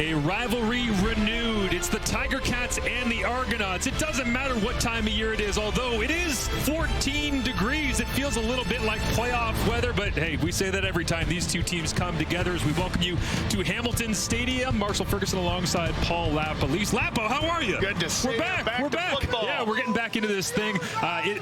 A rivalry renewed. It's the Tiger Cats and the Argonauts. It doesn't matter what time of year it is, although it is 14 degrees. It feels a little bit like playoff weather, but hey, we say that every time these two teams come together as we welcome you to Hamilton Stadium. Marshall Ferguson alongside Paul Lapalisse. Lapo, how are you? Good to see you. We're back. Football. Yeah, we're getting back into this thing.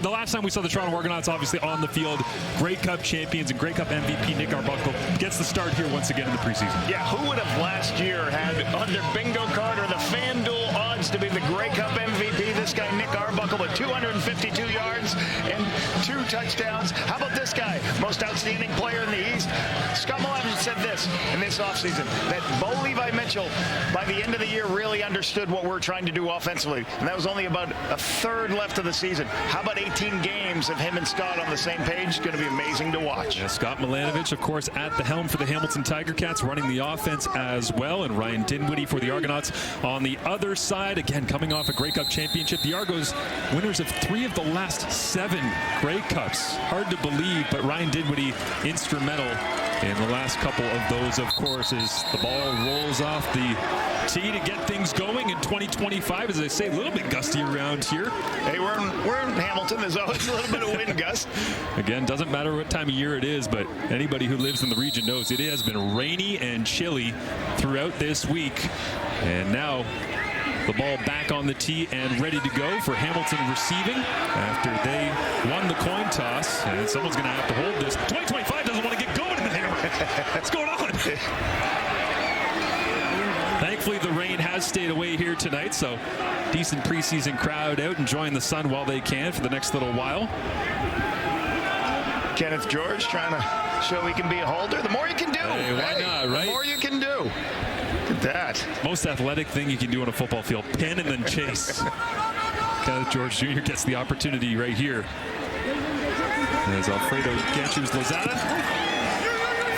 The last time we saw the Toronto Argonauts obviously on the field, Grey Cup champions and Grey Cup MVP Nick Arbuckle gets the start here once again in the preseason. Yeah, who would have last year had on their bingo card or the FanDuel odds to be the Grey Cup MVP? This guy, Nick Arbuckle, with 252 yards and 2 touchdowns. How about this guy, most outstanding player in the East? Scott Milano said this in this offseason, that Bo Levi Mitchell, by the end of the year, really understood what we're trying to do offensively. And that was only about a third left of the season. How about 18 games of him and Scott on the same page? Going to be amazing to watch. Yeah, Scott Milanovich, of course, at the helm for the Hamilton Tiger Cats, running the offense as well, and Ryan Dinwiddie for the Argonauts on the other side. Again, coming off a Grey Cup championship. The Argos, winners of 3 of the last 7 Grey Cups. Hard to believe, but Ryan Dinwiddie instrumental in the last couple of those, of course, as the ball rolls off the tee to get things going in 2025. As I say, a little bit gusty around here. Hey, we're in Hamilton. There's always a little bit of wind gust. Again, doesn't matter what time of year it is, but anybody who lives in the region knows it has been rainy and chilly throughout this week. And now the ball back on the tee and ready to go for Hamilton receiving after they won the coin toss. And someone's going to have to hold this. 2025 doesn't want to get going in the hammer. What's going on? Thankfully, the rain has stayed away here tonight, so decent preseason crowd out enjoying the sun while they can for the next little while. Kenneth George trying to show he can be a holder. The more you can do. Hey, why not, right? The more you can do. Look at that. Most athletic thing you can do on a football field. Pin and then chase. Kenneth George Jr. gets the opportunity right here. As Alfredo Ganchus-Lozada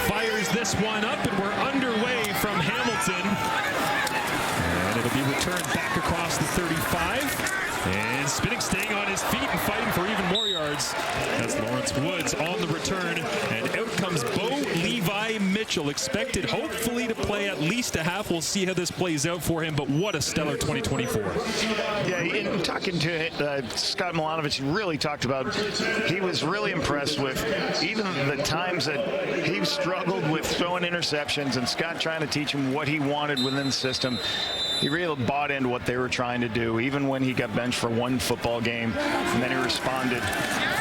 fires this one up, and we're underway from Hamilton. And it'll be returned back across the 35. And spinning, staying on his feet and fighting for even more yards. That's Lawrence Woods on the return. And out comes Bo Levi Mitchell, expected hopefully to play at least a half. We'll see how this plays out for him, but what a stellar 2024. Yeah, in talking to Scott Milanovich, he really talked about, he was really impressed with even the times that he struggled with throwing interceptions and Scott trying to teach him what he wanted within the system. He really bought into what they were trying to do, even when he got benched for 1 football game, and then he responded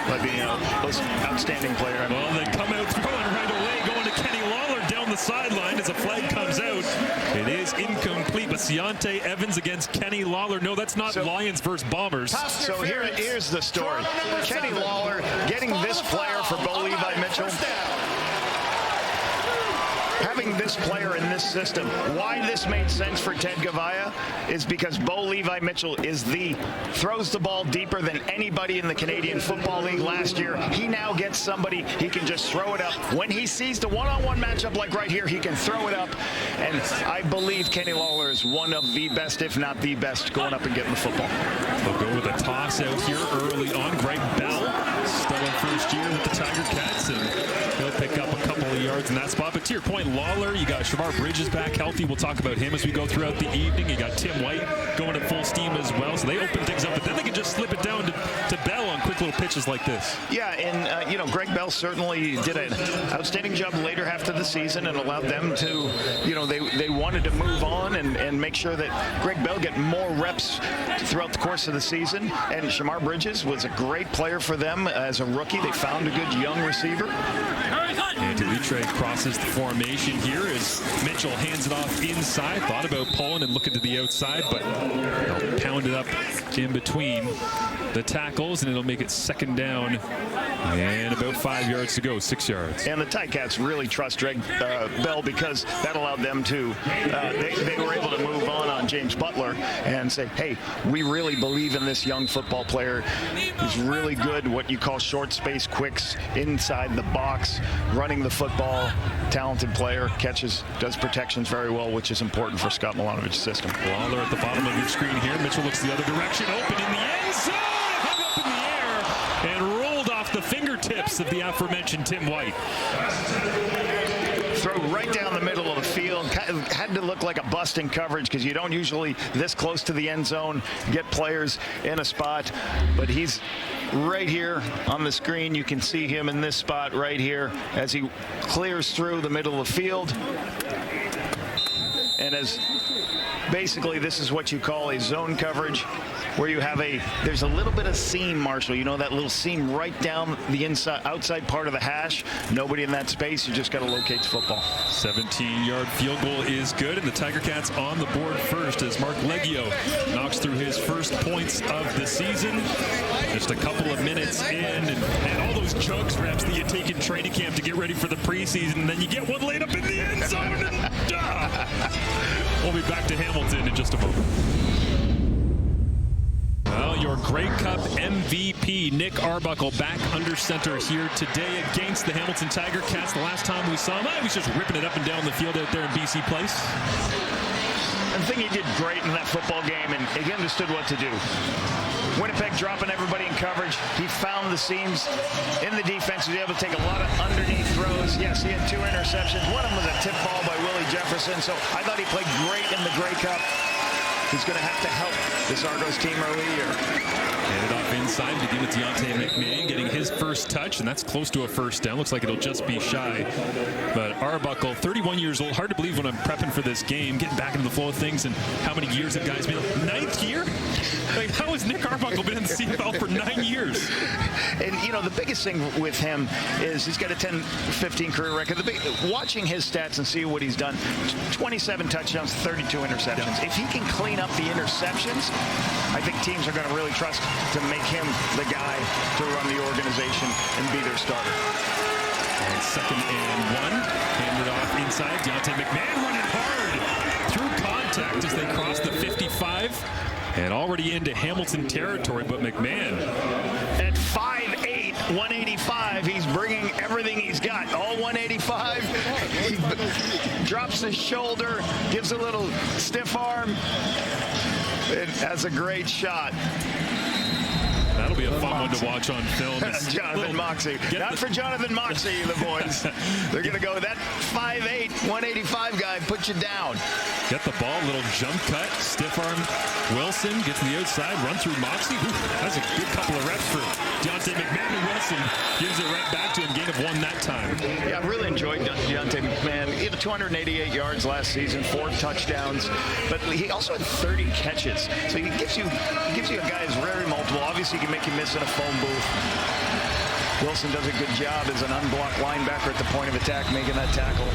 by being an outstanding player. Well, they come out throwing right away, going to Kenny Lawler down the sideline as a flag comes out. It is incomplete, but Ciante Evans against Kenny Lawler. No, that's not Lions versus Bombers. So here's the story. Kenny Lawler getting this player for Bo Levi Mitchell. Having this player in this system, why this made sense for Ted Gavaya is because Bo Levi Mitchell throws the ball deeper than anybody in the Canadian Football League last year. He now gets somebody, he can just throw it up. When he sees the one-on-one matchup like right here, he can throw it up. And I believe Kenny Lawler is one of the best, if not the best, going up and getting the football. They'll go with a toss out here early on. Greg Bell, stellar first year with the Tiger Cats, and he'll pick up a couple of yards in that spot. But to your point, Lawler, you got Shamar Bridges back healthy. We'll talk about him as we go throughout the evening. You got Tim White going at full steam as well. So they open things up, but then they can just slip it down to Bell on quick little pitches like this. Yeah, and, Greg Bell certainly did an outstanding job later half of the season and allowed them to, they wanted to move on and make sure that Greg Bell get more reps throughout the course of the season. And Shamar Bridges was a great player for them as a rookie. They found a good young receiver. And Delitre crosses the formation here as Mitchell hands it off inside. Thought about pulling and looking to the outside, but they'll pound it up in between the tackles, and it'll make it second down and about 5 yards to go, 6 yards. And the Ticats really trust Greg Bell because that allowed them to, they were able to move on James Butler and say, hey, we really believe in this young football player. He's really good, what you call short space quicks inside the box, running the football, talented player, catches, does protections very well, which is important for Scott Milanovich's system. Lawler at the bottom of your screen here. Mitchell looks the other direction, open in the end zone, hung up in the air, and rolled off the fingertips of the aforementioned Tim White. throw right down the middle of the field. Had to look like a bust in coverage because you don't usually this close to the end zone get players in a spot. But he's right here on the screen. You can see him in this spot right here as he clears through the middle of the field. And as basically this is what you call a zone coverage, where you have there's a little bit of seam, Marshall. You know that little seam right down the outside part of the hash. Nobody in that space. You just got to locate football. 17-yard field goal is good, and the Tiger Cats on the board first as Mark Leggio knocks through his first points of the season. Just a couple of minutes in, and all those jugs reps that you take in training camp to get ready for the preseason, and then you get one laid up in the end zone. We'll be back to Hamilton in just a moment. Well, your Grey Cup MVP, Nick Arbuckle, back under center here today against the Hamilton Tiger Cats. The last time we saw him, he was just ripping it up and down the field out there in BC Place. I think he did great in that football game, and he understood what to do. Winnipeg dropping everybody in coverage. He found the seams in the defense. He was able to take a lot of underneath throws. Yes, he had 2 interceptions. One of them was a tip ball by Willie Jefferson. So I thought he played great in the Grey Cup. He's going to have to help this Argos team early here. Handed off inside to begin with Deontay McMahon getting his first touch, and that's close to a first down. Looks like it'll just be shy. But Arbuckle, 31 years old. Hard to believe when I'm prepping for this game, getting back into the flow of things, and how many years have guys been? 9th year? Like, how has Nick Arbuckle been in the CFL for 9 years? And, you know, the biggest thing with him is he's got a 10-15 career record. Watching his stats and see what he's done, 27 touchdowns, 32 interceptions. Yeah. If he can clean up the interceptions, I think teams are going to really trust to make him the guy to run the organization and be their starter. And 2nd and 1, handed off inside. Deontay McMahon running hard through contact as they cross the 55 and already into Hamilton territory. But McMahon at 5'8", 185, he's bringing everything he's got. All 185. He drops his shoulder, gives a little stiff arm. It has a great shot. That'll be a fun one to watch on film. Jonathan Moxey. Not for Jonathan Moxey, the boys. They're going to go, that 5'8", 185 guy put you down. Get the ball, little jump cut, stiff arm. Wilson gets to the outside, run through Moxey. Ooh, that's a good couple of reps for Deontay McMahon, and Wilson gives it right back to him. Gain of 1 that time. Yeah, I really enjoyed Deontay McMahon. He had 288 yards last season, 4 touchdowns, but he also had 30 catches. So he gives you a guy who's very multiple. Obviously, he can make you miss in a phone booth. Wilson does a good job as an unblocked linebacker at the point of attack, making that tackle.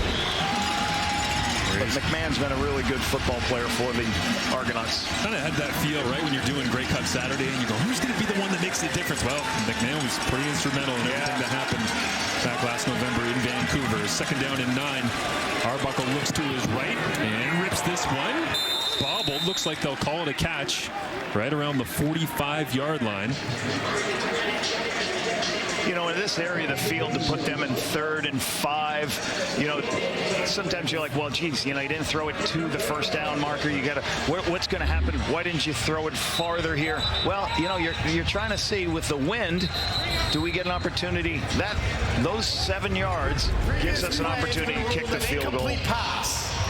But McMahon's been a really good football player for the Argonauts. Kind of had that feel, right, when you're doing Grey Cup Saturday and you go, who's going to be the one that makes the difference? Well, McMahon was pretty instrumental in everything that happened back last November in Vancouver. 2nd down and 9. Arbuckle looks to his right and rips this one. Bobbled. Looks like they'll call it a catch right around the 45-yard line. You know, in this area of the field, to put them in 3rd and 5, you know, sometimes you're like, well, geez, you know, you didn't throw it to the first down marker. You got to, what's going to happen? Why didn't you throw it farther here? Well, you know, you're trying to see with the wind, do we get an opportunity? Those 7 yards gives us an opportunity to kick the field goal.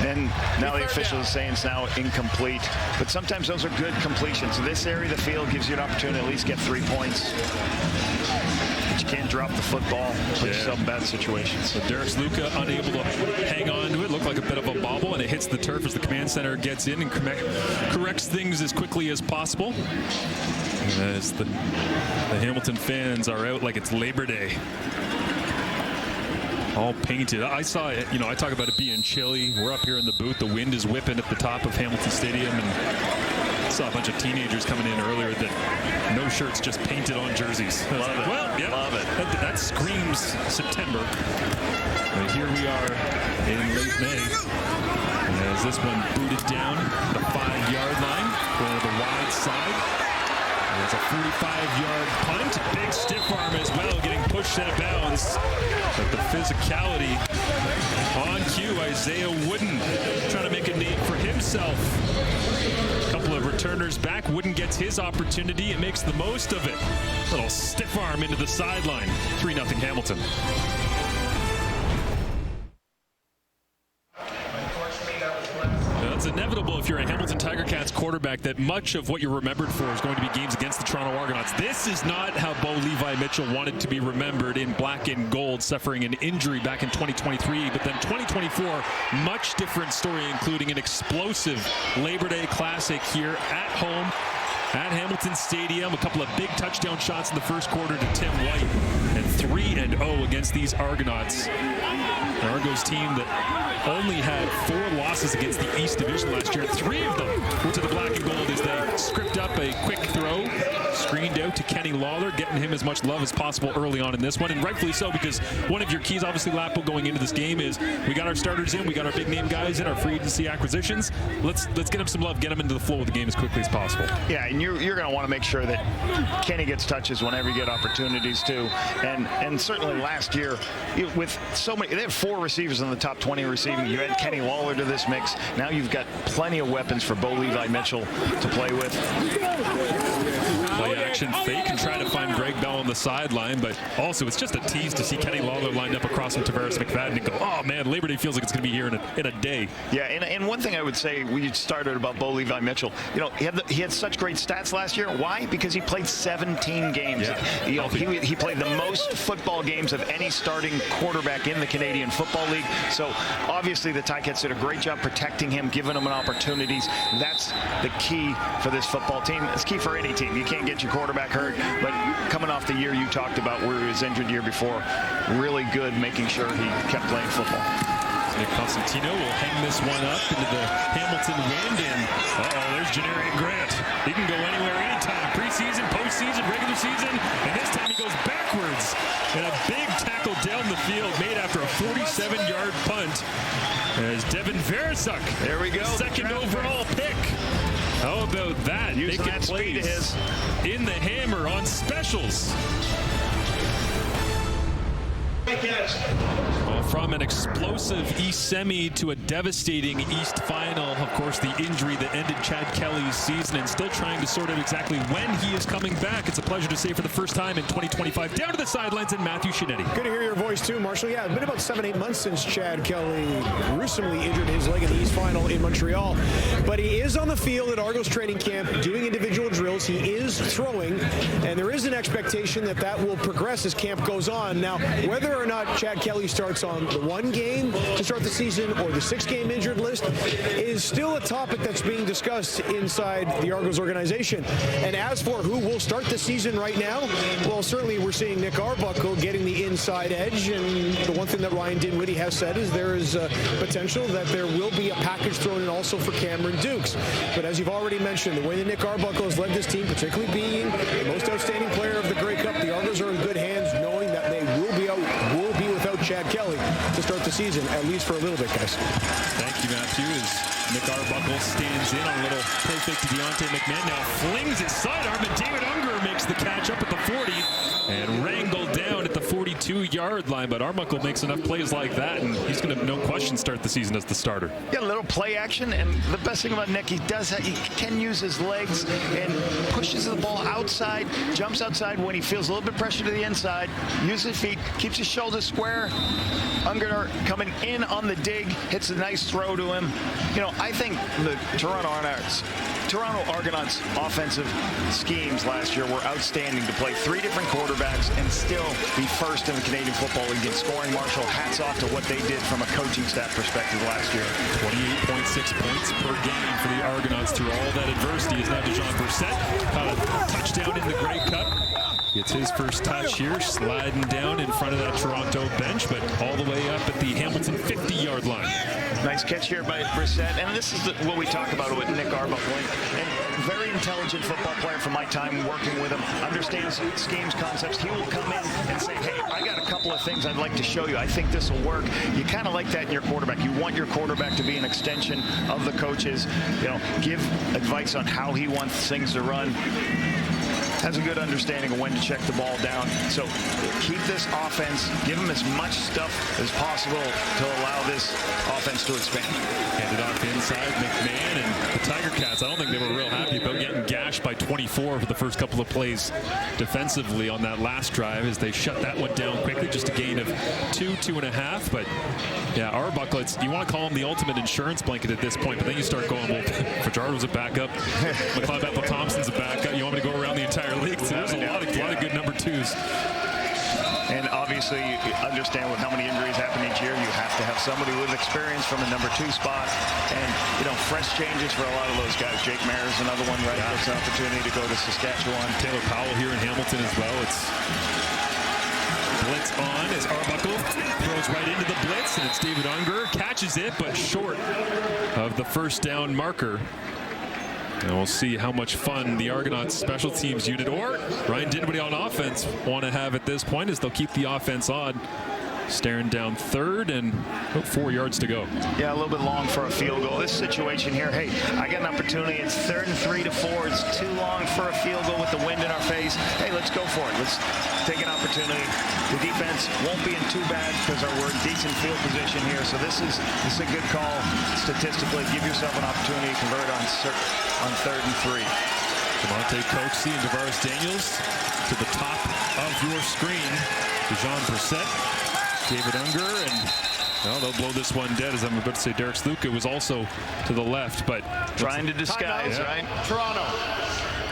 And now the official is saying it's now incomplete. But sometimes those are good completions. This area of the field gives you an opportunity to at least get 3 points. But you can't drop the football, put yourself in bad situations. So Darius Luca unable to hang on to it. Looked like a bit of a bobble, and it hits the turf as the command center gets in and corrects things as quickly as possible. And as the Hamilton fans are out like it's Labor Day. All painted. I saw it, you know, I talk about it being chilly. We're up here in the booth. The wind is whipping at the top of Hamilton Stadium, and I saw a bunch of teenagers coming in earlier that no shirts, just painted on jerseys. Love it. Well, yeah, love it. That screams September. And here we are in late May. And as this one booted down the 5-yard line, going to the wide side. It's a 45-yard punt. Big stiff arm as well, getting pushed out of bounds. But the physicality on cue. Isaiah Wooden trying to make a name for himself. A couple of returners back. Wooden gets his opportunity and makes the most of it. Little stiff arm into the 3-0 sideline. 3-0 Hamilton. Well, it's inevitable if you're a Hamilton Tiger Cats quarterback that much of what you're remembered for is going to be games against the Toronto Argonauts. This is not how Bo Levi Mitchell wanted to be remembered in black and gold, suffering an injury back in 2023. But then 2024, much different story, including an explosive Labor Day Classic here at home at Hamilton Stadium. A couple of big touchdown shots in the first quarter to Tim White, and 3-0 against these Argonauts. The Argos team that only had 4 losses against the East Division last year. 3 of them were to the black and gold as they script up a quick throw, screened out to Kenny Lawler, getting him as much love as possible early on in this one, and rightfully so, because one of your keys, obviously, Lapo, going into this game is we got our starters in, we got our big name guys in, our free agency acquisitions. Let's get them some love, get them into the flow of the game as quickly as possible. Yeah, and you're going to want to make sure that Kenny gets touches whenever you get opportunities to, and certainly last year with so many, they have 4 receivers in the top 20 receiving. You add Kenny Lawler to this mix. Now you've got plenty of weapons for Bo Levi Mitchell to play with. Play action fake and try to find Greg Bell on the sideline, but also it's just a tease to see Kenny Lawler lined up across from Tavares McFadden and go, oh man, Labor Day feels like it's going to be here in a day. Yeah, and one thing I would say, we started about Bo Levi Mitchell, you know, he had such great stats last year. Why? Because he played 17 games. Yeah. You know, he played the most football games of any starting quarterback in the Canadian Football League. So obviously the Ticats did a great job protecting him, giving him opportunities. That's the key for this football team. It's key for any team. You can't get your quarterback hurt, but coming off the year you talked about where he was injured the year before, really good making sure he kept playing football. Nick Cosentino will hang this one up into the Hamilton wind, and there's Janarian Grant. He can go anywhere, anytime, preseason, postseason, regular season, and this time he goes backwards. And a big tackle down the field made after a 47-yard punt as Devin Veresuk, there we go, second overall pick. How about that? Using that speed of his in the hammer on specials. Well, from an explosive East semi to a devastating East final, of course, the injury that ended Chad Kelly's season, and still trying to sort out exactly when he is coming back. It's a pleasure to say for the first time in 2025, down to the sidelines, and Matthew Shinetti. Good to hear your voice too, Marshall. Yeah, it's been about 7-8 months since Chad Kelly gruesomely injured his leg in the East final in Montreal, but he is on the field at Argos training camp doing individual drills. He is throwing, and there is an expectation that that will progress as camp goes on. Now, whether or not Chad Kelly starts on the 1 game to start the season or the 6-game injured list is still a topic that's being discussed inside the Argos organization. And as for who will start the season right now, well, certainly we're seeing Nick Arbuckle getting the inside edge, and the one thing that Ryan Dinwiddie has said is there is potential that there will be a package thrown in also for Cameron Dukes. But as you've already mentioned, the way that Nick Arbuckle has led this team, particularly being the most outstanding player of the Grey Cup, the Argos are in good hands, knowing that they will be without Chad Kelly to start the season, at least for a little bit, guys. Thank you, Matthew. As Nick Arbuckle stands in on a little play fake to Deontay McMahon, now flings it sidearm, and David Unger makes the catch up at the 40 and wrangled down at the 42-yard line. But Arbuckle makes enough plays like that, and he's going to, no question, start the season as the starter. Yeah, a little play action, and the best thing about Nick, he can use his legs and pushes the ball outside, jumps outside when he feels a little bit pressure to the inside, uses his feet, keeps his shoulders square. Unger coming in on the dig, hits a nice throw to him. You know, I think the Toronto Argonauts offensive schemes last year were outstanding to play 3 different quarterbacks and still be first in the Canadian Football League in scoring. Marshall, hats off to what they did from a coaching staff perspective last year. 28.6 points per game for the Argonauts through all that adversity. Is now Dejon Brissett, caught a touchdown in the Grey Cup. Gets his first touch here, sliding down in front of that Toronto bench, but all the way up at the Hamilton 50-yard line. Nice catch here by Brissett, and this is what we talk about with Nick Arbuckle. And very intelligent football player from my time working with him, understands schemes, concepts. He will come in and say, hey, I got a couple of things I'd like to show you. I think this will work. You kind of like that in your quarterback. You want your quarterback to be an extension of the coaches, you know, give advice on how he wants things to run. has a good understanding of when to check the ball down. So keep this offense, give them as much stuff as possible to allow this offense to expand. Handed off inside, McMahon, and the Tiger Cats, I don't think they were real happy about getting gashed by 24 for the first couple of plays defensively on that last drive as they shut that one down quickly. Just a gain of 2.5. But yeah, Arbuckle, you want to call him the ultimate insurance blanket at this point, but then you start going, well, Fajardo's a backup, McLeod Bethel-Thompson's a backup. You want me to go around the entire league? So there's a lot of good number twos. And obviously, you understand with how many injuries happen each year, you have to have somebody with experience from a number 2 spot. And, fresh changes for a lot of those guys. Jake Mayer is another one, right? Gets an opportunity to go to Saskatchewan. Taylor Powell here in Hamilton as well. It's blitz on as Arbuckle throws right into the blitz, and it's David Unger. Catches it, but short of the first down marker. And we'll see how much fun the Argonauts special teams unit or Ryan Dinwiddie on offense want to have at this point as they'll keep the offense on. Staring down third and about 4 yards to go. Yeah, a little bit long for a field goal. This situation here, hey, I got an opportunity. It's 3rd and 3 to 4. It's too long for a field goal with the wind in our face. Hey, let's go for it. Let's take an opportunity. The defense won't be in too bad because we're in decent field position here. So this is a good call statistically. Give yourself an opportunity to convert on 3rd and 3. Demonte Coxey and Tavares Daniels to the top of your screen. Dejon Brissett, David Unger, and they'll blow this one dead, as I'm about to say. Derek Sluka was also to the left, but trying to disguise, right? Toronto.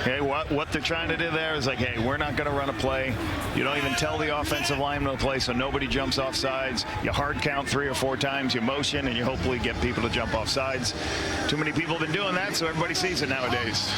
Hey, what they're trying to do there is like, hey, we're not going to run a play. You don't even tell the offensive lineman to play, so nobody jumps off sides. You hard count 3 or 4 times, you motion, and you hopefully get people to jump off sides. Too many people have been doing that, so everybody sees it nowadays.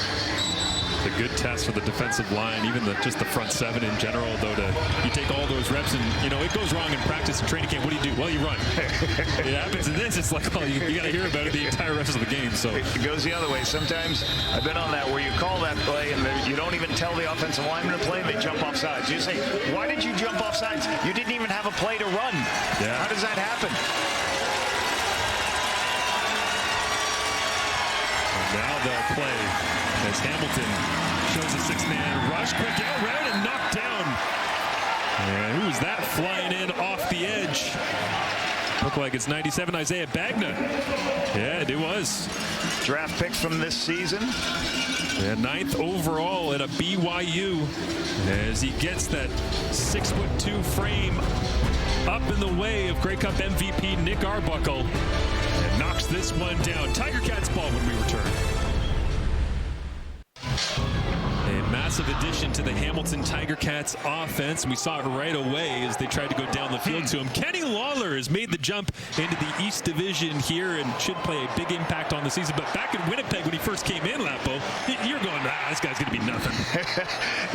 A good test for the defensive line, even just the front 7 in general, though. You take all those reps and it goes wrong in practice and training camp. What do? Well, you run. It happens in this. It's like, oh, you got to hear about it the entire rest of the game. So it goes the other way. Sometimes I've been on that where you call that play and you don't even tell the offensive lineman to play, and they jump off sides. You say, why did you jump off sides? You didn't even have a play to run. Yeah. How does that happen? Now they'll play as Hamilton shows a 6-man rush. Quick out route and knocked down. And who was that flying in off the edge? Looked like it's 97 Isaiah Bagna. Yeah, it was. Draft pick from this season. Yeah, 9th overall at a BYU as he gets that 6'2" frame up in the way of Grey Cup MVP Nick Arbuckle and knocks this one down. Tiger Cats ball when we return. A massive addition to the Hamilton Tiger Cats offense. We saw it right away as they tried to go down the field to him. Kenny Lawler has made the jump into the East Division here and should play a big impact on the season. But back in Winnipeg when he first came in, Lapo, you're going, this guy's going to be nothing.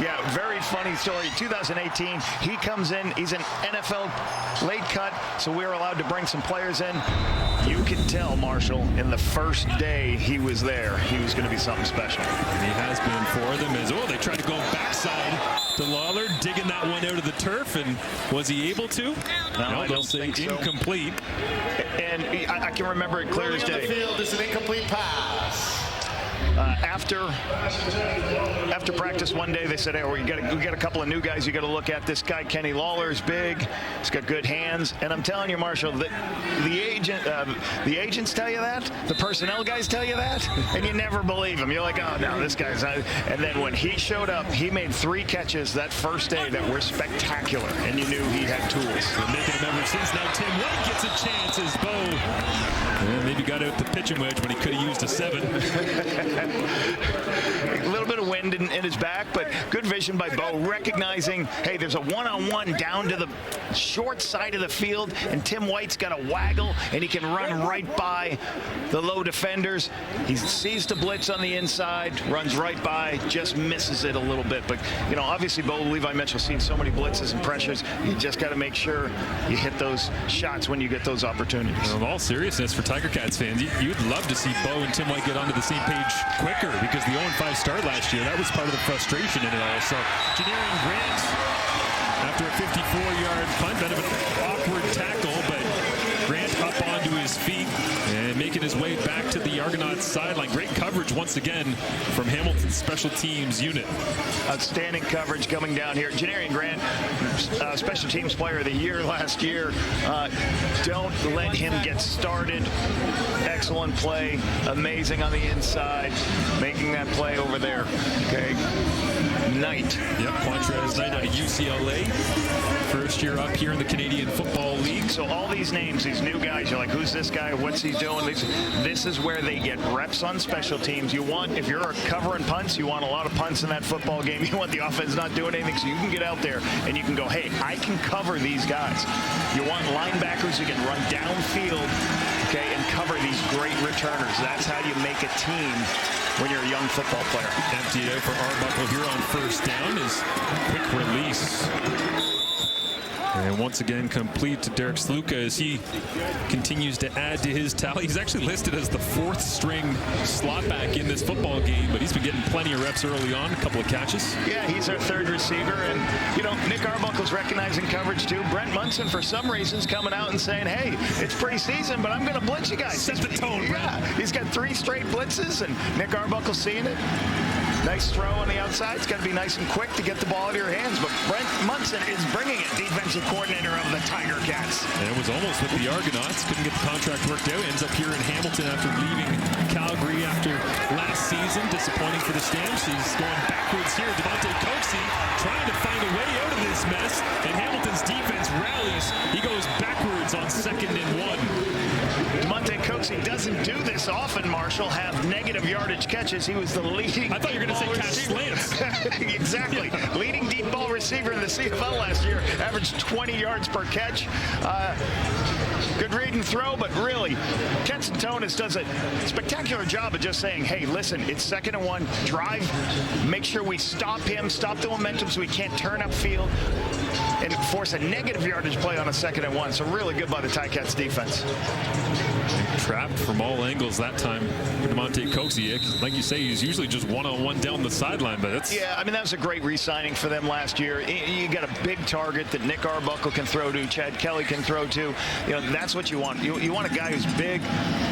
Yeah, very funny story. 2018, he comes in. He's an NFL late cut, so we were allowed to bring some players in. You can tell, Marshall, in the first day he was there, he was going to be something special. And he has been for them as, they tried to go backside to Lawler, digging that one out of the turf, and was he able to? No, they'll say incomplete. And I can remember it clear as day. The field is an incomplete pass. After practice one day, they said, hey, we got a couple of new guys you got to look at. This guy, Kenny Lawler, is big. He's got good hands. And I'm telling you, Marshall, the agents tell you that. The personnel guys tell you that. And you never believe them. You're like, oh, no, this guy's not. And then when he showed up, he made 3 catches that first day that were spectacular. And you knew he had tools. Been making them ever since. Now Tim White gets a chance as Bo. And maybe got out the pitching wedge when he could have used a 7. A little bit of wind in his back, but good vision by Bo, recognizing, hey, there's a one-on-one down to the short side of the field, and Tim White's got a waggle, and he can run right by the low defenders. He sees the blitz on the inside, runs right by, just misses it a little bit. But, obviously, Bo Levi Mitchell's seen so many blitzes and pressures. You just got to make sure you hit those shots when you get those opportunities. In all seriousness, for Tiger Cats fans, you'd love to see Bo and Tim White get onto the same page quicker, because the 0-5 start last year, that was part of the frustration in it all. So Janarian Grant, after a 54-yard punt, bit of an awkward tackle, but Grant up onto his feet And making his way back to the Argonauts sideline. Great coverage once again from Hamilton's special teams unit. Outstanding coverage coming down here. Janarian Grant, special teams player of the year last year. Don't let him get started. Excellent play. Amazing on the inside. Making that play over there. Okay. Knight. Yep, Quantrez Knight out of UCLA. First year up here in the Canadian Football League. So all these names, these new guys, you're like, who's this guy? What's he doing? This is where they get reps on special teams. You want, if you're covering punts, you want a lot of punts in that football game. You want the offense not doing anything, so you can get out there and you can go, hey, I can cover these guys. You want linebackers who can run downfield, okay, and cover these great returners. That's how you make a team when you're a young football player. Empty it out for Arbuckle here on first down. Is quick release. And once again, complete to Derek Sluka as he continues to add to his tally. He's actually listed as the 4th string slot back in this football game, but he's been getting plenty of reps early on, a couple of catches. Yeah, he's our 3rd receiver, and, you know, Nick Arbuckle's recognizing coverage, too. Brent Munson, for some reasons, coming out and saying, hey, it's preseason, but I'm going to blitz you guys. Set the tone, yeah, he's got 3 straight blitzes, and Nick Arbuckle's seeing it. Nice throw on the outside. It's got to be nice and quick to get the ball into your hands. But Brent Munson is bringing it, defensive coordinator of the Tiger Cats. And it was almost with the Argonauts. Couldn't get the contract worked out. Ends up here in Hamilton after leaving Calgary after last season. Disappointing for the Stamps. He's going backwards here. Devontae Coxey trying to find a way out of this mess. And Hamilton's defense rallies. He goes backwards on 2nd and 1. Devontae Coxey doesn't do this often, Marshall, have negative yardage catches. He was the leading. I thought you were going to say catch slants. Exactly. Yeah. Leading deep ball receiver in the CFL last year. Averaged 20 yards per catch. Good read and throw, but really, Kenson Tonis does a spectacular job of just saying, hey, listen, it's 2nd and 1. Drive. Make sure we stop him. Stop the momentum so he can't turn upfield and force a negative yardage play on a 2nd and 1. So really good by the Ticats defense. Trapped from all angles that time for Devontae Coxey. Like you say, he's usually just one-on-one down the sideline, but it's... Yeah, I mean, that was a great re-signing for them last year. You got a big target that Nick Arbuckle can throw to, Chad Kelly can throw to. You know, that's what you want. You want a guy who's big,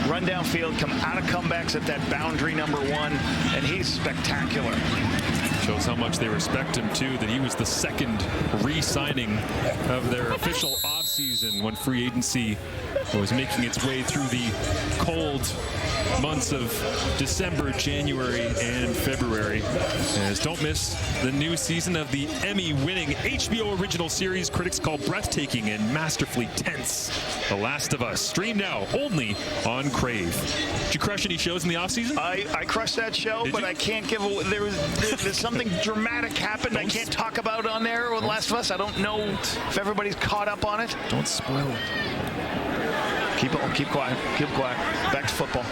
run downfield, come out of comebacks at that boundary number 1, and he's spectacular. Shows how much they respect him, too, that he was the 2nd re-signing of their official offseason when free agency was making its way through the cold months of December, January, and February. As don't miss the new season of the Emmy-winning HBO original series critics call breathtaking and masterfully tense, The Last of Us. Stream now only on Crave. Did you crush any shows in the offseason? I crushed that show, but I can't give away. There's something dramatic happened I can't talk about on there with The Last of Us. I don't know if everybody's caught up on it. Don't spoil it. Keep quiet. Back to football.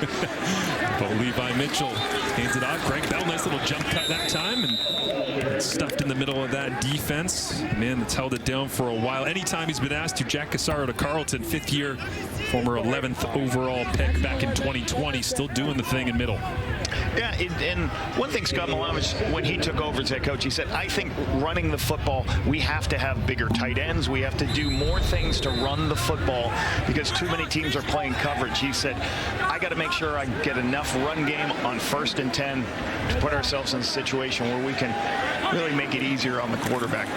But Levi Mitchell hands it off. Greg Bell, nice little jump cut that time, and stuffed in the middle of that defense. Man, that's held it down for a while. Anytime he's been asked to, Jack Cassaro to Carleton, 5th year, former 11th overall pick back in 2020, still doing the thing in middle. Yeah, and one thing Scott Milanovich, when he took over as head coach, he said, I think running the football, we have to have bigger tight ends. We have to do more things to run the football because too many teams are playing coverage. He said, I got to make sure I get enough run game on 1st and 10 to put ourselves in a situation where we can really make it easier on the quarterback.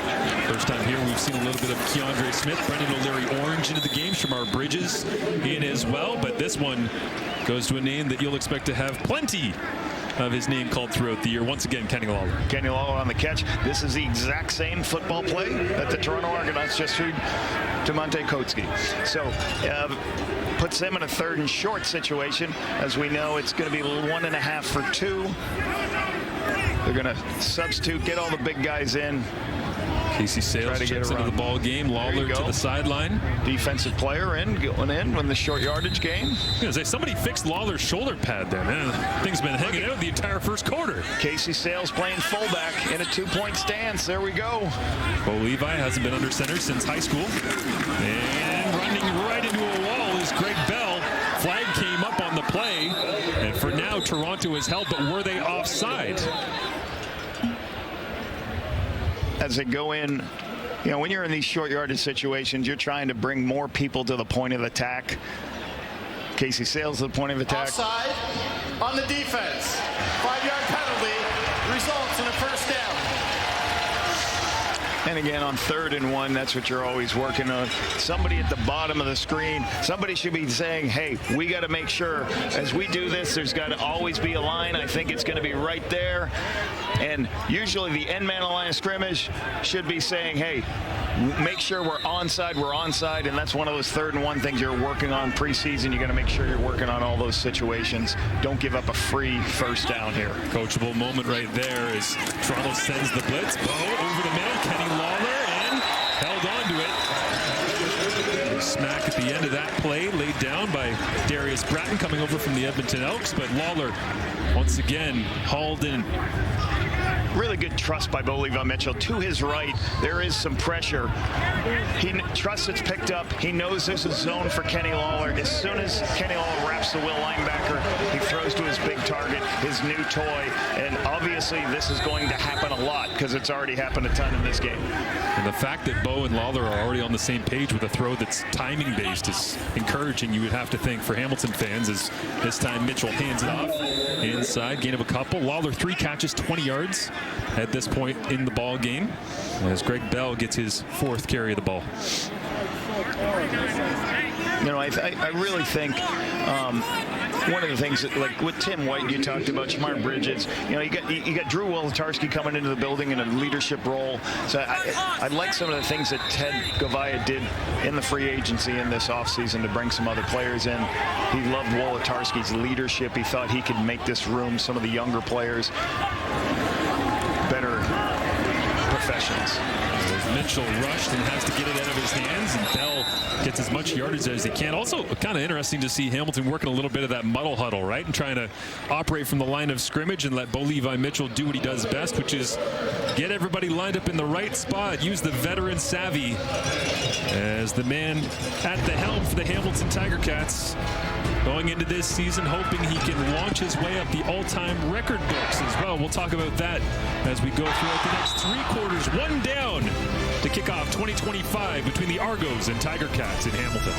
First time here, we've seen a little bit of Keandre Smith, Brendan O'Leary Orange into the game, Shamar Bridges in as well, but this one goes to a name that you'll expect to have plenty of his name called throughout the year. Once again, Kenny Lawler. Kenny Lawler on the catch. This is the exact same football play that the Toronto Argonauts just threw to Devontae Coxey. So puts them in a 3rd and short situation. As we know, it's going to be 1.5 for 2. They're going to substitute, get all the big guys in. Casey Sales checks into the ball game. Lawler to the sideline. Defensive player going in the short yardage game. Somebody fixed Lawler's shoulder pad there, man. Thing's been hanging out the entire first quarter. Casey Sales playing fullback in a 2-point stance. There we go. Bo Levi hasn't been under center since high school. And running right into a wall is Greg Bell. Flag came up on the play. And for now, Toronto is held, but were they offside? As they go in, you know, when you're in these short yardage situations, you're trying to bring more people to the point of attack. Casey Sales to the point of attack. Offside on the defense. 5-yard penalty results in a first down. And again, on 3rd and 1, that's what you're always working on. Somebody at the bottom of the screen, somebody should be saying, hey, we got to make sure as we do this, there's got to always be a line. I think it's going to be right there. And usually the end man of the line of scrimmage should be saying, hey, make sure we're onside. And that's one of those 3rd and 1 things you're working on preseason. You got to make sure you're working on all those situations. Don't give up a free first down here. Coachable moment right there as Toronto sends the blitz. Bo over the middle. Kenny Lawler and held on to it. Smack at the end of that play, laid down by Darius Bratton coming over from the Edmonton Elks, but Lawler once again hauled in. Really good trust by Bo Levi Mitchell. To his right, there is some pressure. He trusts it's picked up. He knows there's a zone for Kenny Lawler. As soon as Kenny Lawler wraps the will linebacker, he throws to his big target, his new toy. And obviously, this is going to happen a lot because it's already happened a ton in this game. And the fact that Bo and Lawler are already on the same page with a throw that's timing-based is encouraging, you would have to think, for Hamilton fans, as this time Mitchell hands it off. Inside, gain of a couple. Lawler 3 catches, 20 yards at this point in the ball game, as Greg Bell gets his 4th carry of the ball. You know, I really think one of the things that, like with Tim White, you talked about Shamar Bridges. You know, you got Drew Wolotarski coming into the building in a leadership role. So I like some of the things that Ted Gavaya did in the free agency in this offseason to bring some other players in. He loved Wolotarski's leadership. He thought he could make this room, some of the younger players, better professionals. Mitchell rushed and has to get it out of his hands, and Bell gets as much yardage as he can. Also, kind of interesting to see Hamilton working a little bit of that muddle huddle, right? And trying to operate from the line of scrimmage and let Bo Levi Mitchell do what he does best, which is get everybody lined up in the right spot, use the veteran savvy as the man at the helm for the Hamilton Tiger Cats. Going into this season, hoping he can launch his way up the all-time record books as well. We'll talk about that as we go throughout the next 3 quarters. 1 down to kick off 2025 between the Argos and Tiger Cats in Hamilton.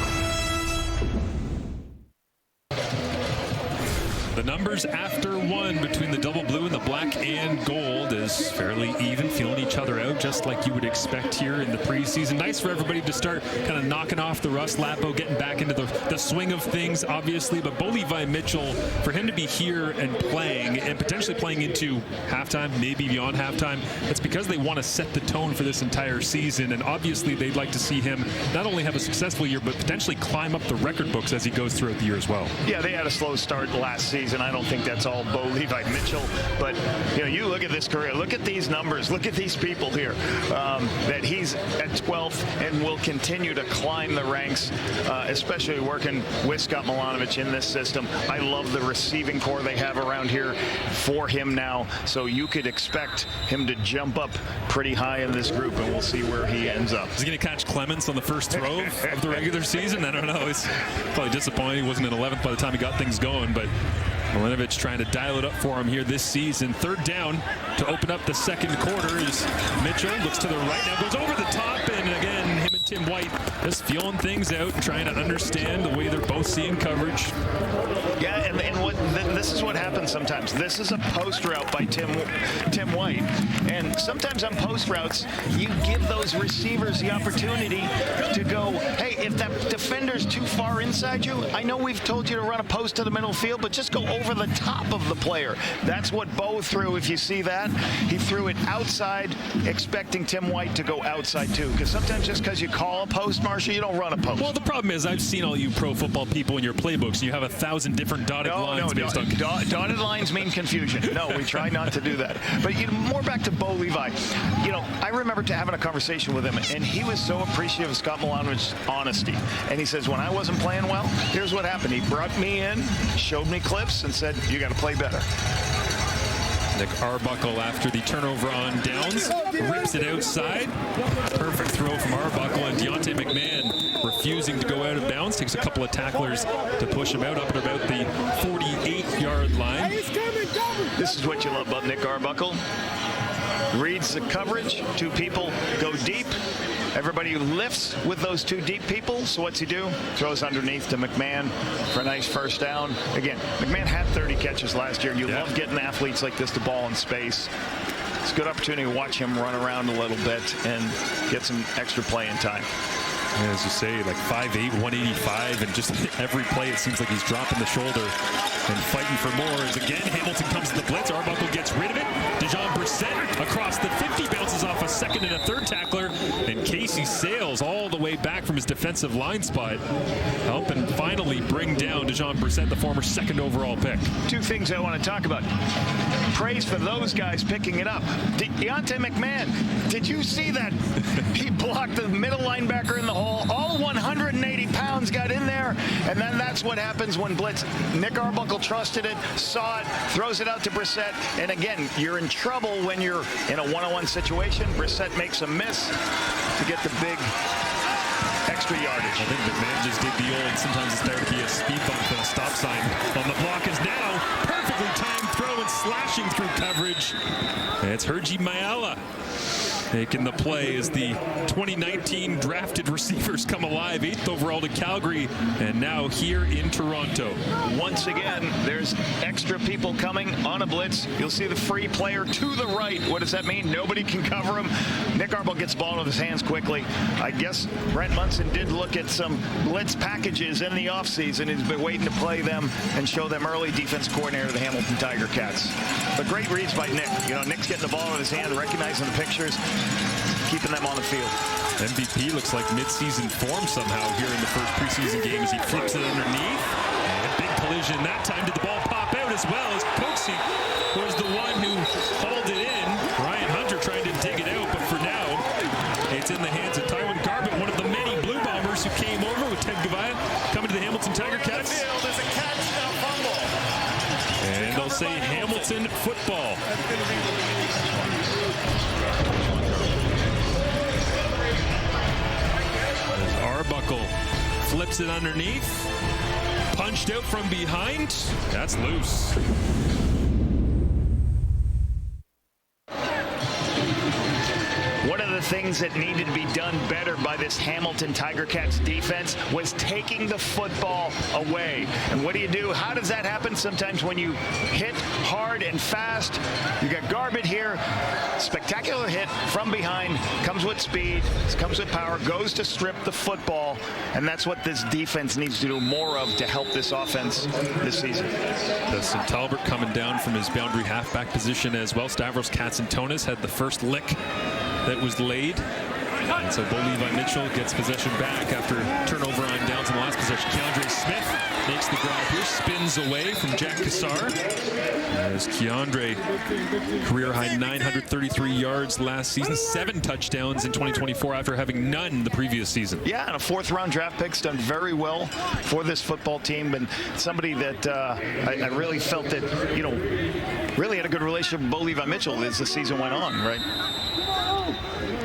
The numbers after 1 between the double blue and the black and gold is fairly even, feeling each other out just like you would expect here in the preseason. Nice for everybody to start kind of knocking off the rust. Lapo getting back into the swing of things, obviously, but Bo Levi Mitchell, for him to be here and playing and potentially playing into halftime, maybe beyond halftime, it's because they want to set the tone for this entire season, and obviously they'd like to see him not only have a successful year, but potentially climb up the record books as he goes throughout the year as well. Yeah, they had a slow start last season. I don't think that's all Bo Levi Mitchell, but you know, you look at this career, look at these numbers, look at these people here, that he's at 12th and will continue to climb the ranks, especially working with Scott Milanovic in this system. I love the receiving core they have around here for him now, so you could expect him to jump up pretty high in this group, and we'll see where he ends up. Is he going to catch Clements on the first throw of the regular season? I don't know. He's probably disappointed he wasn't in 11th by the time he got things going, but Milanovic trying to dial it up for him here this season. 3rd down to open up the 2nd quarter as Mitchell looks to the right, now goes over the top, and again, him and Tim White just feeling things out and trying to understand the way they're both seeing coverage. Yeah, and this is what happens sometimes. This is a post route by Tim White, and sometimes on post routes, you give those receivers the opportunity to go, hey, if that defender's too far inside you, I know we've told you to run a post to the middle field, but just go over the top of the player. That's what Bo threw, if you see that. He threw it outside, expecting Tim White to go outside too, because sometimes just because you call a post, Marshall, you don't run a post. Well, the problem is I've seen all you pro football people in your playbooks, and you have 1,000 different dotted lines. Dotted lines mean confusion. No, we try not to do that. But more back to Bo Levi. You know, I remember having a conversation with him, and he was so appreciative of Scott Milanovic's honesty. And he says, when I wasn't playing well, here's what happened. He brought me in, showed me clips, and said, you got to play better. Nick Arbuckle, after the turnover on downs, rips it outside. Perfect throw from Arbuckle, and Deontay McMahon refusing to go out of bounds. Takes a couple of tacklers to push him out up at about the 48-yard line. This is what you love about Nick Arbuckle. reads the coverage. 2 people go deep. Everybody lifts with those 2 deep people. So what's he do? Throws underneath to McMahon for a nice first down. Again, McMahon had 30 catches last year. You love getting athletes like this the ball in space. It's a good opportunity to watch him run around a little bit and get some extra playing time. Yeah, as you say, like 5'8", 185, and just every play it seems like he's dropping the shoulder and fighting for more. As again, Hamilton comes to the blitz. Arbuckle gets rid of it. Dejon Brissett across the 50, bounces off a second and a third tackler, and Casey sails all the way back from his defensive line spot, helping finally bring down Dejon Brissett, the former 2nd overall pick. 2 things I want to talk about. Praise for those guys picking it up. Deontay McMahon, did you see that? He blocked the middle linebacker in the hole. All 180 pounds got in there, and then that's what happens when blitz. Nick Arbuckle trusted it, saw it, throws it out to Brissett, and again, you're in trouble when you're in a one-on-one situation. Brissett makes a miss to get the big extra yardage. I think McMahon just did the old, sometimes it's better to be a speed bump than a stop sign. On the block is now perfectly timed throw and slashing through coverage. And it's Herji Mayala making the play as the 2019 drafted receivers come alive. 8th overall to Calgary, and now here in Toronto. Once again, there's extra people coming on a blitz. You'll see the free player to the right. What does that mean? Nobody can cover him. Nick Arbuckle gets the ball with his hands quickly. I guess Brent Munson did look at some blitz packages in the offseason. He's been waiting to play them and show them early. Defense coordinator of the Hamilton Tiger Cats. But great reads by Nick. You know, Nick's getting the ball in his hand, recognizing the pictures, keeping them on the field. MVP looks like mid-season form somehow here in the first preseason game as he flips it underneath. And a big collision that time. Did the ball pop out as well as Coaksey was the one who hauled it in. Ryan Hunter trying to dig it out, but for now, it's in the hands of Tywin Garbett, one of the many Blue Bombers who came over with Ted Gavaya coming to the Hamilton Tiger Cats. There's a catch and a fumble. And they'll say Hamilton football. Arbuckle flips it underneath, punched out from behind. That's loose. One of the things that needed to be done better by this Hamilton Tiger Cats defense was taking the football away. And what do? How does that happen? Sometimes when you hit hard and fast, you got Garbett here. Spectacular hit from behind, comes with speed, comes with power, goes to strip the football. And that's what this defense needs to do more of to help this offense this season. Dustin Talbot coming down from his boundary halfback position as well. Stavros Katsantonis had the first lick that was laid. And so Bo Levi Mitchell gets possession back after turnover on downs in the last possession. Keandre Smith makes the grab here, spins away from Jack Cassar. As Keandre, career high 933 yards last season, 7 touchdowns in 2024 after having none the previous season. Yeah, and a 4th-round draft pick's done very well for this football team, and somebody that I really felt that, you know, really had a good relationship with Bo Levi Mitchell as the season went on, right?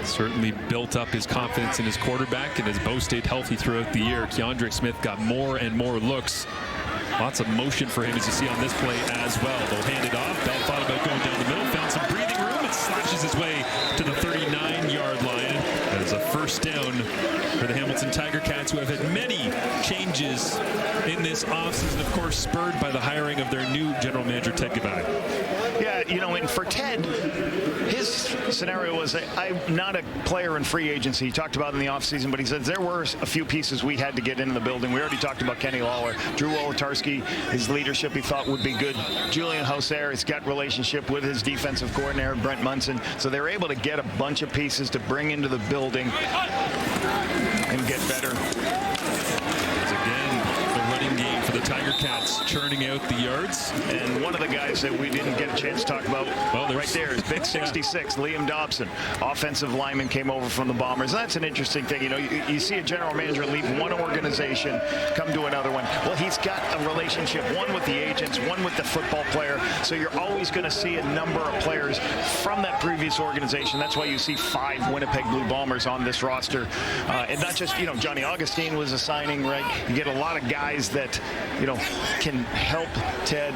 Certainly built up his confidence in his quarterback, and as Bo stayed healthy throughout the year, Keandre Smith got more and more looks. Lots of motion for him, as you see on this play as well. They'll hand it off. Bell thought about going down the middle, found some breathing room, and slashes his way to the 39-yard line. That is a first down for the Hamilton Tiger Cats, who have had many changes in this offseason, of course, spurred by the hiring of their new general manager, Ted Gavaya. Yeah, you know, and for Ted, his scenario was, I'm not a player in free agency. He talked about in the offseason, but he said there were a few pieces we had to get into the building. We already talked about Kenny Lawler. Drew Wolotarski, his leadership he thought would be good. Julian Hauser, his gut relationship with his defensive coordinator, Brent Munson. So they were able to get a bunch of pieces to bring into the building and get better. The Tiger Cats churning out the yards. And one of the guys that we didn't get a chance to talk about right there is Big 66, Liam Dobson. Offensive lineman came over from the Bombers. That's an interesting thing. You know, you see a general manager leave one organization, come to another one. Well, he's got a relationship, one with the agents, one with the football player. So you're always going to see a number of players from that previous organization. That's why you see 5 Winnipeg Blue Bombers on this roster. And not just, you know, Johnny Augustine was a signing, right? You get a lot of guys that, you know, can help Ted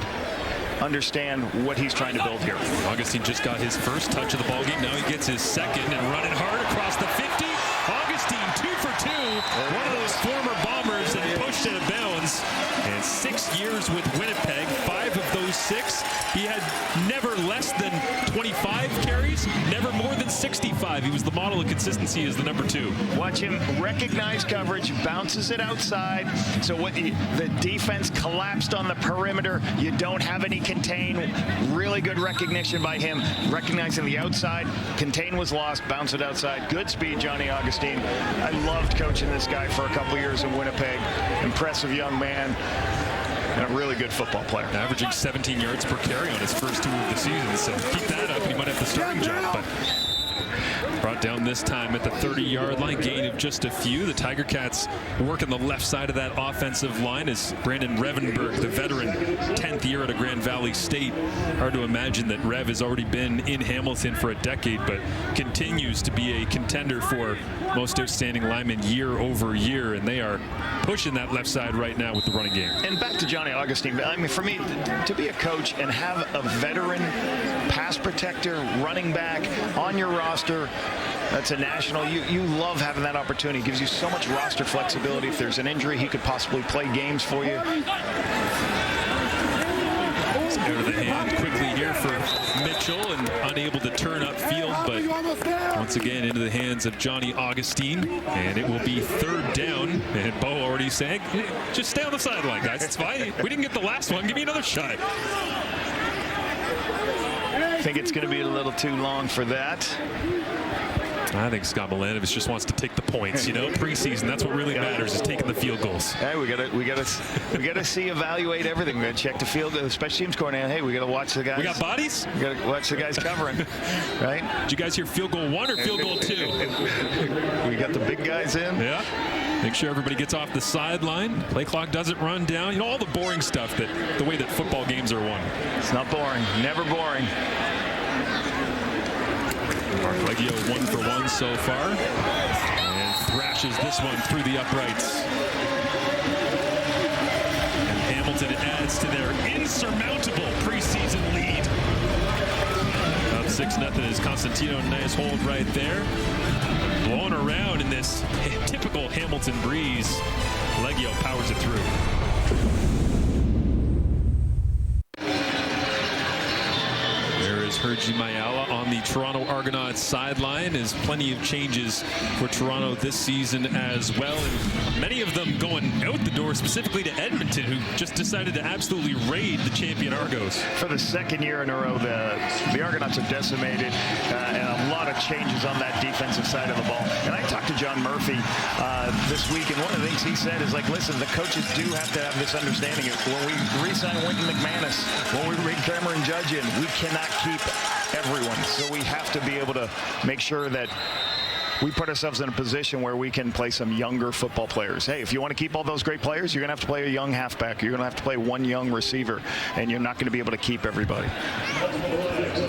understand what he's trying to build here. Augustine just got his first touch of the ballgame. Now he gets his second and running hard across the 50. Augustine 2 for 2. One of those former Bombers and pushed it out of bounds. And 6 years with Winnipeg, 5 of those 6. He had never less than 25 carries, never more than 65. He was the model of consistency as the number 2. Watch him recognize coverage, bounces it outside. So what the defense collapsed on the perimeter. You don't have any contain. Really good recognition by him, recognizing the outside. Contain was lost, bounce it outside. Good speed, Johnny Augustine. I loved coaching this guy for a couple years in Winnipeg. Impressive young man. And a really good football player. Averaging 17 yards per carry on his first 2 of the season. So keep that up and he might have the starting job. But brought down this time at the 30-yard line, gain of just a few. The Tiger Cats working the left side of that offensive line as Brandon Revenberg, the veteran, 10th year at a Grand Valley State. Hard to imagine that Rev has already been in Hamilton for a decade, but continues to be a contender for most outstanding lineman year over year, and they are pushing that left side right now with the running game. And back to Johnny Augustine. I mean, for me, to be a coach and have a veteran pass protector, running back on your roster, that's a national. You love having that opportunity. It gives you so much roster flexibility. If there's an injury, he could possibly play games for you. It's out of the hand quickly here for Mitchell and unable to turn upfield, but once again into the hands of Johnny Augustine, and it will be 3rd down. And Bo already saying, just stay on the sideline, guys. It's fine. We didn't get the last one. Give me another shot. I think it's going to be a little too long for that. I think Scott Milanovic just wants to take the points. You know, preseason, that's what really matters, is taking the field goals. Hey, we gotta see, evaluate everything. We gotta check the field, special teams coordinator. Hey, we gotta watch the guys. We got bodies. We gotta watch the guys covering, right? Did you guys hear field goal 1 or field goal 2? We got the big guys in. Yeah. Make sure everybody gets off the sideline. Play clock doesn't run down. You know, all the boring stuff, that the way that football games are won. It's not boring. Never boring. Legio 1 for 1 so far, and thrashes this one through the uprights. And Hamilton adds to their insurmountable preseason lead. Up 6-0 is Constantino. Nice hold right there. Blowing around in this typical Hamilton breeze. Legio powers it through. Hergy Mayala on the Toronto Argonauts sideline, as plenty of changes for Toronto this season as well, and many of them going out the door, specifically to Edmonton, who just decided to absolutely raid the champion Argos. For the 2nd year in a row, the Argonauts are decimated, and a lot of changes on that defensive side of the ball. And I talked to John Murphy this week, and one of the things he said is, like, listen, the coaches do have to have this understanding. When we re-sign Wynton McManus, when we bring Cameron Judge in, we cannot keep everyone. So we have to be able to make sure that we put ourselves in a position where we can play some younger football players. Hey, if you want to keep all those great players, you're going to have to play a young halfback. You're going to have to play one young receiver, and you're not going to be able to keep everybody.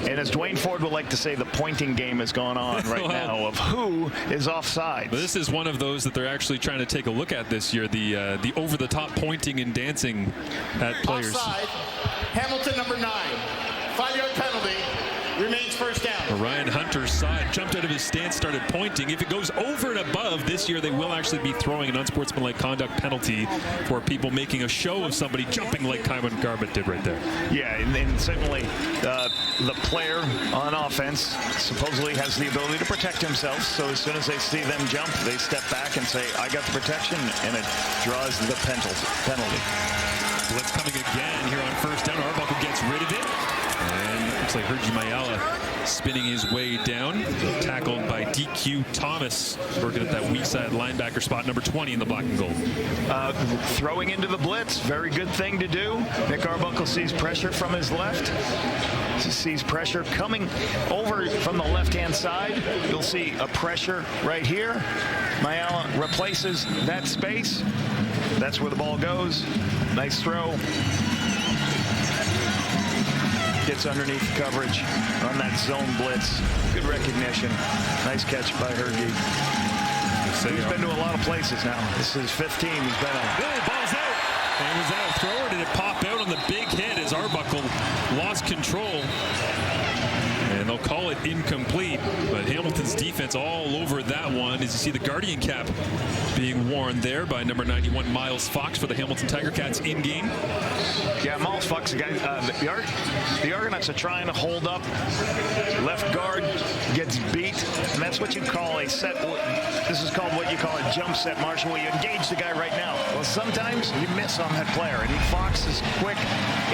And as Dwayne Ford would like to say, the pointing game is going on right now of who is offside. This is one of those that they're actually trying to take a look at this year, the over-the-top pointing and dancing at players. Offside, Hamilton number 9, 5-yard penalty. Remains first down. Ryan Hunter's side jumped out of his stance, started pointing. If it goes over and above, this year they will actually be throwing an unsportsmanlike conduct penalty for people making a show of somebody jumping like Kymon Garbutt did right there. Yeah, and certainly the player on offense supposedly has the ability to protect himself. So as soon as they see them jump, they step back and say, I got the protection, and it draws the penalty. Blitz coming again here on first down. Arbuckle gets rid of it. And looks like Hergy Mayala spinning his way down. Tackled by DQ Thomas, working at that weak side linebacker spot, number 20 in the black and gold. Throwing into the blitz, very good thing to do. Nick Arbuckle sees pressure from his left. Sees pressure coming over from the left-hand side. You'll see a pressure right here. Mayala replaces that space. That's where the ball goes. Nice throw. Gets underneath coverage on that zone blitz. Good recognition. Nice catch by Hergy. He's been to a lot of places now. This is 15. He's been on. Ball's out. And was that a throw, or did it pop out on the big hit as Arbuckle incomplete. But Hamilton's defense all over that one as you see the Guardian cap being worn there by number 91 Miles Fox for the Hamilton Tiger Cats in game. Yeah, Miles Fox, the guy, the Argonauts are trying to hold up. Left guard gets beat, and that's what you call a set. This is called what you call a jump set, Marshall, where you engage the guy right now. Well, sometimes you miss on that player, and Fox is quick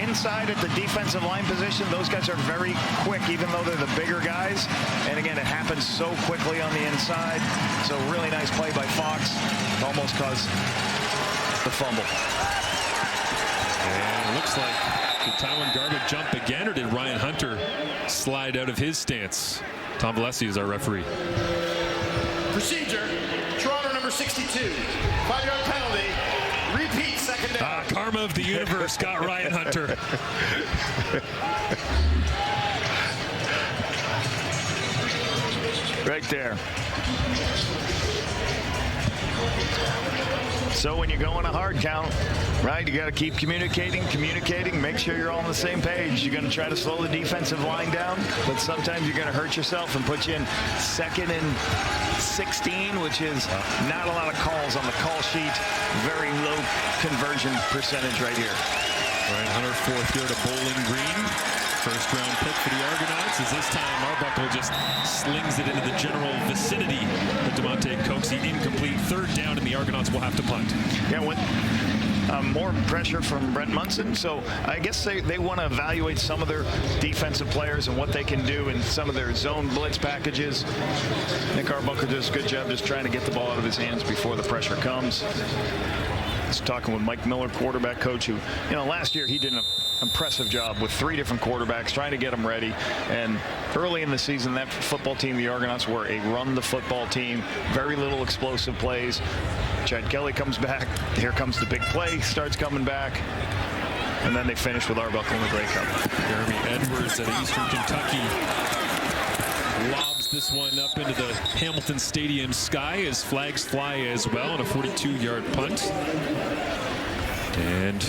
inside at the defensive line position. Those guys are very quick, even though they're the bigger guys. And again, it happens so quickly on the inside. So really nice play by Fox. Almost caused the fumble. And it looks like did Tywin Garbutt jump again, or did Ryan Hunter slide out of his stance? Tom Valesi is our referee. Procedure, Toronto number 62, 5-yard penalty, repeat, second down. Karma of the universe got Ryan Hunter. Right there. So when you go on a hard count, right, you got to keep communicating, make sure you're all on the same page. You're going to try to slow the defensive line down, but sometimes you're going to hurt yourself and put you in 2nd and 16, which is not a lot of calls on the call sheet. Very low conversion percentage right here. Ryan Hunter, 4th year to Bowling Green. First round pick for the Argonauts, as this time Arbuckle just slings it into the general vicinity of DeMonte Coxie. Incomplete, 3rd down, and the Argonauts will have to punt. Yeah, with more pressure from Brent Munson, so I guess they want to evaluate some of their defensive players and what they can do in some of their zone blitz packages. Nick Arbuckle does a good job just trying to get the ball out of his hands before the pressure comes. I was talking with Mike Miller, quarterback coach, who, last year he did an impressive job with 3 different quarterbacks trying to get them ready. And early in the season, that football team, the Argonauts, were a run-the-football team. Very little explosive plays. Chad Kelly comes back. Here comes the big play. Starts coming back. And then they finish with Arbuckle in the Grey Cup. Jeremy Edwards at Eastern Kentucky lobs this one up into the Hamilton Stadium sky as flags fly as well on a 42-yard punt. And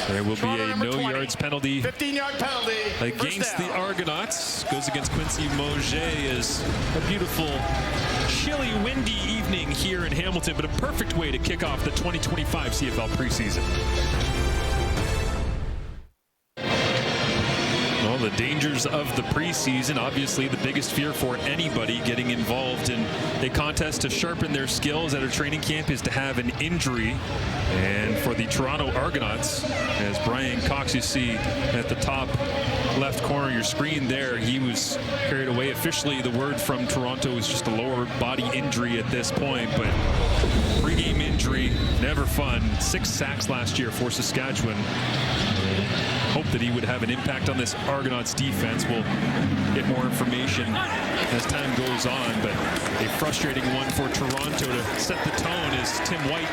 there will be a no yards penalty 15-yard penalty against the Argonauts. Goes against Quincy Moget. Is a beautiful, chilly, windy evening here in Hamilton, but a perfect way to kick off the 2025 CFL preseason. Well, the dangers of the preseason, obviously the biggest fear for anybody getting involved in a contest to sharpen their skills at a training camp is to have an injury. And for the Toronto Argonauts, as Brian Cox, you see at the top left corner of your screen there, he was carried away. Officially, the word from Toronto is just a lower body injury at this point, but pregame injury, never fun. 6 sacks last year for Saskatchewan. Hope that he would have an impact on this Argonauts defense. We'll get more information as time goes on, but a frustrating one for Toronto to set the tone as Tim White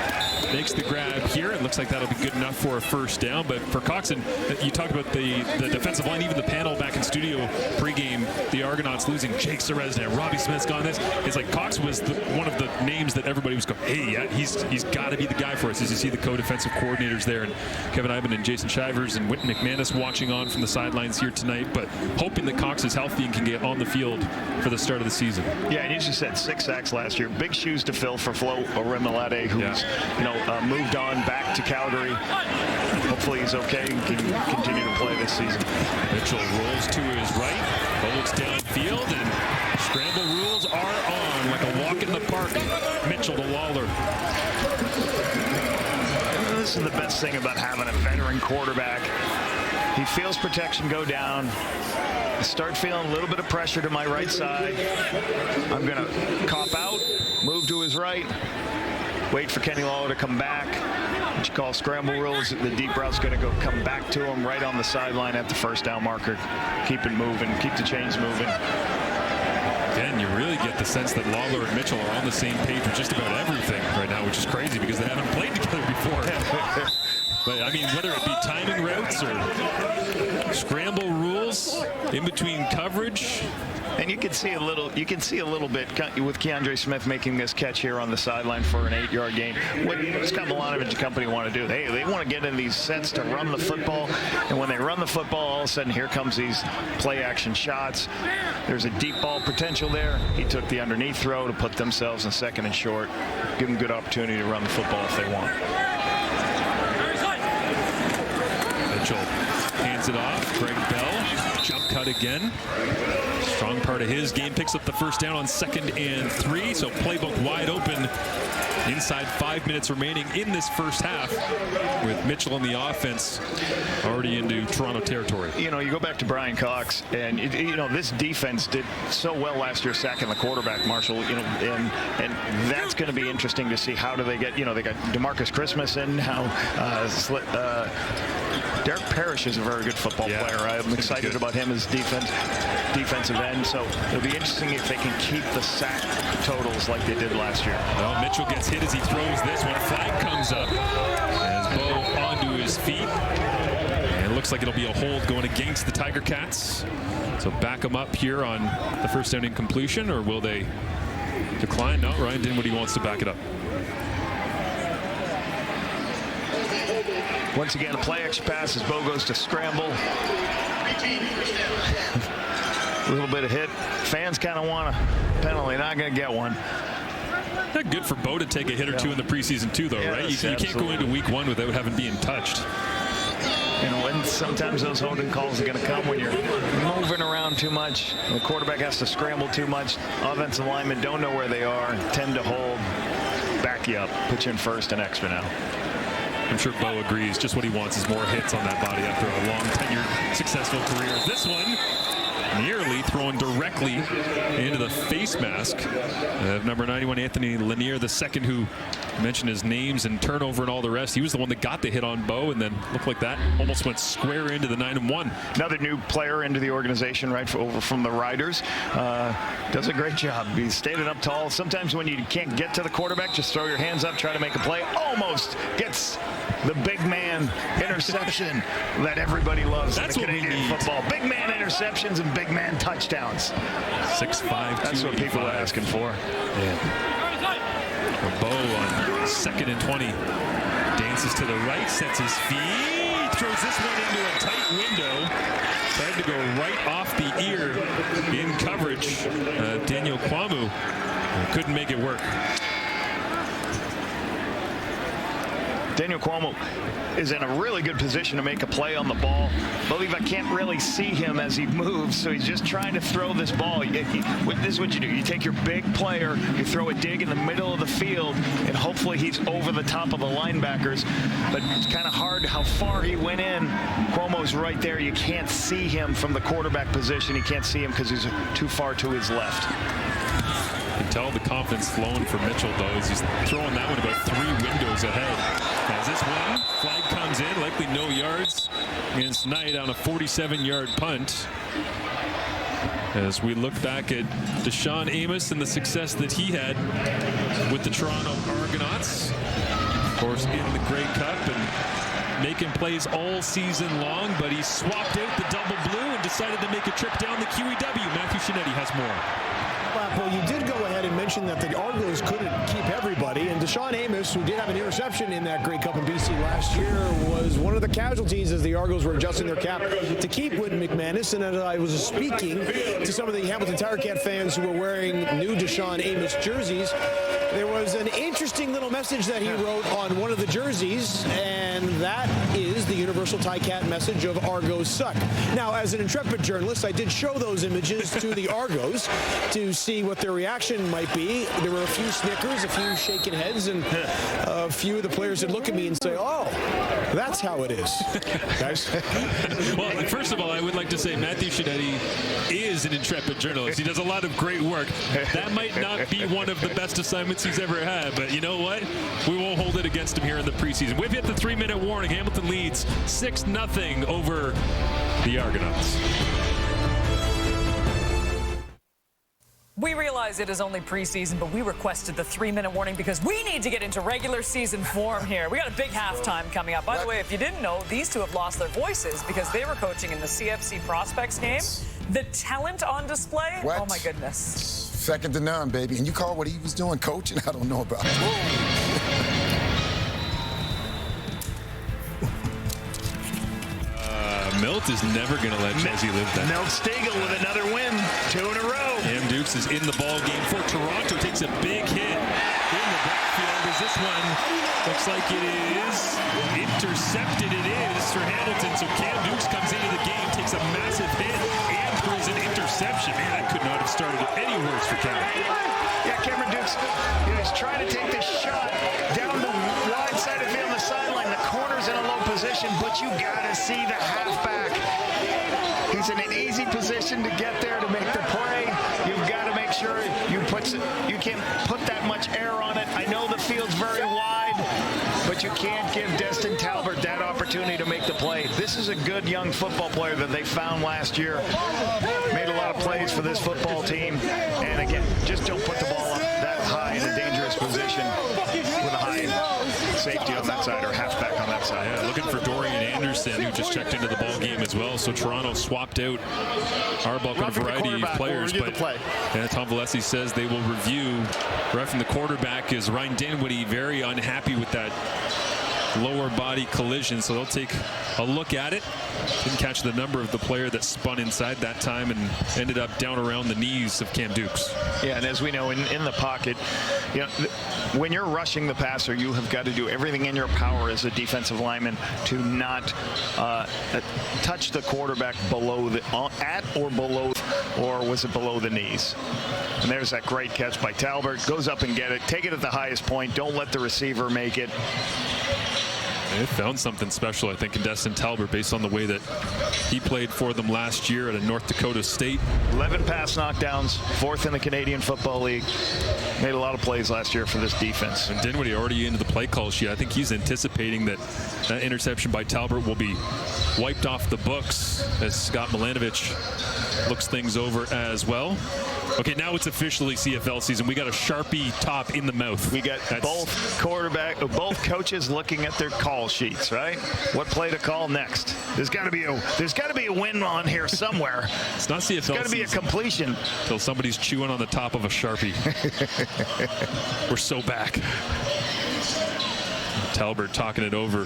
makes the grab here. It looks like that'll be good enough for a 1st down, but for Coxon, you talked about the defensive line, even the panel back in studio pregame, the Argonauts losing Jake Serezna, Robbie Smith's gone. It's like Cox was one of the names that everybody was going, hey, yeah, he's got to be the guy for us, as you see the co-defensive coordinators there, and Kevin Ivan and Jason Shivers and Whitten McManus watching on from the sidelines here tonight, but hoping that Cox is healthy and can get on the field for the start of the season. Yeah, and you just said 6 sacks last year. Big shoes to fill for Flo Orimolade, who's moved on back to Calgary. Hopefully he's okay and can continue to play this season. Mitchell rolls to his right, looks downfield, and scramble rules are on like a walk in the park. Mitchell to Lawler. This is the best thing about having a veteran quarterback. He feels protection go down. I start feeling a little bit of pressure to my right side. I'm going to cop out, move to his right, wait for Kenny Lawler to come back. What you call scramble rules. The deep route's going to come back to him right on the sideline at the 1st down marker. Keep it moving, keep the chains moving. Again, you really get the sense that Lawler and Mitchell are on the same page with just about everything right now, which is crazy because they haven't played together before. But I mean, whether it be timing routes or scramble rules in between coverage. And you can see a little bit with Keandre Smith making this catch here on the sideline for an 8-yard gain. What Scott Milanovic and company want to do? They want to get in these sets to run the football, and when they run the football, all of a sudden here comes these play-action shots. There's a deep ball potential there. He took the underneath throw to put themselves in 2nd and short. Give them good opportunity to run the football if they want. Mitchell hands it off. Greg Bell, jump cut again. Strong part of his game, picks up the first down on 2nd and 3. So playbook wide open inside 5 minutes remaining in this first half, with Mitchell on the offense already into Toronto territory. You know, you go back to Brian Cox, and you know, this defense did so well last year sacking the quarterback, Marshall. You know, and that's going to be interesting to see how do they get. You know, they got DeMarcus Christmas in now. Derek Parrish is a very good football player. I'm excited about him as defensive end. So it'll be interesting if they can keep the sack totals like they did last year. Well, Mitchell gets hit as he throws this one. Flag comes up as Bo onto his feet. And it looks like it'll be a hold going against the Tiger Cats. So back them up here on the first down incompletion, or will they decline? No, Ryan Dinwiddie wants to back it up. Once again, a play action pass as Bo goes to scramble. A little bit of hit. Fans kind of want a penalty. Not going to get one. Not good for Bo to take a hit or two in the preseason too, though, right? You can't go into week 1 without having been touched. You know, and sometimes those holding calls are going to come when you're moving around too much. The quarterback has to scramble too much. Offensive linemen don't know where they are, tend to hold, back you up, put you in 1st and extra now. I'm sure Bo agrees. Just what he wants is more hits on that body after a long, tenured, successful career. This one nearly thrown directly into the face mask of number 91, Anthony Lanier, the second, who mentioned his names and turnover and all the rest. He was the one that got the hit on Bo, and then looked like that almost went square into the 9-1. Another new player into the organization, right, over from the Riders. Does a great job. He's standing up tall. Sometimes when you can't get to the quarterback, just throw your hands up, try to make a play. Almost gets the big man interception that everybody loves. That's in what we Canadian need. Football. Big man interceptions and big man touchdowns. 6'5", That's what people are asking for. Bo on 2nd and 20. Dances to the right, sets his feet, throws this one into a tight window. Tried to go right off the ear in coverage. Daniel Kwamu couldn't make it work. Daniel Cuomo is in a really good position to make a play on the ball. I believe I can't really see him as he moves, so he's just trying to throw this ball. This is what you do. You take your big player, you throw a dig in the middle of the field, and hopefully he's over the top of the linebackers. But it's kind of hard how far he went in. Cuomo's right there. You can't see him from the quarterback position. You can't see him because he's too far to his left. You can tell the confidence flowing for Mitchell, though, as he's throwing that one about 3 windows ahead. As this one, flag comes in, likely no yards against Knight on a 47-yard punt. As we look back at Deshaun Amos and the success that he had with the Toronto Argonauts, of course, in the Grey Cup and making plays all season long, but he swapped out the double blue and decided to make a trip down the QEW. Matthew Shinetti has more. Well, you did go ahead and mention that the Argos couldn't keep everybody, and Deshaun Amos, who did have an interception in that Grey Cup in BC last year, was one of the casualties as the Argos were adjusting their cap to keep Whitten McManus. And as I was speaking to some of the Hamilton Tiger Cat fans who were wearing new Deshaun Amos jerseys, there was an interesting little message that he wrote on one of the jerseys, and that is the universal Ticat message of Argos suck. Now, as an intrepid journalist, I did show those images to the Argos to see what their reaction might be. There were a few snickers, a few shaking heads, and a few of the players would look at me and say, oh, that's how it is. Guys. Well, first of all, I would like to say Matthew Shinetti is an intrepid journalist. He does a lot of great work. That might not be one of the best assignments he's ever had, but you know what? We won't hold it against him here in the preseason. We've hit the 3-minute warning. Hamilton leads 6-0 over the Argonauts. We realize it is only preseason, but we requested the 3-minute warning because we need to get into regular season form here. We got a big halftime coming up. By the way, if you didn't know, these two have lost their voices because they were coaching in the CFC Prospects game. The talent on display, What? oh my goodness. Second to none, baby. And you call what he was doing coaching? I don't know about it. Milt is never going to let Chelsea live that. Milt Stegall with another win, 2 in a row. Cam Dukes is in the ball game for Toronto. Takes a big hit in the backfield. As this one looks like it is intercepted. It is for Hamilton. So Cam Dukes comes into the game, takes a massive hit, and throws an interception. Man, that could not have started any worse for Cam. Yeah, Cameron Dukes, he's trying to take the shot down the wide side of the field on the sideline. The corner's in a low position, but you got to see the halfback. He's in an easy position to get there to make the play. You've got to make sure you can't put that much air on it. I know the field's very wide, but you can't give Destin Talbert that opportunity to make the play. This is a good young football player that they found last year. Made a lot of plays for this football team. And again, just don't put the ball up that high in a dangerous position with a high safety on that side or halfback on that side. Yeah, looking for Dorian Anderson, who just checked into the ball game as well. So Toronto swapped out Arbuckle and a variety of players. But Tom Valesi says they will review. Reffing the quarterback is Ryan Dinwiddie, very unhappy with that lower body collision, so they'll take a look at it. Didn't catch the number of the player that spun inside that time and ended up down around the knees of Cam Dukes. Yeah, and as we know, in the pocket, you know, when you're rushing the passer, you have got to do everything in your power as a defensive lineman to not touch the quarterback below the at or below, or was it below the knees? And there's that great catch by Talbert. Goes up and get it. Take it at the highest point. Don't let the receiver make it. They found something special, I think, in Destin Talbert based on the way that he played for them last year at a North Dakota State. 11 pass knockdowns, 4th in the Canadian Football League. Made a lot of plays last year for this defense. And Dinwiddie already into the play call sheet. I think he's anticipating that that interception by Talbert will be wiped off the books as Scott Milanovic looks things over as well. Okay, now it's officially CFL season. We got a Sharpie top in the mouth. We got both coaches looking at their call sheets, right? What play to call next? There's got to be a win on here somewhere. It's not CFL. It's got to be a completion until somebody's chewing on the top of a Sharpie. We're so back. Talbert talking it over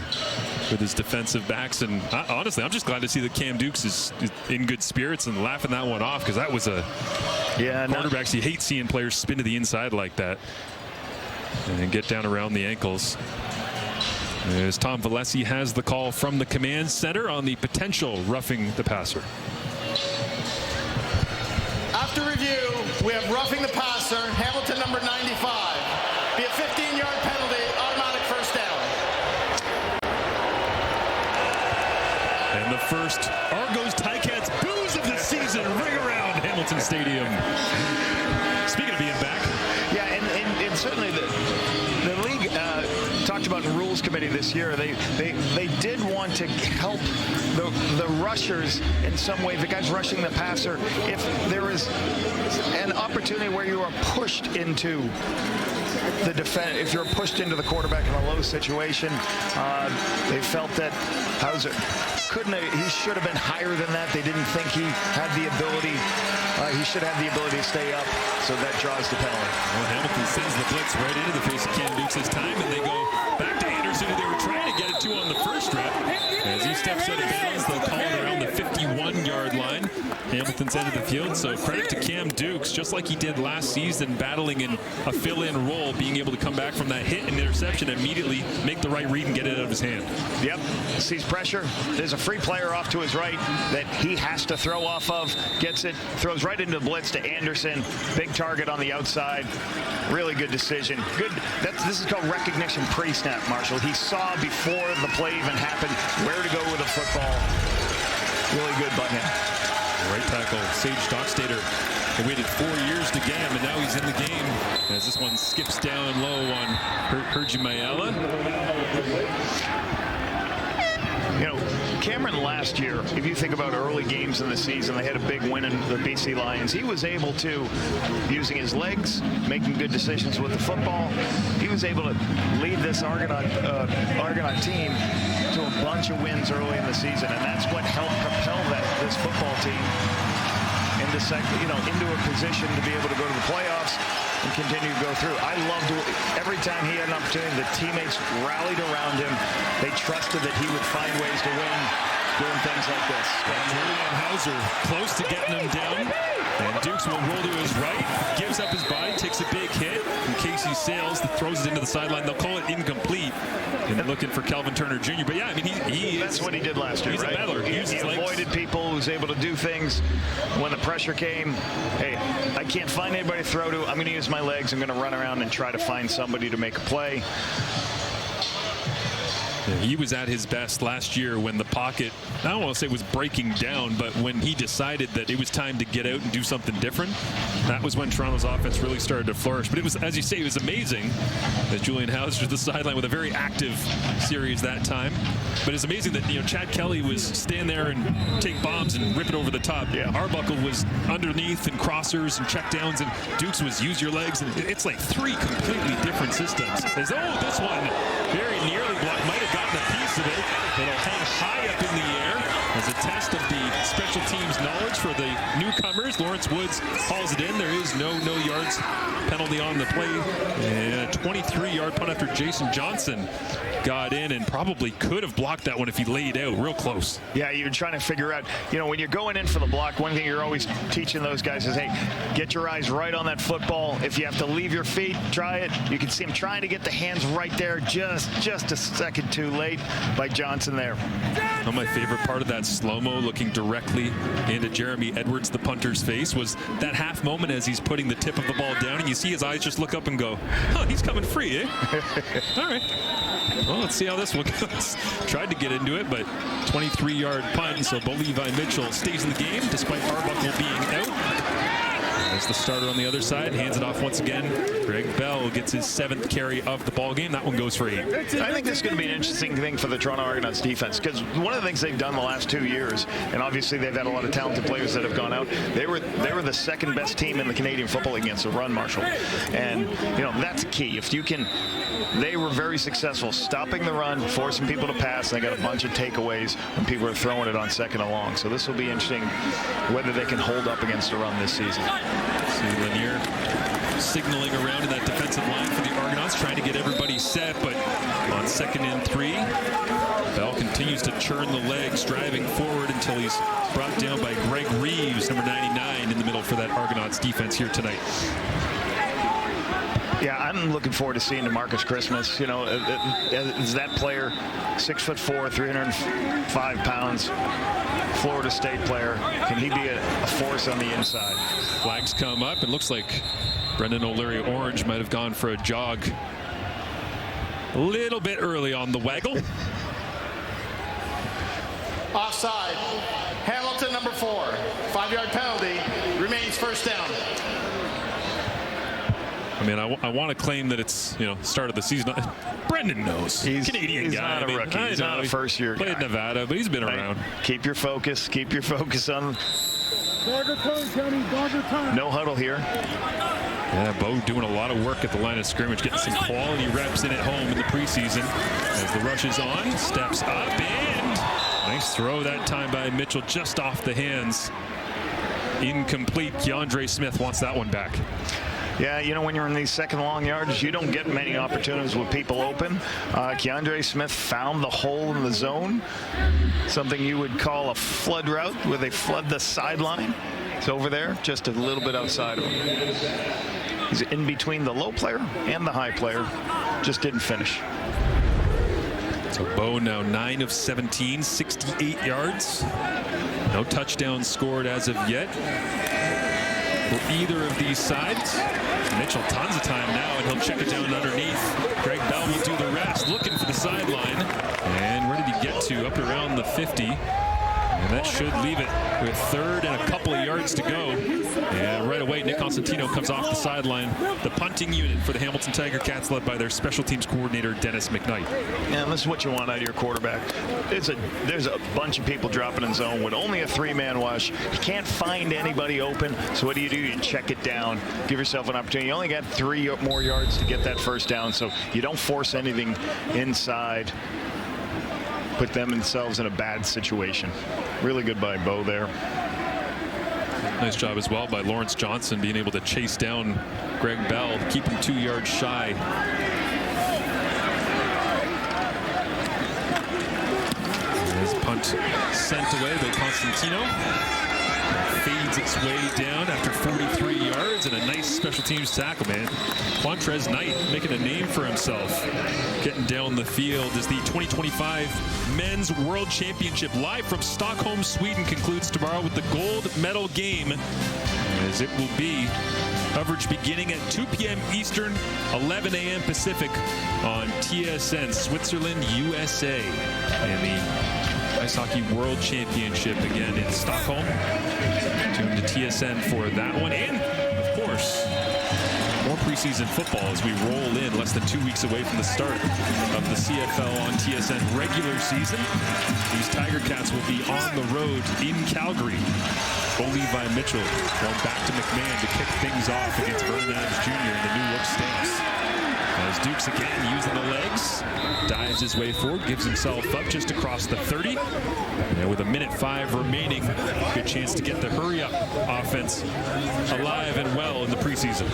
with his defensive backs, and honestly, I'm just glad to see that Cam Dukes is in good spirits and laughing that one off, because that was a quarterbacks. You hate seeing players spin to the inside like that and get down around the ankles. As Tom Valesi has the call from the command center on the potential roughing the passer. After review, we have roughing the passer, Hamilton number 95. Be a 15-yard penalty, automatic first down. And the first Argos Ticats boos of the season ring around Hamilton Stadium. Speaking of being back. Yeah, and certainly the league talked about in Rules Committee this year. They did want to help the rushers in some way, the guys rushing the passer, if there is an opportunity where you are pushed into the defense, if you're pushed into the quarterback in a low situation. They felt that Hauser he should have been higher than that. They didn't think he had the ability. He should have the ability to stay up, so that draws the penalty. Well, Hamilton sends the blitz right into the face of Cam Dukes this time, and they go back to Anderson, who they were trying to get it to on the first rep. As he steps out of bounds, they'll call it around the 51-yard line. Hamilton's end of the field, so credit to Cam Dukes, just like he did last season, battling in a fill-in role, being able to come back from that hit and interception, immediately make the right read and get it out of his hand. Yep, sees pressure. There's a free player off to his right that he has to throw off of, gets it, throws right into the blitz to Anderson. Big target on the outside. Really good decision. Good. This is called recognition pre-snap, Marshall. He saw before the play even happened where to go with the football. Really good by him. Right tackle Sage Stockstader. He waited 4 years to get him, and now he's in the game. As this one skips down low on Hergy Mayala. You know, Cameron last year, if you think about early games in the season, they had a big win in the BC Lions. He was able to, using his legs, making good decisions with the football, he was able to lead this Argonaut team to a bunch of wins early in the season, and that's what helped propel this football team into a position to be able to go to the playoffs and continue to go through. I loved every time he had an opportunity, the teammates rallied around him. They trusted that he would find ways to win doing things like this. Julian Hauser close to getting him down. And Dukes will roll to his right, gives up his body, takes a big hit. And Casey Sales throws it into the sideline. They'll call it incomplete. And they're looking for Calvin Turner Jr. But yeah, I mean, that's what he did last year, he's right? A battler. He avoided people, was able to do things. When the pressure came, hey, I can't find anybody to throw to. I'm going to use my legs. I'm going to run around and try to find somebody to make a play. He was at his best last year when the pocket, I don't want to say was breaking down, but when he decided that it was time to get out and do something different, that was when Toronto's offense really started to flourish. But it was, as you say, it was amazing that Julian Hauser to the sideline with a very active series that time. But it's amazing that, Chad Kelly was stand there and take bombs and rip it over the top. Yeah. Arbuckle was underneath and crossers and checkdowns, and Dukes was use your legs. And it's like three completely different systems. As this one very nearly blocked, might have gotten a piece of it. It'll hang high up in the air as a test of the special teams knowledge for the newcomers. Lawrence Woods hauls it in. There is no yards penalty on the play. And a 23-yard punt after Jason Johnson got in and probably could have blocked that one if he laid out real close. Yeah, you're trying to figure out, when you're going in for the block, one thing you're always teaching those guys is, hey, get your eyes right on that football. If you have to leave your feet, try it. You can see him trying to get the hands right there, just a second too late by Johnson there. Well, my favorite part of that slow-mo looking directly into Jeremy Edwards, the punter's face, was that half moment as he's putting the tip of the ball down, and you see his eyes just look up and go, oh, he's coming free, eh? All right. Well, let's see how this one goes. Tried to get into it, but 23-yard punt, so Bo Levi Mitchell stays in the game despite Arbuckle being out. As the starter on the other side, hands it off once again. Greg Bell gets his 7th carry of the ball game. That one goes for 8. I think this is going to be an interesting thing for the Toronto Argonauts defense, because one of the things they've done the last 2 years, and obviously they've had a lot of talented players that have gone out, they were the second best team in the Canadian Football League against the run, Marshall. And, that's key. If you can, they were very successful stopping the run, forcing people to pass, and they got a bunch of takeaways when people are throwing it on second and long. So this will be interesting whether they can hold up against the run this season. See Lanier signaling around in that defensive line for the Argonauts, trying to get everybody set, but on 2nd and 3, Bell continues to churn the legs, driving forward until he's brought down by Greg Reeves, number 99, in the middle for that Argonauts defense here tonight. Yeah, I'm looking forward to seeing DeMarcus Christmas. Is that player, 6'4", 305 pounds, Florida State player? Can he be a force on the inside? Flags come up. It looks like Brendan O'Leary Orange might have gone for a jog a little bit early on the waggle. Offside. Hamilton, number 4. 5-yard penalty. Remains first down. I mean, I want to claim that it's, start of the season. Brendan knows. He's Canadian he's guy. Not a rookie. He's not a first-year guy. Played Nevada, but he's been around. Keep your focus. Keep your focus on. No huddle here. Yeah, Bo doing a lot of work at the line of scrimmage, getting some quality reps in at home in the preseason. As the rush is on, steps up, and nice throw that time by Mitchell, just off the hands. Incomplete. Keandre Smith wants that one back. Yeah, when you're in these second long yards, you don't get many opportunities with people open. Keandre Smith found the hole in the zone, something you would call a flood route, where they flood the sideline. It's over there, just a little bit outside of him. He's in between the low player and the high player. Just didn't finish. So Bo now 9 of 17, 68 yards. No touchdowns scored as of yet for either of these sides. Mitchell tons of time now, and he'll check it down underneath. Greg Bell will do the rest, looking for the sideline. And where did he get to? Up around the 50. And that should leave it with third and a couple of yards to go. And right away, Nick Constantino comes off the sideline. The punting unit for the Hamilton Tiger Cats, led by their special teams coordinator, Dennis McKnight. And this is what you want out of your quarterback. There's a bunch of people dropping in zone with only a three-man rush. You can't find anybody open, so what do? You check it down, give yourself an opportunity. You only got 3 more yards to get that first down, so you don't force anything inside. Put themselves in a bad situation. Really good by Bo there. Nice job as well by Lawrence Johnson being able to chase down Greg Bell, keep him 2 yards shy. His punt sent away by Constantino. Fades its way down after 43 yards and a nice special teams tackle, man. Quantrez Knight making a name for himself. Getting down the field as the 2025 Men's World Championship live from Stockholm, Sweden concludes tomorrow with the gold medal game, as it will be coverage beginning at 2 p.m. Eastern, 11 a.m. Pacific on TSN, Switzerland, USA. And the Ice Hockey World Championship again in Stockholm. Tune to TSN for that one. And, of course, more preseason football as we roll in less than 2 weeks away from the start of the CFL on TSN regular season. These Tiger Cats will be on the road in Calgary. Levi Mitchell going back to McMahon to kick things off against Vernon Adams Jr. in the new look stance. As Dukes again using the legs, dives his way forward, gives himself up just across the 30. And with 1:05 remaining, good chance to get the hurry-up offense alive and well in the preseason.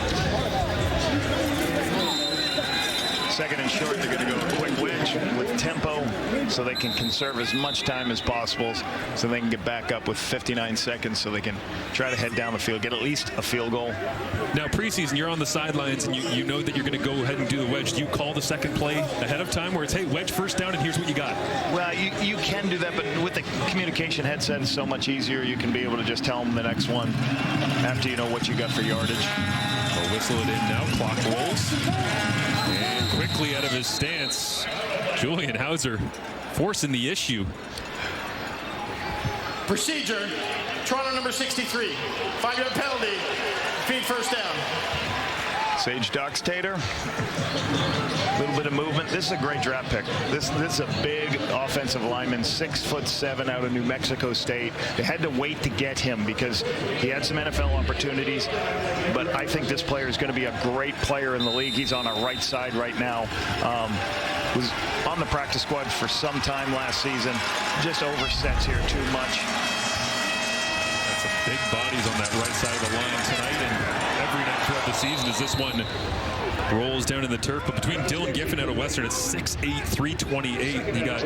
Second and short, they're going to go a quick wedge with tempo so they can conserve as much time as possible so they can get back up with 59 seconds so they can try to head down the field, get at least a field goal. Now, preseason, you're on the sidelines and you know that you're going to go ahead and do the wedge. Do you call the second play ahead of time where it's, hey, wedge first down and here's what you got? Well, you can do that, but with the communication headset, it's so much easier. You can be able to just tell them the next one after you know what you got for yardage. We'll whistle it in now. Clock rolls. And quickly out of his stance, Julian Hauser forcing the issue. Procedure, Toronto number 63. 5-yard penalty, feed first down. Sage Doxtator, a little bit of movement. This is a great draft pick. This is a big offensive lineman, 6'7" out of New Mexico State. They had to wait to get him because he had some NFL opportunities, but I think this player is going to be a great player in the league. He's on our right side right now. Was on the practice squad for some time last season. Just oversets here too much. That's some big bodies on that right side of the line tonight, and every night throughout the season as this one rolls down in the turf. But between Dylan Giffen out of Western at 6'8", 328, you got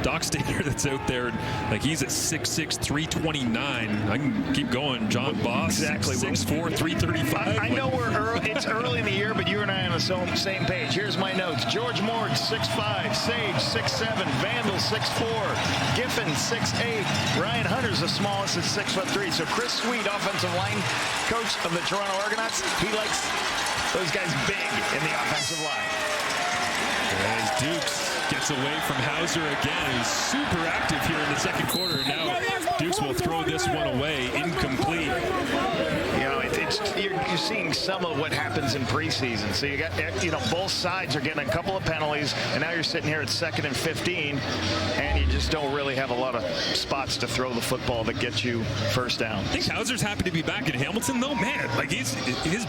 Doxtator that's out there like he's at 6'6", 329. I can keep going. John Boss, exactly 6'4", 335. I know it's early in the year, but you and I are on the same page. Here's my notes. George Moore, 6'5", Sage, 6'7", Vandal, 6'4", Giffen, 6'8", Ryan Hunter's the smallest at 6'3". So Chris Sweet, offensive line coach of the Toronto Argonauts, he likes those guys big in the offensive line. As Dukes gets away from Hauser again, he's super active here in the second quarter. Now Dukes will throw this one away, incomplete. You know, you're seeing some of what happens in preseason. So you got, both sides are getting a couple of penalties, and now you're sitting here at 2nd and 15, and you just don't really have a lot of spots to throw the football that gets you first down. I think Hauser's happy to be back in Hamilton, though. Man, like his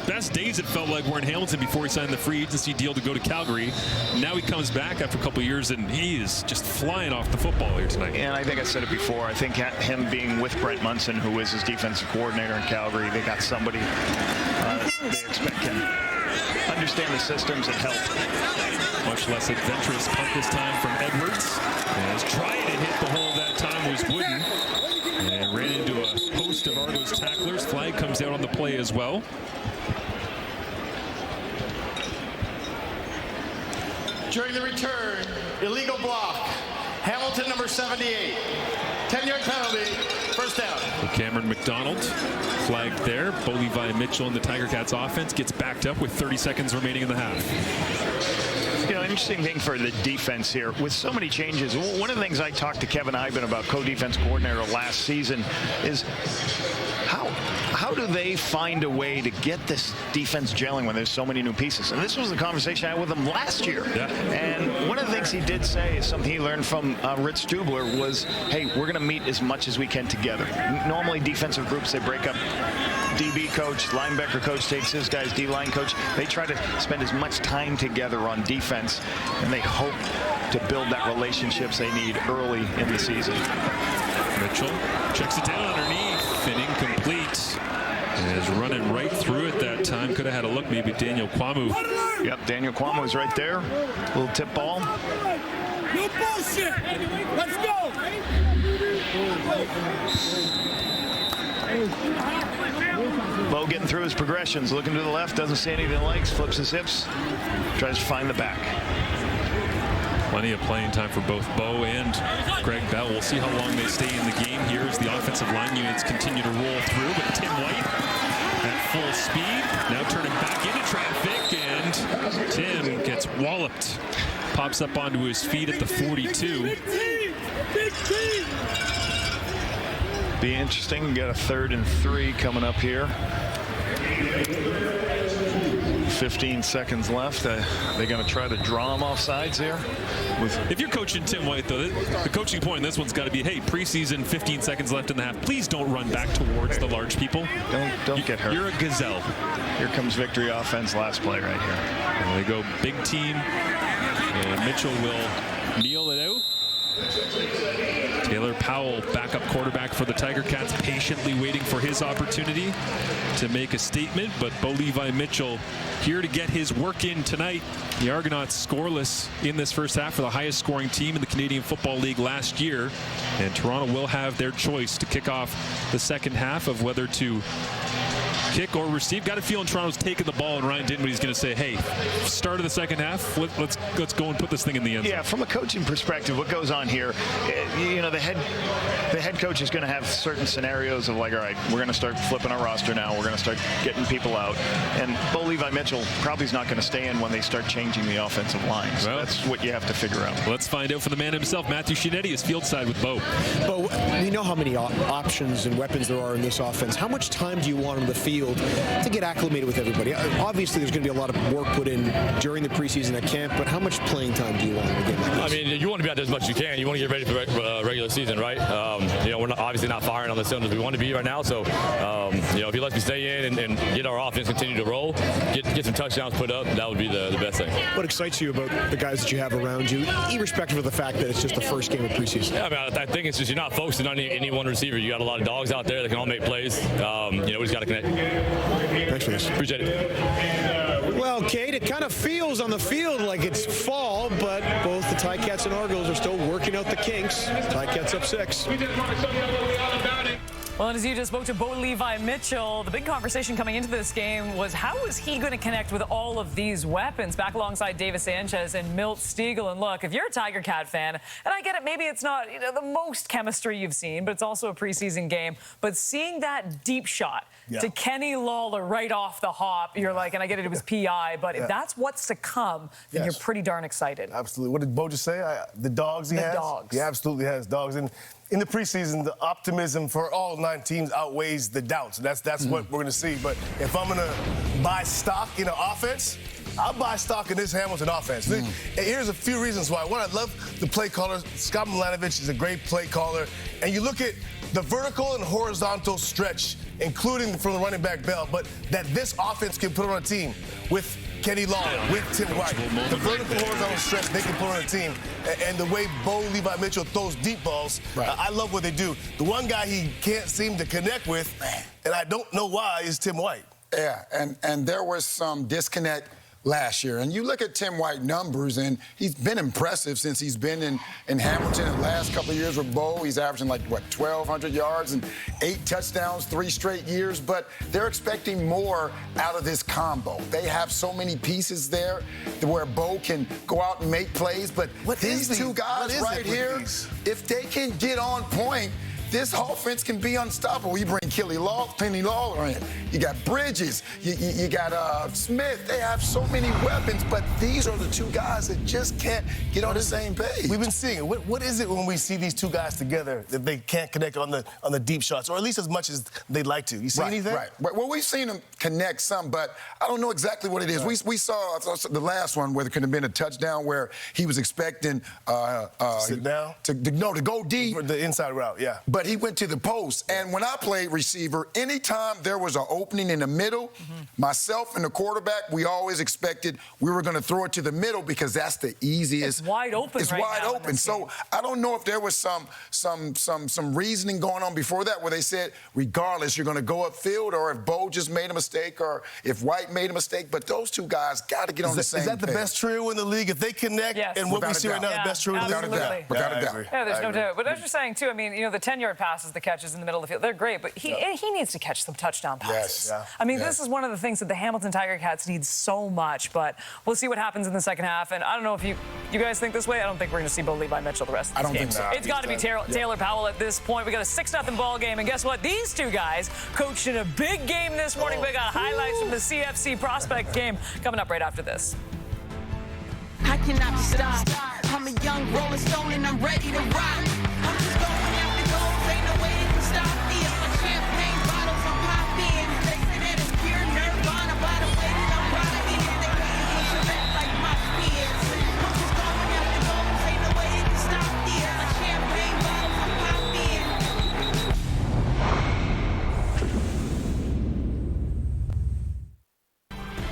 best days, it felt like, were in Hamilton before he signed the free agency deal to go to Calgary. Now he comes back after a couple of years, and he is just flying off the football here tonight. And I think I said it before. I think him being with Brent Munson, who is his defensive coordinator in Calgary, they got somebody they expect can understand the systems and help. Much less adventurous punt this time from Edwards. As trying to hit the hole that time was wooden. And ran into a post of Argos tacklers. Flag comes out on the play as well. During the return, illegal block. Hamilton number 78. 10-yard penalty, first down. Cameron McDonald flagged there. Levi Mitchell and the Tiger Cats offense gets backed up with 30 seconds remaining in the half. Interesting thing for the defense here. With so many changes, one of the things I talked to Kevin Iben about, co-defense coordinator last season, is how do they find a way to get this defense gelling when there's so many new pieces? And this was the conversation I had with him last year. Yeah. And one of the things he did say is something he learned from Rich Stubler was, hey, we're going to meet as much as we can together. Normally defensive groups, they break up. DB coach, linebacker coach takes his guys, D-line coach. They try to spend as much time together on defense, and they hope to build that relationships they need early in the season. Mitchell checks it down underneath and incomplete. Is running right through it that time. Could have had a look, maybe Daniel Kwamu. Yep, Daniel Kwamu is right there. Little tip ball. No bullshit. Let's go. Bo getting through his progressions, looking to the left, doesn't see anything in the legs, flips his hips, tries to find the back. Plenty of playing time for both Bo and Greg Bell. We'll see how long they stay in the game here as the offensive line units continue to roll through. But Tim White at full speed, now turning back into traffic, and Tim gets walloped. Pops up onto his feet at the 42. Be interesting. We got a 3rd and 3 coming up here. 15 seconds left. They're going to try to draw him off sides here. If you're coaching Tim White, though, the coaching point in this one's got to be, hey, preseason, 15 seconds left in the half. Please don't run back towards the large people. Don't get hurt. You're a gazelle. Here comes victory offense, last play right here. And they go big team, and Mitchell will kneel it out. Taylor Powell, backup quarterback for the Tiger Cats, patiently waiting for his opportunity to make a statement. But Bo Levi Mitchell here to get his work in tonight. The Argonauts scoreless in this first half for the highest scoring team in the Canadian Football League last year. And Toronto will have their choice to kick off the second half of whether to kick or receive. Got a feeling Toronto's taking the ball, and Ryan Dinwiddie's going to say, hey, start of the second half, let's go and put this thing in the end zone. Yeah, from a coaching perspective, what goes on here, the head coach is going to have certain scenarios of like, all right, we're going to start flipping our roster now. We're going to start getting people out. And Bo Levi Mitchell probably is not going to stay in when they start changing the offensive line. So that's what you have to figure out. Let's find out from the man himself. Matthew Shinetti is field side with Bo. Bo, we know how many options and weapons there are in this offense. How much time do you want on the field to get acclimated with everybody? Obviously, there's going to be a lot of work put in during the preseason at camp, but how much playing time do you want in a game like this? I mean, you want to be out there as much as you can. You want to get ready for regular season, right? We're obviously not firing on the cylinders we want to be right now. So, if he lets me stay in and get our offense continue to roll, get some touchdowns put up, that would be the best thing. What excites you about the guys that you have around you, irrespective of the fact that it's just the first game of preseason? Yeah, I think it's just you're not focusing on any one receiver. You got a lot of dogs out there that can all make plays. We just got to connect. Thanks for this. Appreciate it. Well, Kate, it kind of feels on the field like it's fall, but both the Ticats and Argos are still working out the kinks. Ticats up 6. Well, and as you just spoke to Bo Levi Mitchell, the big conversation coming into this game was how is he going to connect with all of these weapons back alongside Davis Sanchez and Milt Stegall. And look, if you're a Tiger Cat fan, and I get it, maybe it's not the most chemistry you've seen, but it's also a preseason game. But seeing that deep shot to Kenny Lawler right off the hop, you're like, and I get it, it was PI, but if that's what's to come, then you're pretty darn excited. Absolutely. What did Bo just say? The dogs he has? The dogs. He absolutely has dogs. And in the preseason, the optimism for all 9 teams outweighs the doubts. That's what we're going to see. But if I'm going to buy stock in an offense, I'll buy stock in this Hamilton offense. And here's a few reasons why. One, I love the play caller. Scott Milanovich is a great play caller. And you look at the vertical and horizontal stretch, including from the running back Bell, but that this offense can put on a team with Kenny Lawler, with Tim White. The vertical horizontal stretch they can put on a team. And the way Bo Levi Mitchell throws deep balls, I love what they do. The one guy he can't seem to connect with, and I don't know why, is Tim White. Yeah, and there was some disconnect last year. And you look at Tim White numbers, and he's been impressive since he's been in Hamilton in the last couple of years with Bo. He's averaging 1,200 yards and 8 touchdowns 3 straight years. But they're expecting more out of this combo. They have so many pieces there where Bo can go out and make plays. But these two guys right here, if they can get on point, this offense can be unstoppable. You bring Kenny Lawler in. You got Bridges. You got Smith. They have so many weapons, but these are the two guys that just can't get on the same page. We've been seeing it. What is it when we see these two guys together that they can't connect on the deep shots, or at least as much as they'd like to? You see anything? Right. Well, we've seen them connect some, but I don't know exactly what it is. Right. We saw the last one where there could have been a touchdown where he was expecting sit down to go deep. For the inside route, yeah. But he went to the post. And when I played receiver, anytime there was an opening in the middle, myself and the quarterback, we always expected we were going to throw it to the middle because that's the easiest. It's wide open. It's right wide now open. So I don't know if there was some reasoning going on before that where they said, regardless, you're going to go upfield, or if Bo just made a mistake, or if White made a mistake. But those two guys got to get on the same page. Is that the best trio in the league? If they connect, and what we see right now, the best trio in the league? Without a doubt. Yeah, there's no doubt. But as you're saying, too, I mean, you know, the 10-yard passes, the catches in the middle of the field, they're great, but he needs to catch some touchdown passes. Yes. I mean, this is one of the things that the Hamilton Tiger Cats need so much, but we'll see what happens in the second half. And I don't know if you guys think this way. I don't think we're going to see Bo Levi Mitchell the rest of this game. I don't think so. It's got to be Taylor Powell at this point. We got a 6-0 ball game, and guess what? These two guys coached in a big game this morning. We got highlights from the CFC prospect game coming up right after this. I cannot be stopped. I'm a young rolling stone and I'm ready to rock. I'm just going after goals, ain't no way to stop me. My champagne bottles I'm popping. They say that it's pure nirvana by the way that I'm rocking. They can't get Shabbat like my spears. I'm just going after goals, ain't no way to stop me. My champagne bottles I'm popping.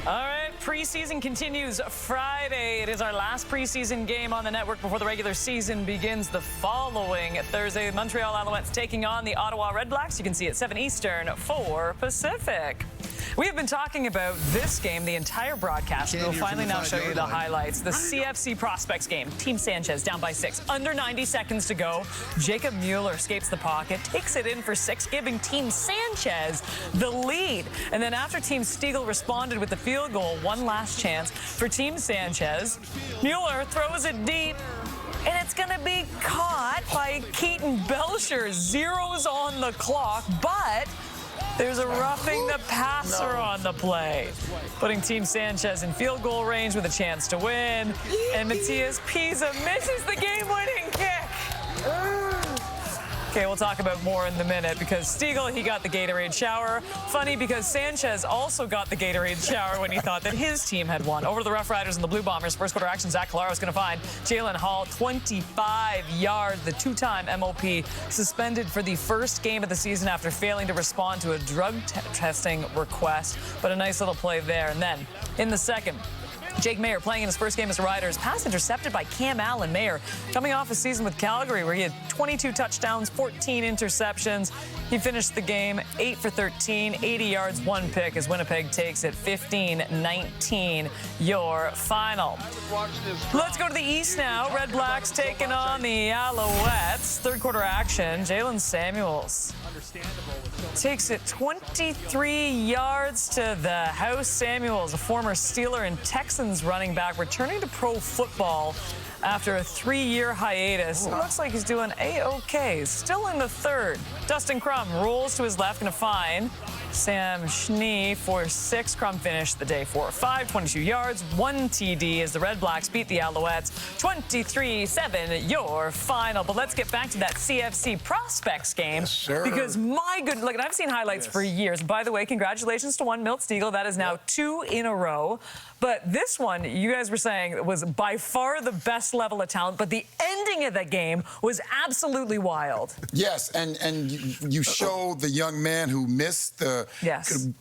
All right, preseason continues Friday. It is our last preseason game on the network before the regular season begins the following Thursday. Montreal Alouettes taking on the Ottawa Red Blacks. You can see it 7 Eastern, 4 Pacific. We have been talking about this game the entire broadcast. We'll finally now show you the highlights. The CFC Prospects game. Team Sanchez down by 6. Under 90 seconds to go. Jacob Mueller escapes the pocket, takes it in for 6, giving Team Sanchez the lead. And then after Team Stiegel responded with the field goal, one last chance for Team Sanchez. Mueller throws it deep, and it's going to be caught by Keaton Belcher. Zeros on the clock, but there's a roughing the passer on the play, putting Team Sanchez in field goal range with a chance to win. And Matias Pisa misses the game-winning kick. Okay, we'll talk about more in a minute because Stiegel, he got the Gatorade shower. Funny because Sanchez also got the Gatorade shower when he thought that his team had won. Over to the Rough Riders and the Blue Bombers. First quarter action, Zach Calaro is going to find Jalen Hall 25 yards. The two-time MOP suspended for the first game of the season after failing to respond to a drug testing request. But a nice little play there. And then in the second, Jake Mayer playing in his first game as a Riders. Pass intercepted by Cam Allen. Mayer coming off a season with Calgary where he had 22 touchdowns, 14 interceptions. He finished the game 8 for 13, 80 yards, 1 pick as Winnipeg takes it 15-19, your final. Let's go to the East now. Red Blacks taking on the Alouettes. Third quarter action. Jalen Samuels takes it 23 yards to the house. Samuels, a former Steeler and Texans running back, returning to pro football after a 3-year hiatus. It looks like he's doing A-OK. Still in the third. Dustin Crum rolls to his left, going to find Sam Schnee for 6. Crum finished the day 4-5, 22 yards, 1 TD as the Red Blacks beat the Alouettes 23-7, your final. But let's get back to that CFC Prospects game. Yes, sure. Because my goodness, look, and I've seen highlights for years. By the way, congratulations to one Milt Stiegel. That is now 2 in a row. But this one, you guys were saying, was by far the best level of talent. But the ending of the game was absolutely wild. Yes, and you showed the young man who missed the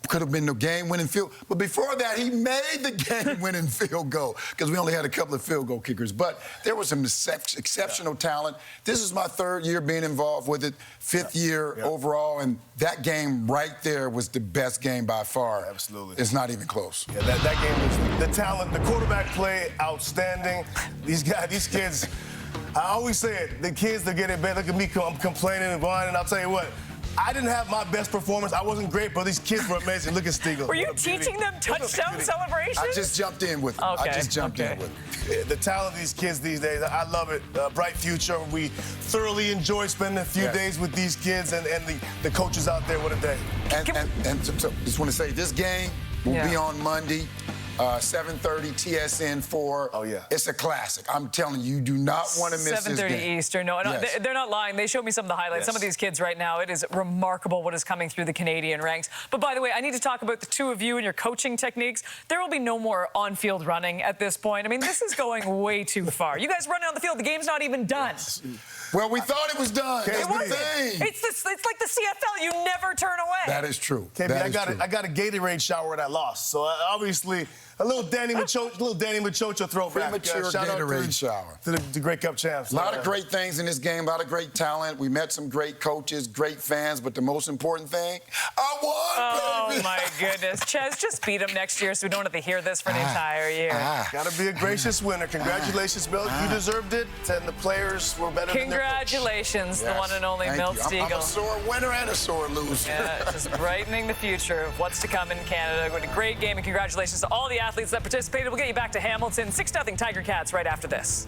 could have been the game-winning field. But before that, he made the game-winning field goal because we only had a couple of field goal kickers. But there was some exceptional talent. This is my 3rd year being involved with it, 5th year overall, and that game right there was the best game by far. Absolutely. It's not even close. Yeah, that game was the talent, the quarterback play, outstanding. These kids, I always say it, the kids, they're getting better. Look at me, I'm complaining and whining. I'll tell you what, I didn't have my best performance. I wasn't great, but these kids were amazing. Look at Stiegel. Were you teaching them touchdown celebrations? I just jumped in with them. Okay. I just jumped in with them. The talent of these kids these days, I love it. Bright future. We thoroughly enjoy spending a few days with these kids and the coaches out there. What a day. And so just want to say, this game will be on Monday. 7:30 TSN 4. Oh, yeah. It's a classic. I'm telling you, you do not want to miss this game. 7:30 Eastern. No, Yes. they're not lying. They showed me some of the highlights. Some of these kids right now, it is remarkable what is coming through the Canadian ranks. But by the way, I need to talk about the two of you and your coaching techniques. There will be no more on-field running at this point. I mean, this is going way too far. You guys running on the field, the game's not even done. Well, we thought it was done. That's the thing. It's like the CFL. You never turn away. That is true. KB, I got a Gatorade shower that I lost. So obviously, a little Danny Machocha throwback. Premature Gatorade shower. To the Grey Cup champs. A lot of great things in this game, a lot of great talent. We met some great coaches, great fans, but the most important thing, I won, baby. Oh, my goodness. Ches, just beat him next year so we don't have to hear this for an entire year. Got to be a gracious winner. Congratulations, Bill. You deserved it, and the players were better than their coach. Congratulations, the one and only Milt Stiegel. I'm a sore winner and a sore loser. Yeah, just brightening the future of what's to come in Canada. What a great game, and congratulations to all the athletes that participated. We'll get you back to Hamilton. 6-0 Tiger Cats right after this.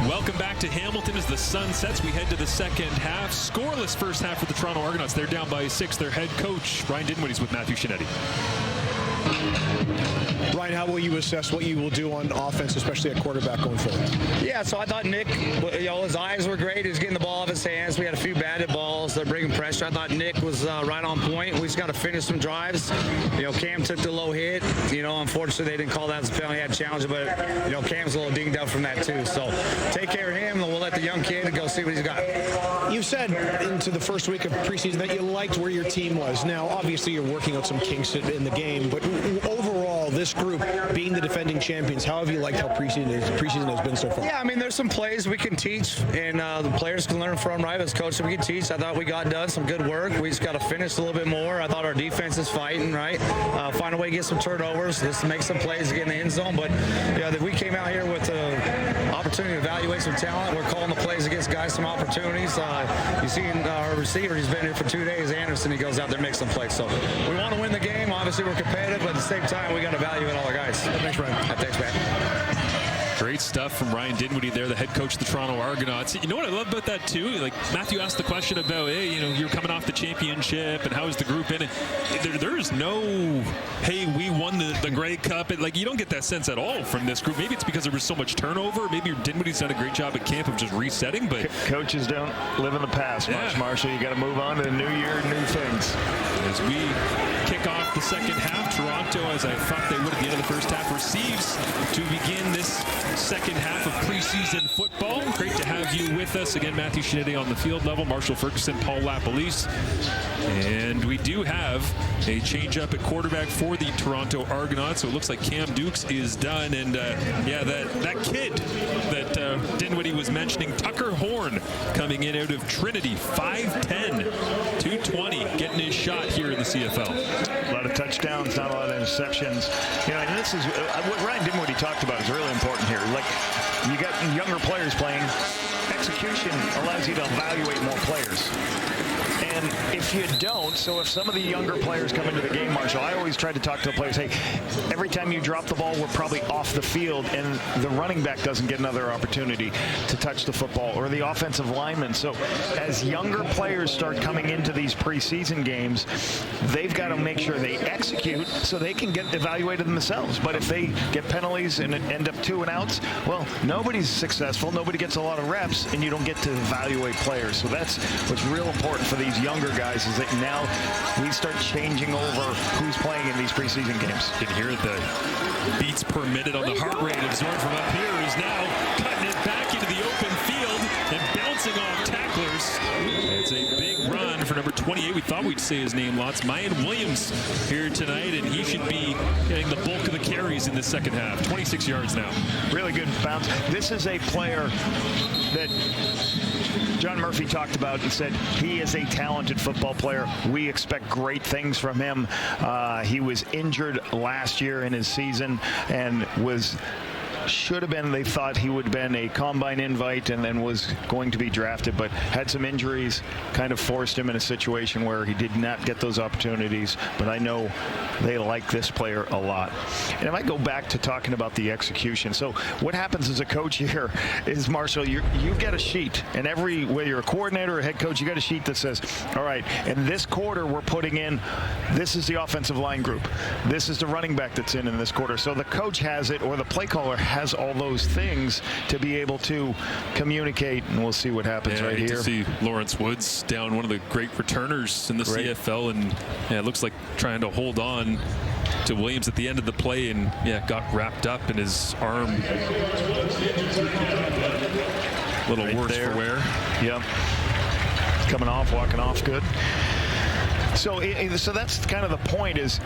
Welcome back to Hamilton as the sun sets. We head to the second half. Scoreless first half for the Toronto Argonauts. They're down by 6. Their head coach, Ryan Dinwiddie's with Matthew Shinetti. Ryan, how will you assess what you will do on offense, especially at quarterback going forward? Yeah, so I thought Nick, his eyes were great. He was getting the ball off his hands. We had a few batted balls. They're bringing pressure. I thought Nick was right on point. We just got to finish some drives. Cam took the low hit. Unfortunately, they didn't call that as a penalty. He had a challenge, but, Cam's a little dinged up from that, too. So take care of him, and we'll let the young kid go see what he's got. You said into the first week of preseason that you liked where your team was. Now, obviously, you're working out some kinks in the game, but overall, this group being the defending champions, how have you liked how preseason has been so far? Yeah, I mean, there's some plays we can teach, and the players can learn from, right? As coach, we can teach. I thought we got done some good work. We just got to finish a little bit more. I thought our defense is fighting, right? Find a way to get some turnovers, just make some plays to get in the end zone. But, that we came out here with the opportunity to evaluate some talent. We're calling the plays against guys some opportunities. You see our receiver, he's been here for 2 days, Anderson, he goes out there and makes some plays. So we want to win the game. Obviously, we're competitive, but at the same time, we got to evaluate all our guys. Thanks, Ryan. Thanks, man. Great stuff from Ryan Dinwiddie there, the head coach of the Toronto Argonauts. You know what I love about that, too? Like, Matthew asked the question about, hey, you're coming off the championship, and how's the group in it? There's no, hey, we won the Grey Cup. You don't get that sense at all from this group. Maybe it's because there was so much turnover. Maybe Dinwiddie's done a great job at camp of just resetting, but... Coaches don't live in the past, Marshall. You got to move on to the new year, new things. As we kick off the second half, Toronto, as I thought they would at the end of the first half, receives to begin this second half of preseason football. Great to have you with us. Again, Matthew Shinetti on the field level, Marshall Ferguson, Paul LaPolice. And we do have a change-up at quarterback for the Toronto Argonauts. So it looks like Cam Dukes is done. And, that kid that Dinwiddie was mentioning, Tucker Horn, coming in out of Trinity, 5'10", 220, getting his shot here in the CFL. A lot of touchdowns, not a lot of interceptions. And this is what Ryan Dinwiddie talked about is really important here. Like, you got younger players playing. Execution allows you to evaluate more players. And if you don't, so if some of the younger players come into the game, Marshall, I always try to talk to the players, hey, every time you drop the ball, we're probably off the field, and the running back doesn't get another opportunity to touch the football, or the offensive lineman. So as younger players start coming into these preseason games, they've got to make sure they execute so they can get evaluated themselves. But if they get penalties and end up 2 and outs, well, nobody's successful, nobody gets a lot of reps, and you don't get to evaluate players. So that's what's real important for these younger guys, is that now we start changing over who's playing in these preseason games. You can hear the beats per minute on the heart rate of Zorn from up here, who's now cutting it back into the open field and bouncing off tacklers. It's a big run for number 28. We thought we'd say his name lots. Mayan Williams here tonight, and he should be getting the bulk of the carries in the second half. 26 yards now. Really good bounce. This is a player that John Murphy talked about and said he is a talented football player. We expect great things from him. He was injured last year in his season and was should have been, they thought he would have been a combine invite and then was going to be drafted, but had some injuries, kind of forced him in a situation where he did not get those opportunities. But I know they like this player a lot. And if I go back to talking about the execution, so what happens as a coach here is, Marshall, you get a sheet, and whether you're a coordinator or a head coach, you got a sheet that says, all right, in this quarter we're putting in, this is the offensive line group, this is the running back that's in this quarter. So the coach has it, or the play caller has all those things to be able to communicate, and we'll see what happens right here. To see Lawrence Woods down, one of the great returners in the CFL, and it looks like trying to hold on to Williams at the end of the play, and got wrapped up in his arm. Little right worse there. For wear. Yep. Coming off, walking off good. So that's kind of the point, is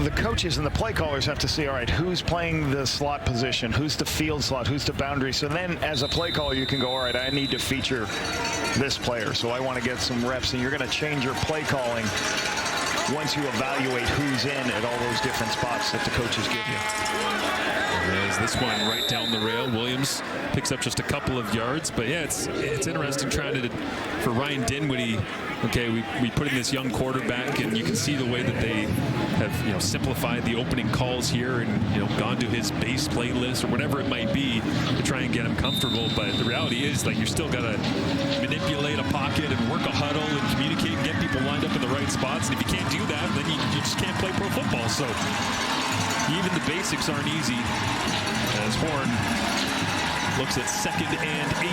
the coaches and the play callers have to see, all right, who's playing the slot position, who's the field slot, who's the boundary. So then as a play caller, you can go, all right, I need to feature this player, so I want to get some reps. And you're going to change your play calling once you evaluate who's in at all those different spots that the coaches give you. There's this one right down the rail. Williams picks up just a couple of yards, but it's interesting trying to, for Ryan Dinwiddie. Okay, we put in this young quarterback, and you can see the way that they have simplified the opening calls here, and gone to his base playlist or whatever it might be to try and get him comfortable. But the reality is, like, you still got to manipulate a pocket and work a huddle and communicate and get people lined up in the right spots. And if you can't do that, then you just can't play pro football. So even the basics aren't easy. As Horn looks at 2nd and 8.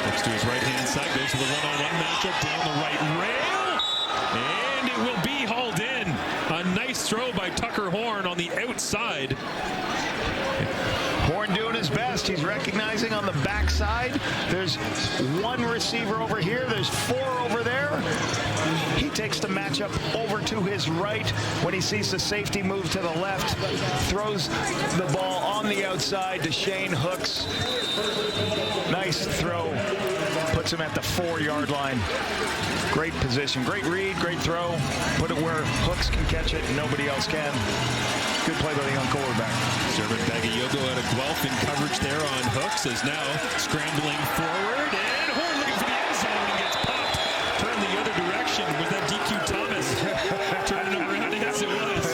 Looks to his right-hand side, goes to the one-on-one matchup down the right rail, and it will be hauled in. A nice throw by Tucker Horn on the outside. Horn doing his best. He's recognizing on the backside. There's one receiver over here. There's 4 over there. He takes the matchup over to his right when he sees the safety move to the left. Throws the ball on the outside to Shane Hooks. Nice throw. Puts him at the 4-yard line. Great position. Great read. Great throw. Put it where Hooks can catch it and nobody else can. Good play by the young quarterback. German Bagayogo out of Guelph in coverage there on Hooks, is now scrambling forward, and Horn looking for the end zone and gets popped. Turned the other direction. Was that DQ Thomas? Turning him around, yes it was.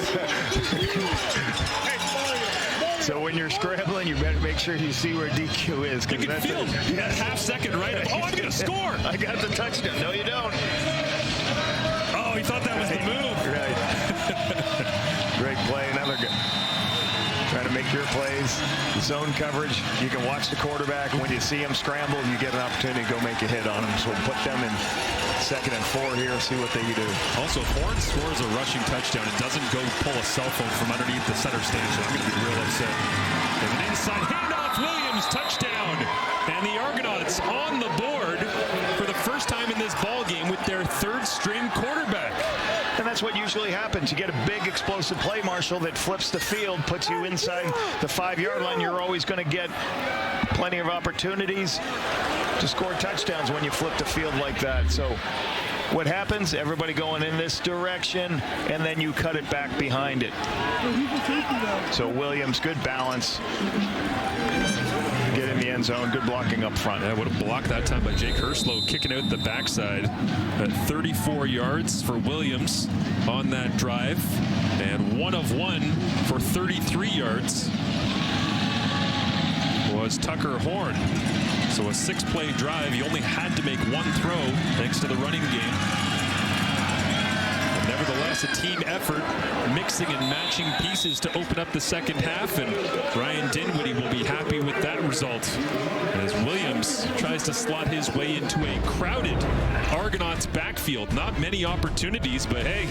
So when you're scrambling, you better make sure you see where DQ is. You can feel that half-second right of, I'm going to score. I got the touchdown. No, you don't. Oh, he thought that was the move. Right. Great play. Another good. Trying to make your plays. Zone coverage. You can watch the quarterback. When you see him scramble, you get an opportunity to go make a hit on him. So we'll put them in 2nd and 4 here, see what they do. Also, if Horn scores a rushing touchdown and doesn't go pull a cell phone from underneath the center stage, I'm going to be real upset. And an inside handoff, Williams, touchdown. And the Argonauts on the board for the first time in this ball game with their 3rd-string quarterback. And that's what usually happens. You get a big explosive play, Marshall, that flips the field, puts you inside the 5-yard line. You're always going to get plenty of opportunities to score touchdowns when you flip the field like that. So what happens? Everybody going in this direction, and then you cut it back behind it. So Williams, good balance. Get in the end zone. Good blocking up front. Yeah, what a block that time by Jake Herslow, kicking out the backside at 34 yards for Williams on that drive, and 1 of 1 for 33 yards was Tucker Horn. So a 6-play drive. He only had to make 1 throw thanks to the running game. Nevertheless, a team effort, mixing and matching pieces to open up the second half, and Ryan Dinwiddie will be happy with that result as Williams tries to slot his way into a crowded Argonauts backfield. Not many opportunities, but hey,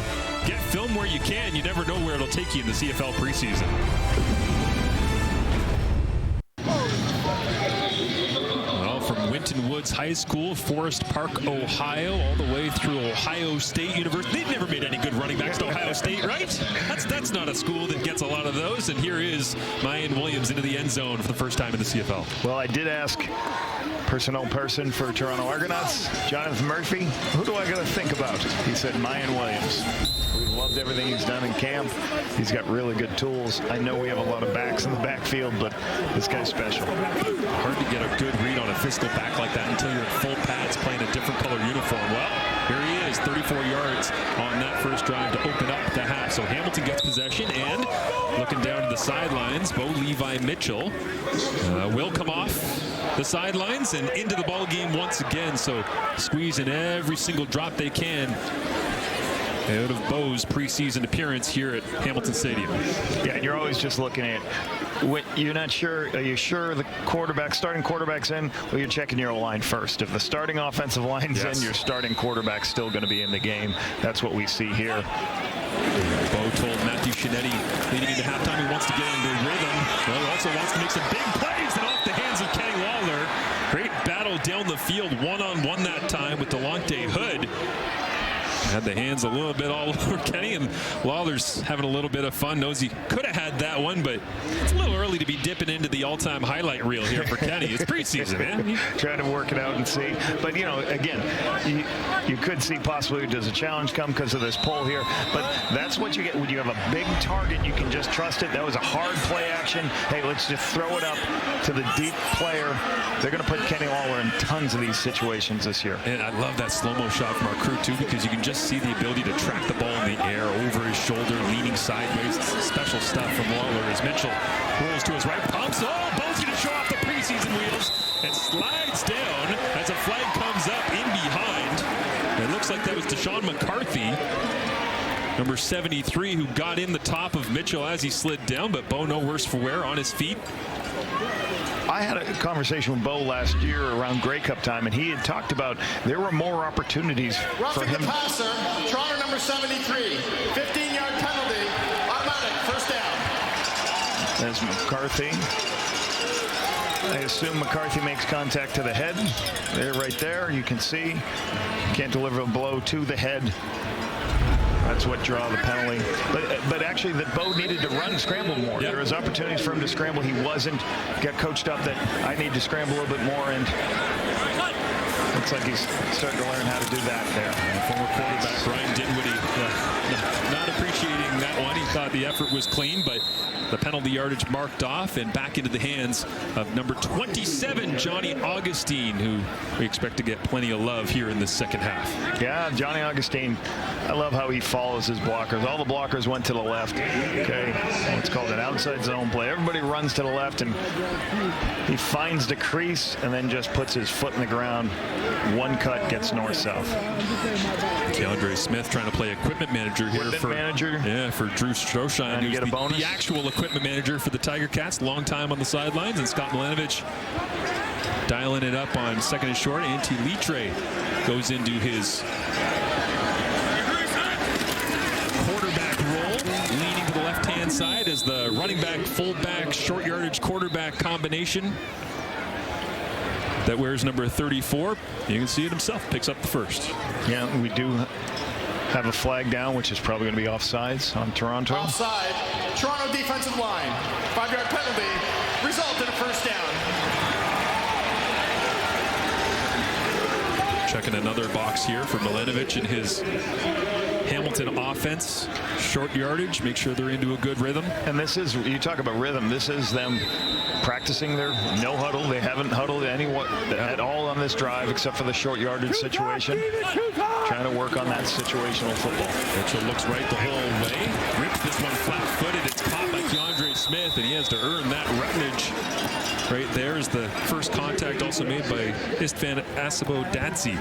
get film where you can. You never know where it'll take you in the CFL preseason. Well, from Winton Hamilton Woods High School, Forest Park, Ohio, all the way through Ohio State University. They've never made any good running backs to Ohio State, right? That's not a school that gets a lot of those. And here is Mayan Williams into the end zone for the first time in the CFL. Well, I did ask personnel person for Toronto Argonauts, Jonathan Murphy, who do I got to think about? He said Mayan Williams. We've loved everything he's done in camp. He's got really good tools. I know we have a lot of backs in the backfield, but this guy's special. Hard to get a good read on a physical back like that until you're in full pads playing a different color uniform. Well, here he is, 34 yards on that first drive to open up the half. So Hamilton gets possession, and looking down to the sidelines, Bo Levi Mitchell will come off the sidelines and into the ball game once again. So squeezing every single drop they can out of Bo's preseason appearance here at Hamilton Stadium. Yeah, and you're always just looking at, you're not sure, are you sure the starting quarterback's in? Well, you're checking your line first. If the starting offensive line's in, your starting quarterback's still going to be in the game. That's what we see here. Bo told Matthew Shinetti leading into halftime he wants to get into rhythm. Well, he also wants to make some big plays and off the hands of Kenny Lawler. Great battle down the field, one-on-one that time with Delonte Hood. Had the hands a little bit all over Kenny, and Lawler's having a little bit of fun. Knows he could have had that one, but it's a little early to be dipping into the all-time highlight reel here for Kenny. It's preseason, man. Trying to work it out and see. But, you know, again, you could see possibly does a challenge come because of this pull here. But that's what you get when you have a big target. You can just trust it. That was a hard play action. Hey, let's just throw it up to the deep player. They're going to put Kenny Lawler in tons of these situations this year. And I love that slow-mo shot from our crew, too, because you can just see the ability to track the ball in the air over his shoulder, leaning sideways. Special stuff from Lawler as Mitchell rolls to his right, pumps. Oh, Bo's going to show off the preseason wheels and slides down as a flag comes up in behind. It looks like that was Deshaun McCarthy, number 73, who got in the top of Mitchell as he slid down, but Bo no worse for wear on his feet. I had a conversation with Bo last year around Grey Cup time, and he had talked about there were more opportunities for him. The passer, Toronto number 73, 15-yard penalty, automatic, first down. There's McCarthy. I assume McCarthy makes contact to the head. There, right there, you can see. Can't deliver a blow to the head. That's what draw the penalty. But actually, that Bo needed to run and scramble more. Yep. There was opportunities for him to scramble. He wasn't. Got coached up that I need to scramble a little bit more, and looks like he's starting to learn how to do that there. And former quarterback Brian Dinwiddie not appreciating that one. He thought the effort was clean, but the penalty yardage marked off and back into the hands of number 27, Johnny Augustine, who we expect to get plenty of love here in the second half. Yeah, Johnny Augustine, I love how he follows his blockers. All the blockers went to the left. Okay, it's called an outside zone play. Everybody runs to the left, and he finds the crease and then just puts his foot in the ground. One cut, gets north-south. Keandre Smith trying to play equipment manager here for Drew Stroshine, who's the actual equipment manager for the Tiger Cats, long time on the sidelines, and Scott Milanovic dialing it up on second and short. Antti Litre goes into his quarterback role, leaning to the left-hand side as the running back, fullback, short yardage quarterback combination that wears number 34. You can see it himself, picks up the first. Yeah, we do have a flag down, which is probably going to be offsides on Toronto. Offside, Toronto defensive line, 5-yard penalty, result in a first down. Checking another box here for Milanovic in his Hamilton offense. Short yardage, make sure they're into a good rhythm. And this is, you talk about rhythm, this is them practicing their no huddle. They haven't huddled anyone at all on this drive except for the short yardage situation. Trying to work on that situational football. Mitchell looks right the whole way, rips this one flat-footed. It's caught by Keandre Smith, and he has to earn that ruttage. Right there is the first contact also made by Istvan Asabo-Dadzi,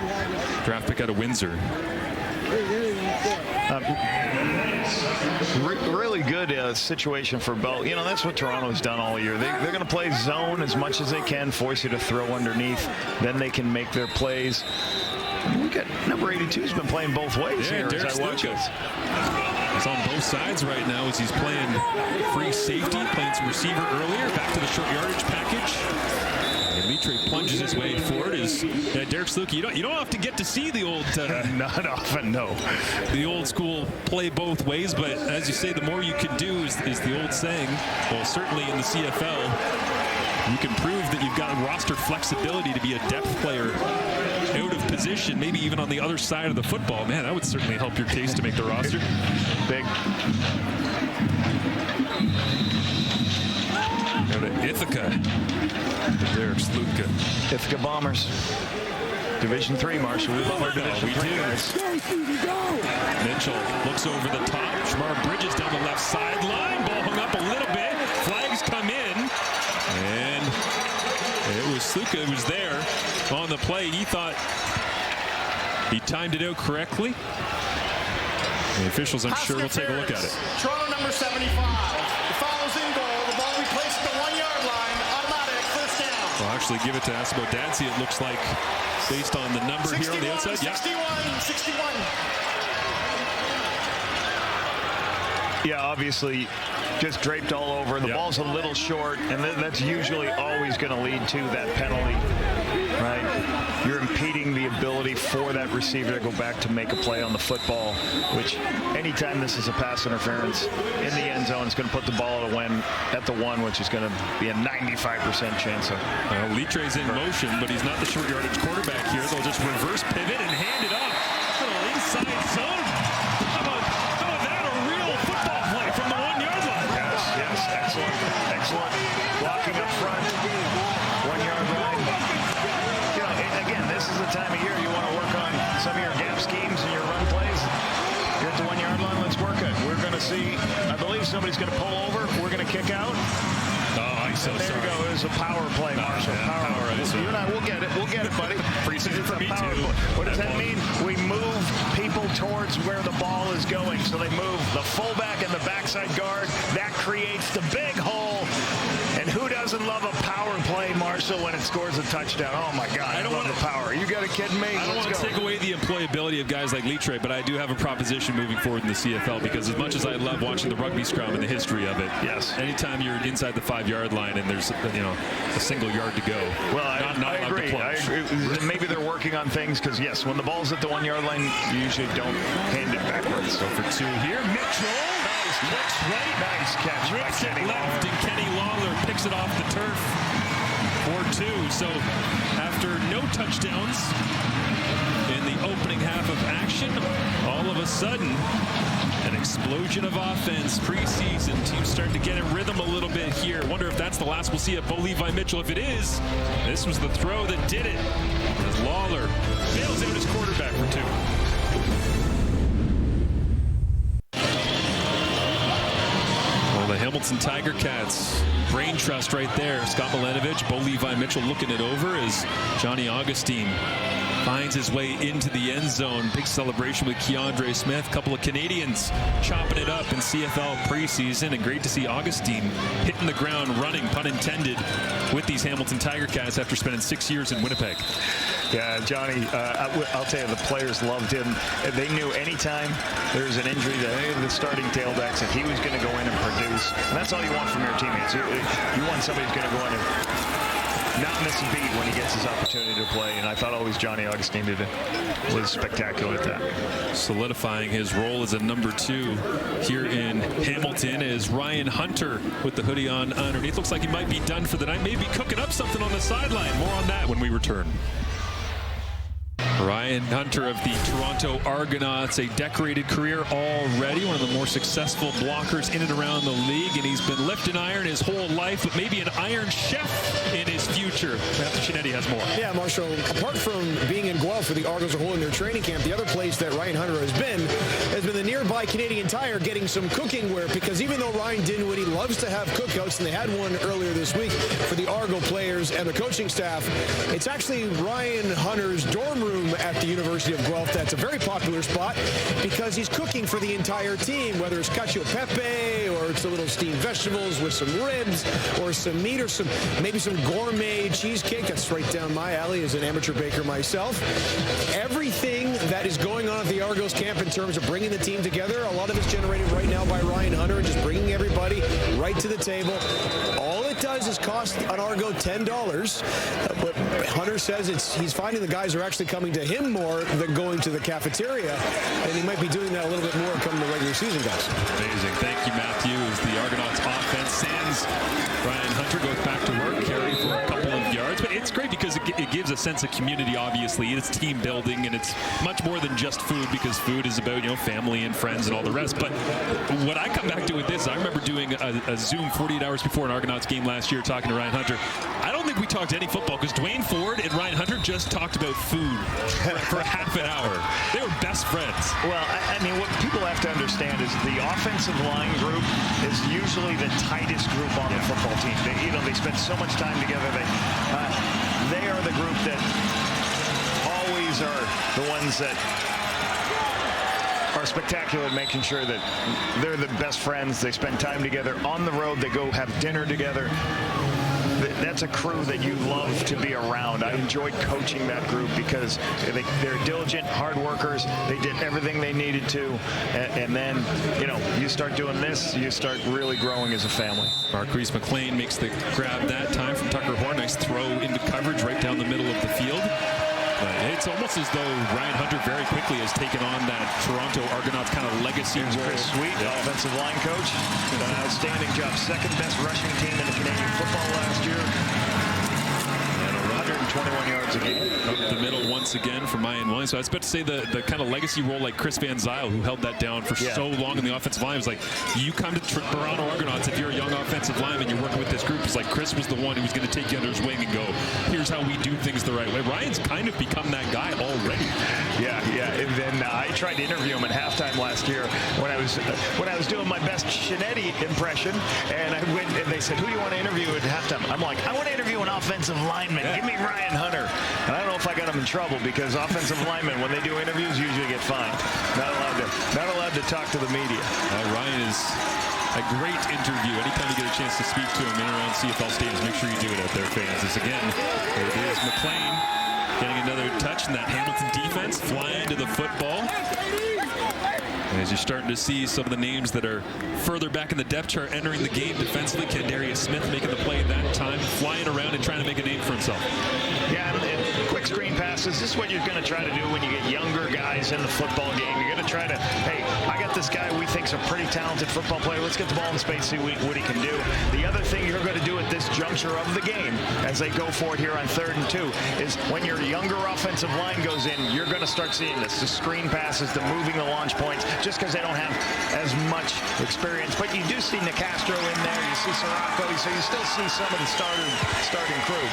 draft pick out of Windsor. Really good situation for Bo. You know, that's what Toronto's done all year. They're going to play zone as much as they can, force you to throw underneath. Then they can make their plays. We got number 82's been playing both ways here as I watch it. He's on both sides right now as he's playing free safety, playing some receiver earlier, back to the short yardage package. And Litre plunges his way forward. Is Derek Sluka? You don't often get to see the old. Not often, no. The old school play both ways, but as you say, the more you can do is the old saying. Well, certainly in the CFL, you can prove that you've got roster flexibility to be a depth player out of position, maybe even on the other side of the football. Man, that would certainly help your case to make the roster. Big. Go to Ithaca. Derek Sluka. Ithaca Bombers. Division 3, Marshall. We love our Division 3 guys. Mitchell looks over the top. Shamar Bridges down the left sideline. Ball hung up a little bit. Flags come in. And it was Sluka who was there on the play. He thought he timed it out correctly. The officials, I'm sure, will take a look at it. Toronto number 75. The foul is in goal. The ball will be placed at the 1-yard line. Automatic first down. We'll actually give it to Asimo Dancy, it looks like, based on the number here on the outside. 61. Yeah, obviously just draped all over. The ball's a little short, and that's usually always going to lead to that penalty, right? You're impeding the ability for that receiver to go back to make a play on the football, which anytime this is a pass interference in the end zone, it's going to put the ball at the 1, which is going to be a 95% chance of. Litre's in motion, but he's not the short yardage quarterback here. They'll just reverse pivot and hand it off. Little inside zone. How about that? A real football play from the 1-yard line. Yes, excellent. Blocking up front, 1-yard line. You know, and again, this is the time of year you want to work on some of your gap schemes and your run plays. You're at the 1-yard line, let's work it. We're going to see, I believe somebody's going to pull over. We're going to kick out. Oh, I'm so there sorry. There you go. It was a power play, Marshall. Power. You and I, we'll get it, buddy. Preseason for me, too. What does that mean? We move people towards where the ball is going. So they move the fullback and the backside guard. That creates the big hole. And who doesn't love a power play, Marshall, when it scores a touchdown? Oh, my God. I don't love the power. You got to kidding me? I don't want to take away the employability of guys like Litre, but I do have a proposition moving forward in the CFL, because as much as I love watching the rugby scrum and the history of it, yes, anytime you're inside the 5-yard line and there's a single yard to go, well, I agree. Maybe they're working on things because, yes, when the ball's at the 1-yard line, you usually don't hand it backwards. So for 2 here, Mitchell. Looks right. Nice catch. Rips it left, and Kenny Lawler picks it off the turf for 2. So after no touchdowns in the opening half of action, all of a sudden, an explosion of offense preseason. Teams starting to get in rhythm a little bit here. Wonder if that's the last we'll see of Bo Levi Mitchell. If it is, this was the throw that did it, as Lawler bails out his quarterback for 2. The Hamilton Tiger Cats, brain trust right there. Scott Milanovich, Bo Levi Mitchell looking it over as Johnny Augustine finds his way into the end zone. Big celebration with Keandre Smith. Couple of Canadians chopping it up in CFL preseason, and great to see Augustine hitting the ground running, pun intended, with these Hamilton Tiger Cats after spending 6 years in Winnipeg. Yeah, Johnny, I'll tell you, the players loved him. They knew anytime there's an injury to any of the starting tailbacks that he was going to go in and produce. And that's all you want from your teammates. You want somebody who's going to go in and not miss a beat when he gets his opportunity to play. And I thought always Johnny Augustine was spectacular at that. Solidifying his role as a number 2 here in Hamilton is Ryan Hunter with the hoodie on underneath. Looks like he might be done for the night. Maybe cooking up something on the sideline. More on that when we return. Ryan Hunter of the Toronto Argonauts, a decorated career already, one of the more successful blockers in and around the league, and he's been lifting iron his whole life, but maybe an iron chef in his future. Matthew Chinetti has more. Yeah, Marshall, apart from being in Guelph for the Argos as a whole in their training camp, the other place that Ryan Hunter has been the nearby Canadian Tire getting some cooking wear, because even though Ryan Dinwiddie loves to have cookouts, and they had one earlier this week for the Argo players and the coaching staff, it's actually Ryan Hunter's dorm room at the University of Guelph that's a very popular spot, because he's cooking for the entire team, whether it's cacio pepe or it's a little steamed vegetables with some ribs or some meat or maybe some gourmet cheesecake. That's right down my alley as an amateur baker myself. Everything that is going on at the Argos camp in terms of bringing the team together, a lot of it's generated right now by Ryan Hunter and just bringing everybody right to the table. All it does is cost an Argo $10, but Hunter says he's finding the guys are actually coming to him more than going to the cafeteria, and he might be doing that a little bit more coming to regular season, guys. Amazing. Thank you, Matthew. As the Argonauts offense sands, Ryan Hunter goes back to work, carry for a couple of yards, but it's great because it gives a sense of community. Obviously, it's team building, and it's much more than just food, because food is about family and friends and all the rest. But what I come back to with this, I remember doing a Zoom 48 hours before an Argonauts game last year, talking to Ryan Hunter. I don't think we talked any football because Dwayne Ford and Ryan Hunter just talked about food for half an hour. They were best friends. Well, I mean, what people have to understand is the offensive line group is usually the tightest group on the football team. They spend so much time together. They are the group that always are the ones that are spectacular at making sure that they're the best friends. They spend time together on the road. They go have dinner together. That's a crew that you love to be around. I enjoyed coaching that group because they're diligent, hard workers. They did everything they needed to. And then, you start doing this, you start really growing as a family. Marquise McLean makes the grab that time from Tucker Horn. Nice throw into coverage right down the middle of the field. But it's almost as though Ryan Hunter very quickly has taken on that Toronto Argonauts kind of legacy role. Chris Sweet, offensive line coach, done an outstanding job. Second best rushing team in the Canadian football last year. And 121 yards a game. Up the middle once again for Mayan Williams. So I was about to say the kind of legacy role like Chris Van Zyl, who held that down for so long in the offensive line. It was like, you come to Toronto Argonauts, if you're a young offensive lineman, you're working with this group. It's like Chris was the one who was going to take you under his wing and go, here's how we do things the right way. Ryan's kind of become that guy already. Yeah. And then I tried to interview him at halftime last year when I was doing my best Shinetti impression, and I went and they said, who do you want to interview at halftime? I'm like, I want to interview an offensive lineman. Give me Ryan Hunter. And I don't know if I got him in trouble because offensive linemen, when they do interviews, usually get fined. Not allowed to talk to the media. Ryan is a great interview. Anytime you get a chance to speak to him in and around CFL stadiums, make sure you do it out there, fans. As again, there it is, McLean getting another touch in that Hamilton defense, flying to the football. And as you're starting to see some of the names that are further back in the depth chart entering the game defensively, Kendarius Smith making the play that time, flying around and trying to make a name for himself. Yeah, and quick screen passes. This is what you're going to try to do when you get younger guys in the football game. You're going to try to, hey, I got this guy we think's a pretty talented football player. Let's get the ball in space, see what he can do. The other thing you're going to do at this juncture of the game, as they go for it here on 3rd and 2, is when your younger offensive line goes in, you're going to start seeing this. The screen passes, the moving the launch points, just because they don't have as much experience. But you do see Nicastro in there. You see Sirocco. So you still see some of the starting crew.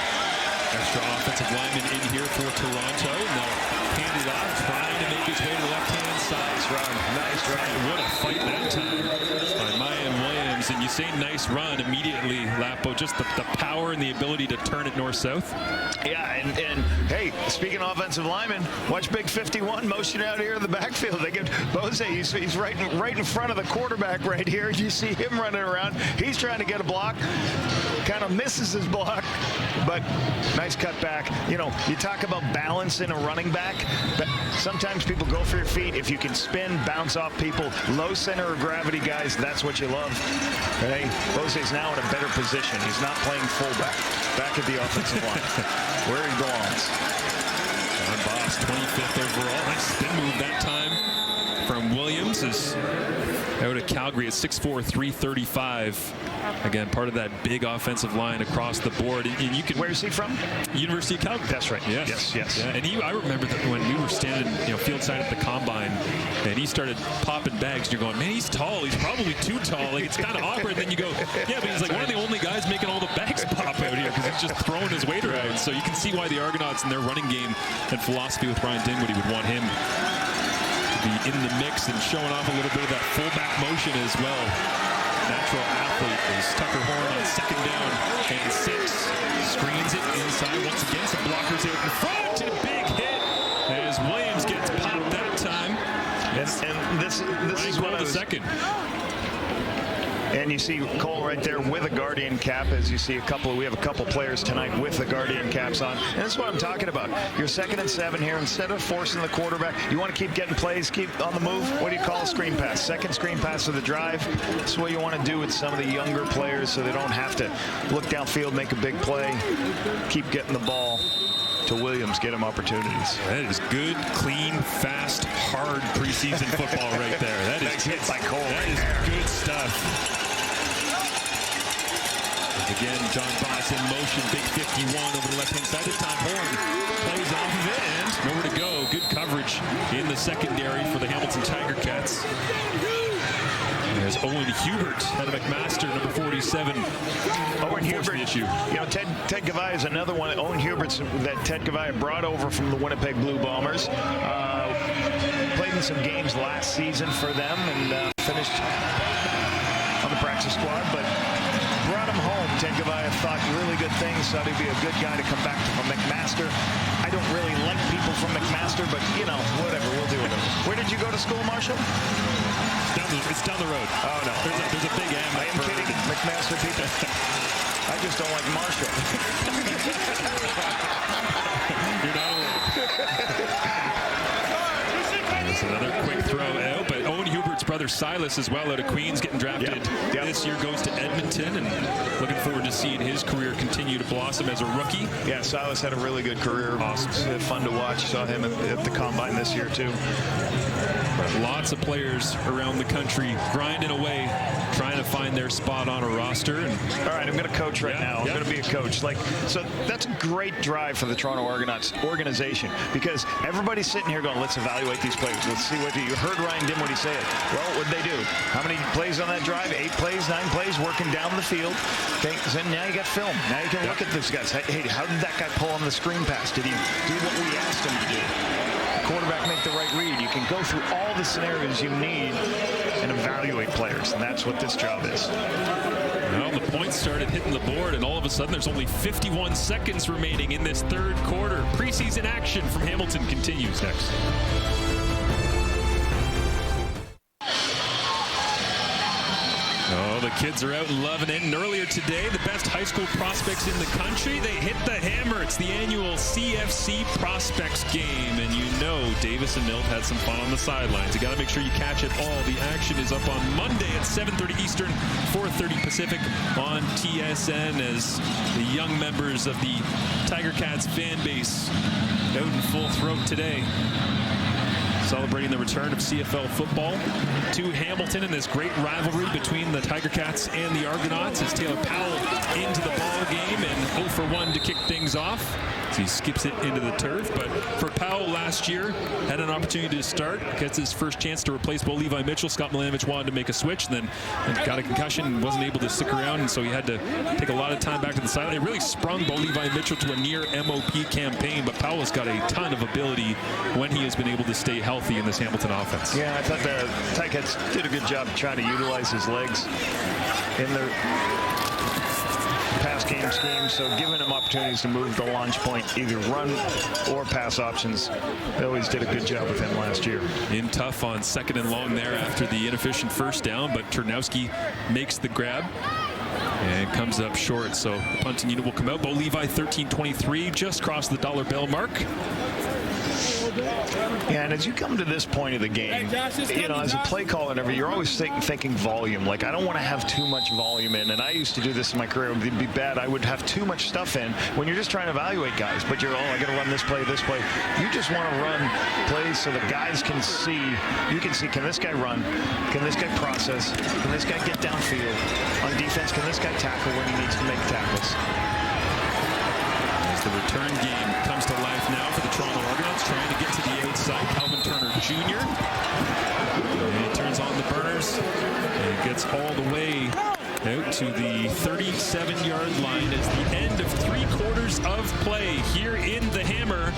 Extra offensive lineman in here for Toronto. And they'll hand it off, trying to make his way to the left-hand side. Nice run. What a fight that time by Mayan Williams. And you say nice run immediately, Lapo. Just the power and the ability to turn it north-south. Yeah, and hey, speaking of offensive linemen, watch Big 51 motion out here in the backfield. They get Bose, he's right in front of the quarterback right here. You see him running around. He's trying to get a block. Kind of misses his block, but nice cut back. You talk about balance in a running back. Sometimes people go for your feet. If you can spin, bounce off people, low center of gravity guys, that's what you love. And hey, Bose's now in a better position. He's not playing fullback. Back at the offensive line, where he belongs. John Boss, 25th overall. Nice spin move that time from Williams. Is out of Calgary at 6'4", 335. Again, part of that big offensive line across the board. And you can. Where is he from? University of Calgary. That's right. Yes. Yeah, and I remember that when we were standing, field side at the combine, and he started popping bags. And you're going, man, he's tall. He's probably too tall. Like, it's kind of awkward. And then you go, yeah, but he's like one of the only guys making all the bags pop out here because he's just throwing his weight around. So you can see why the Argonauts and their running game and philosophy with Ryan Dinwiddie would want him to be in the mix and showing off a little bit of that fullback motion as well. Natural athlete is Tucker Horn on 2nd down and 6. Screens it inside once again. Some blockers out in front. And a big hit as Williams gets popped that time. And this is what I was... second. And you see Cole right there with a Guardian cap, as you see we have a couple players tonight with the Guardian caps on. And that's what I'm talking about. You're 2nd and 7 here. Instead of forcing the quarterback, you want to keep getting plays, keep on the move. What do you call a screen pass? Second screen pass of the drive. That's what you want to do with some of the younger players so they don't have to look downfield, make a big play, keep getting the ball to Williams, get him opportunities. That is good, clean, fast, hard preseason football right there. That is hit by Cole. That is good stuff. Again, John Boss in motion, big 51 over the left-hand side. This time Horn plays off of it and nowhere to go. Good coverage in the secondary for the Hamilton Tiger Cats. There's Owen Hubert out of McMaster, number 47. Owen Hubert, issue. You know, Ted Gavai is another one. Owen Hubert's that Ted Gavai brought over from the Winnipeg Blue Bombers. Played in some games last season for them and finished on the practice squad, but brought him home. Ted Gavai thought really good things, thought he'd be a good guy to come back from McMaster. I don't really like people from McMaster, but, you know, whatever, we'll do it. Where did you go to school, Marshall? It's down the road. Oh, no. There's a big M. I am kidding, McMaster people. I just don't like Marshall. You're not alone. That's another quick throw out, but Owen Hubert's brother Silas as well out of Queens getting drafted this year goes to Edmonton, and looking forward to seeing his career continue to blossom as a rookie. Yeah, Silas had a really good career. Awesome. Fun to watch. Saw him at the Combine this year, too. Lots of players around the country grinding away, trying to find their spot on a roster. And all right, I'm going to coach right now. I'm going to be a coach. So that's a great drive for the Toronto Argonauts organization, because everybody's sitting here going, let's evaluate these players. Let's see what you heard Ryan Dimwitty say it. Well, what'd they do? How many plays on that drive? 8 plays, 9 plays, working down the field. And now you got film. Now you can look at these guys. Hey, how did that guy pull on the screen pass? Did he do what we asked him to do? Quarterback make the right read. You can go through all the scenarios you need and evaluate players, and that's what this job is. Well, the points started hitting the board, and all of a sudden there's only 51 seconds remaining in this third quarter. Preseason action from Hamilton continues next. Oh, the kids are out and loving it. And earlier today, the best high school prospects in the country, they hit the hammer. It's the annual CFC Prospects game. And you know Davis and Milt had some fun on the sidelines. You got to make sure you catch it all. The action is up on Monday at 7:30 Eastern, 4:30 Pacific on TSN, as the young members of the Tiger Cats fan base out in full throat today, celebrating the return of CFL football to Hamilton in this great rivalry between the Tiger Cats and the Argonauts, as Taylor Powell into the ball game and 0 for 1 to kick things off as he skips it into the turf. But for Powell last year, had an opportunity to start, gets his first chance to replace Bo Levi Mitchell. Scott Milanovich wanted to make a switch, and then got a concussion and wasn't able to stick around, and so he had to take a lot of time back to the sideline. It really sprung Bo Levi Mitchell to a near MOP campaign, but Powell's got a ton of ability when he has been able to stay healthy in this Hamilton offense. Yeah, I thought the Ticats did a good job trying to utilize his legs in their pass game scheme, so giving him opportunities to move the launch point, either run or pass options. They always did a good job with him last year. In tough on 2nd and long there after the inefficient first down, but Ternowski makes the grab and comes up short, so the punting unit will come out. Bo Levi 13-23, just crossed the dollar bill mark. Yeah, and as you come to this point of the game, you know, as a play caller and everything, you're always thinking volume. Like, I don't want to have too much volume in, and I used to do this in my career. It would be bad. I would have too much stuff in when you're just trying to evaluate guys, but you're, I got to run this play, this play. You just want to run plays so the guys can see, you can see, can this guy run? Can this guy process? Can this guy get downfield? On defense, can this guy tackle when he needs to make tackles? As the return game comes to life now for the Toronto Argonauts, trying to get to the outside. Calvin Turner Jr. And he turns on the burners and gets all the way out to the 37-yard line as the end of 3 quarters of play here in the Hammer.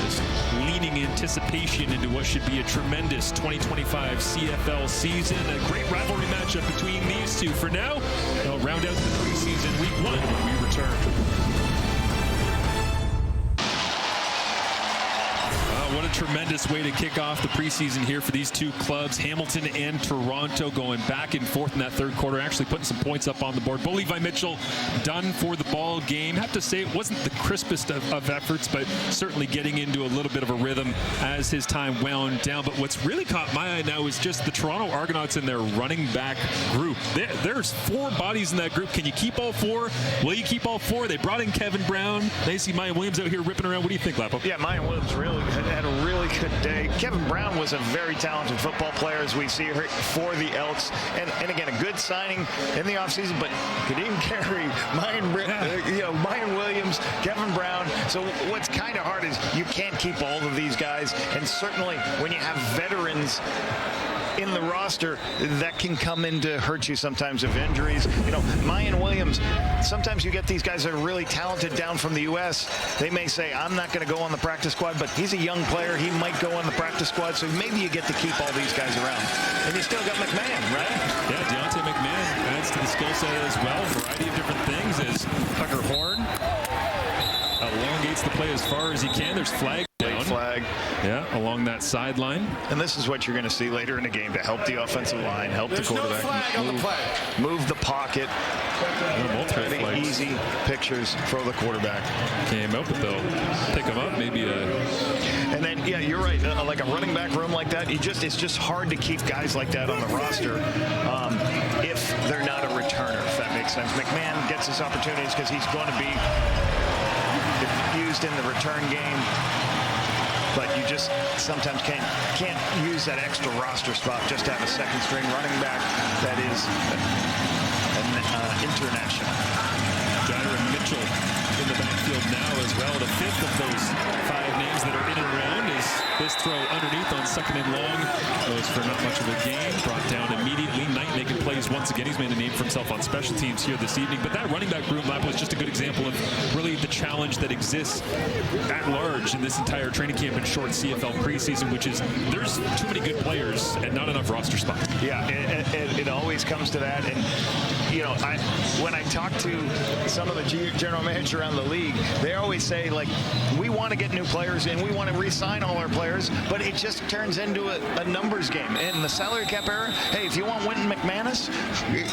Just leaning anticipation into what should be a tremendous 2025 CFL season. A great rivalry matchup between these two. For now, they'll round out the preseason week 1 when we return. What a tremendous way to kick off the preseason here for these two clubs, Hamilton and Toronto, going back and forth in that third quarter, actually putting some points up on the board. Bo Levi Mitchell done for the ball game. Have to say it wasn't the crispest of efforts, but certainly getting into a little bit of a rhythm as his time wound down. But what's really caught my eye now is just the Toronto Argonauts and their running back group. There's 4 bodies in that group. Can you keep all 4? Will you keep all 4? They brought in Kevin Brown. They see Mayan Williams out here ripping around. What do you think, Lapo? Yeah, Mayan Williams really had a really good day. Kevin Brown was a very talented football player, as we see here for the Elks. And again, a good signing in the offseason, but could even carry Mayan Williams, Kevin Brown. So what's kind of hard is you can't keep all of these guys. And certainly when you have veterans in the roster, that can come in to hurt you sometimes of injuries. Mayan Williams, sometimes you get these guys that are really talented down from the U.S. They may say, I'm not going to go on the practice squad, but he's a young player. He might go on the practice squad, so maybe you get to keep all these guys around. And you still got McMahon, right? Yeah, Deontay McMahon adds to the skill set as well. A variety of different things as Tucker Horn elongates the play as far as he can. There's flag down. Flag. Yeah, along that sideline. And this is what you're going to see later in the game to help the offensive line, help the quarterback move the pocket. Very easy pictures for the quarterback. Came out, but they'll pick him up. Maybe And then, yeah, you're right. Like a running back room like that, it's just hard to keep guys like that on the roster if they're not a returner, if that makes sense. McMahon gets his opportunities because he's going to be used in the return game. But you just sometimes can't use that extra roster spot just to have a second string running back that is international. Jair Mitchell in the backfield now as well. The 5th of those 5 names that are in and around is this throw underneath on 2nd and long. Goes for not much of a gain. Brought down immediately. Knight making plays once again. He's made a name for himself on special teams here this evening. But that running back room lap was just a good example of really the challenge that exists at large in this entire training camp and short CFL preseason, which is there's too many good players and not enough roster spots. Yeah, it always comes to that. And when I talk to some of the general managers around the league, they always say, like, we want to get new players and we want to re-sign all our players, but it just turns into a numbers game. In the salary cap era, hey, if you want Wynton McManus,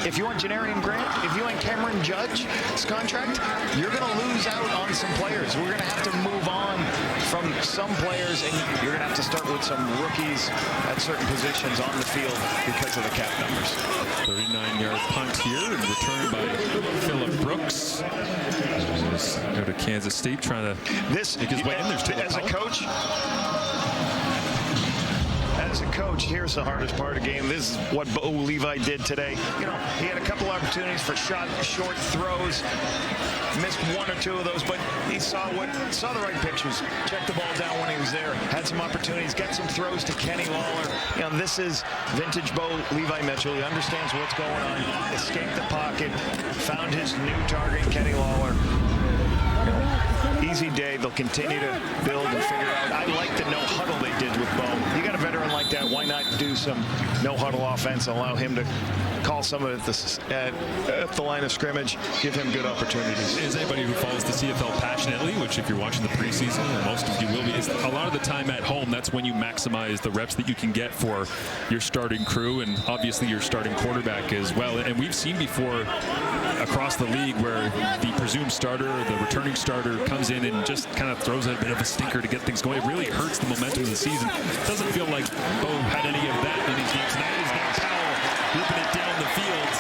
if you want Janarian Grant, if you want Cameron Judge's contract, you're going to lose out on some players. We're going to have to move on from some players, and you're going to have to start with some rookies at certain positions on the field because of the cap numbers. 39-yard punt here and returned by Phillip Brooks. Go to Kansas State trying to make his way in there. As a coach, here's the hardest part of the game. This is what Bo Levi did today. He had a couple opportunities for short throws. Missed 1 or 2 of those, but he saw the right pictures. Checked the ball down when he was there. Had some opportunities. Got some throws to Kenny Lawler. This is vintage Bo Levi Mitchell. He understands what's going on. Escaped the pocket. Found his new target, Kenny Lawler. Easy day. They'll continue to build and figure out. I like the no huddle they did with Bo. You got a veteran like that. Why not do some no huddle offense? Allow him to call some of it at the line of scrimmage. Give him good opportunities. As anybody who follows the CFL passionately, which if you're watching the preseason, and most of you will be, is a lot of the time at home, that's when you maximize the reps that you can get for your starting crew and obviously your starting quarterback as well. And we've seen before across the league where the presumed starter, the returning starter, comes in and just kind of throws a bit of a stinker to get things going. It really hurts the momentum of the season. It doesn't feel like Bo had any of that in these games. Now is now Powell whipping it down the field.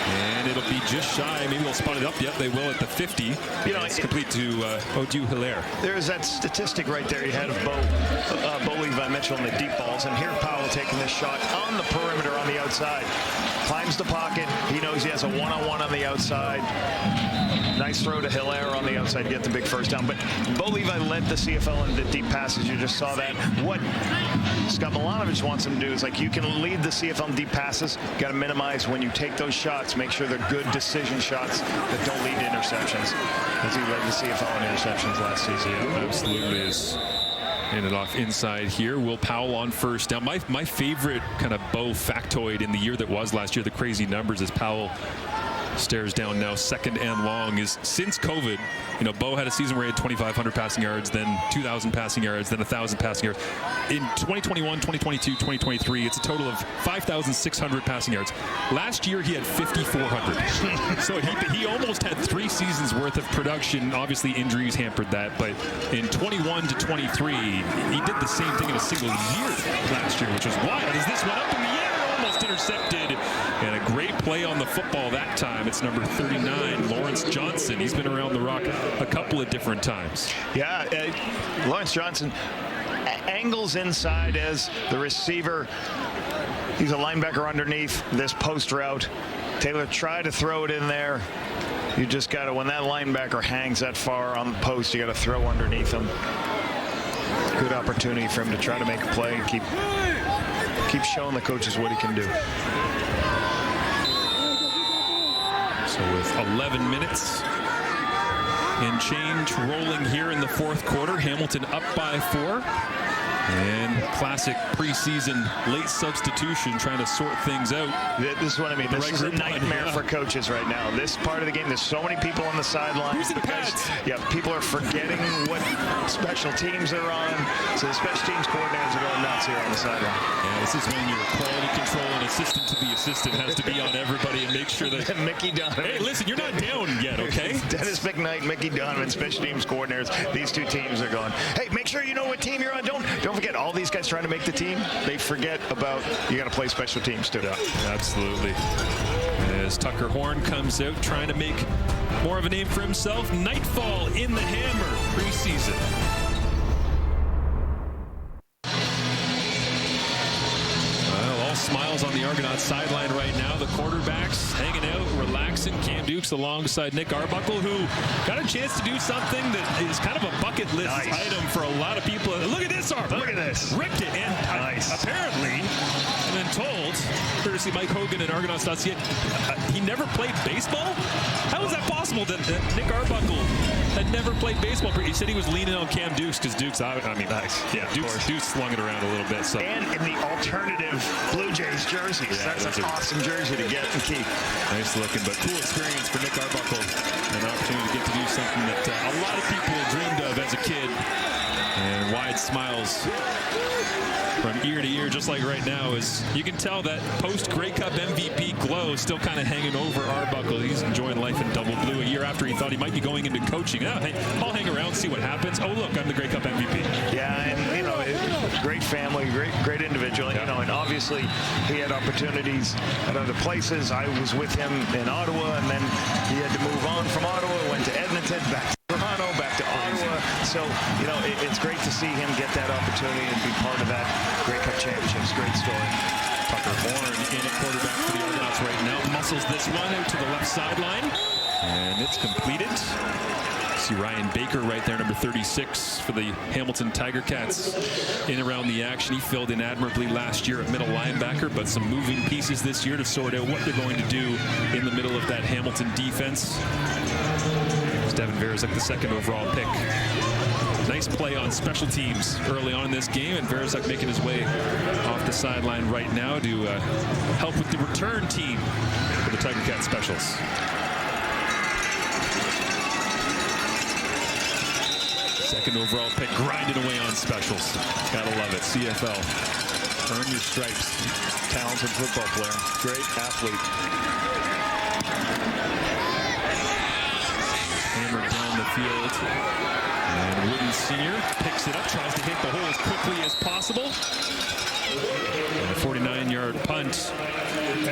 And it'll be just shy. Maybe they'll spot it up. Yep, they will at the 50. It's complete to Odu Hilaire. There's that statistic right there you had of Bo Levi Mitchell in the deep balls. And here Powell taking this shot on the perimeter on the outside. Climbs the pocket. He knows he has a one-on-one on the outside. Nice throw to Hilaire on the outside to get the big first down. But Bo Levi led the CFL in the deep passes. You just saw that. What Scott Milanovic wants him to do is, like, you can lead the CFL in deep passes. Got to minimize when you take those shots. Make sure they're good decision shots that don't lead to interceptions. As he led the CFL in interceptions last season. Yeah, absolutely is. Handed off inside here. Will Powell on first down. My favorite kind of Bo factoid in the year that was last year, the crazy numbers, is Powell Stares down now, 2nd and long. Is since COVID, you know, Bo had a season where he had 2,500 passing yards, then 2,000 passing yards, then 1,000 passing yards. In 2021, 2022, 2023, it's a total of 5,600 passing yards. Last year, he had 5,400. So he almost had 3 seasons worth of production. Obviously, injuries hampered that, but in 21 to 23, he did the same thing in a single year last year, which was wild. As this went up in the air, almost intercepted, and a great play on the football that time. It's number 39, Lawrence Johnson. He's been around the rock a couple of different times. Yeah, Lawrence Johnson angles inside as the receiver. He's a linebacker underneath this post route. Taylor tried to throw it in there. You just got to, when that linebacker hangs that far on the post, you got to throw underneath him. Good opportunity for him to try to make a play and keep showing the coaches what he can do. So with 11 minutes and change rolling here in the 4th quarter, Hamilton up by 4. And classic preseason late substitution, trying to sort things out. This is what I mean. This is a nightmare for coaches right now. This part of the game, there's so many people on the sidelines. Yeah, people are forgetting what special teams are on. So the special teams coordinators are going nuts here on the sideline. Yeah, this is when your quality control and assistant to the assistant has to be on everybody and make sure that Mickey Donovan. Hey, listen, you're not down yet, okay? Dennis McKnight, Mickey Donovan, special teams coordinators. These 2 teams are going, hey, make sure you know what team you're on. Don't forget, all these guys trying to make the team, they forget about you got to play special teams too. Yeah, absolutely. As Tucker Horn comes out trying to make more of a name for himself. Nightfall in the Hammer preseason. Well, all smiles on the Argonauts sideline right now. The quarterbacks hanging out, relaxing. Cam Dukes alongside Nick Arbuckle, who got a chance to do something that is kind of a bucket list item for a lot of people. Look at this arm. Look at this. Ripped it. And apparently, I've been told, courtesy Mike Hogan at Argonauts.ca, he never played baseball? How is that possible that Nick Arbuckle had never played baseball? He said he was leaning on Cam Dukes because Dukes, Dukes slung it around a little bit. So. And in the alternative Blue Jays jerseys. Yeah, that's an awesome jersey to get and keep. Nice looking, but cool experience for Nick Arbuckle. An opportunity to get to do something that a lot of people dreamed of as a kid. And wide smiles from ear to ear, just like right now, as you can tell that post-Grey Cup MVP glow still kind of hanging over Arbuckle. He's enjoying life in double blue a year after he thought he might be going into coaching. Oh, hey, I'll hang around, see what happens. Oh, look, I'm the Grey Cup MVP. Yeah, and, you know, great family, great individual. Yeah. You know, and obviously he had opportunities at other places. I was with him in Ottawa, and then he had to move on from Ottawa, went to Edmonton, back to Toronto, back to Ottawa. So, you know, it's great to see him get that opportunity and be part of that Grey Cup championships. Great story. Tucker Horn in at quarterback for the Argonauts right now. Muscles this one out to the left sideline. And it's completed. See Ryan Baker right there, number 36 for the Hamilton Tiger Cats in around the action. He filled in admirably last year at middle linebacker, but some moving pieces this year to sort out what they're going to do in the middle of that Hamilton defense. Devin Verzuk, the 2nd overall pick. Nice play on special teams early on in this game, and Verzuk making his way off the sideline right now to help with the return team for the Tiger Cat Specials. Second overall pick, grinding away on specials. Gotta love it. CFL. Earn your stripes. Talented football player. Great athlete. Hammered down the field. And Wooden Sr. picks it up, tries to hit the hole as quickly as possible. And a 49-yard punt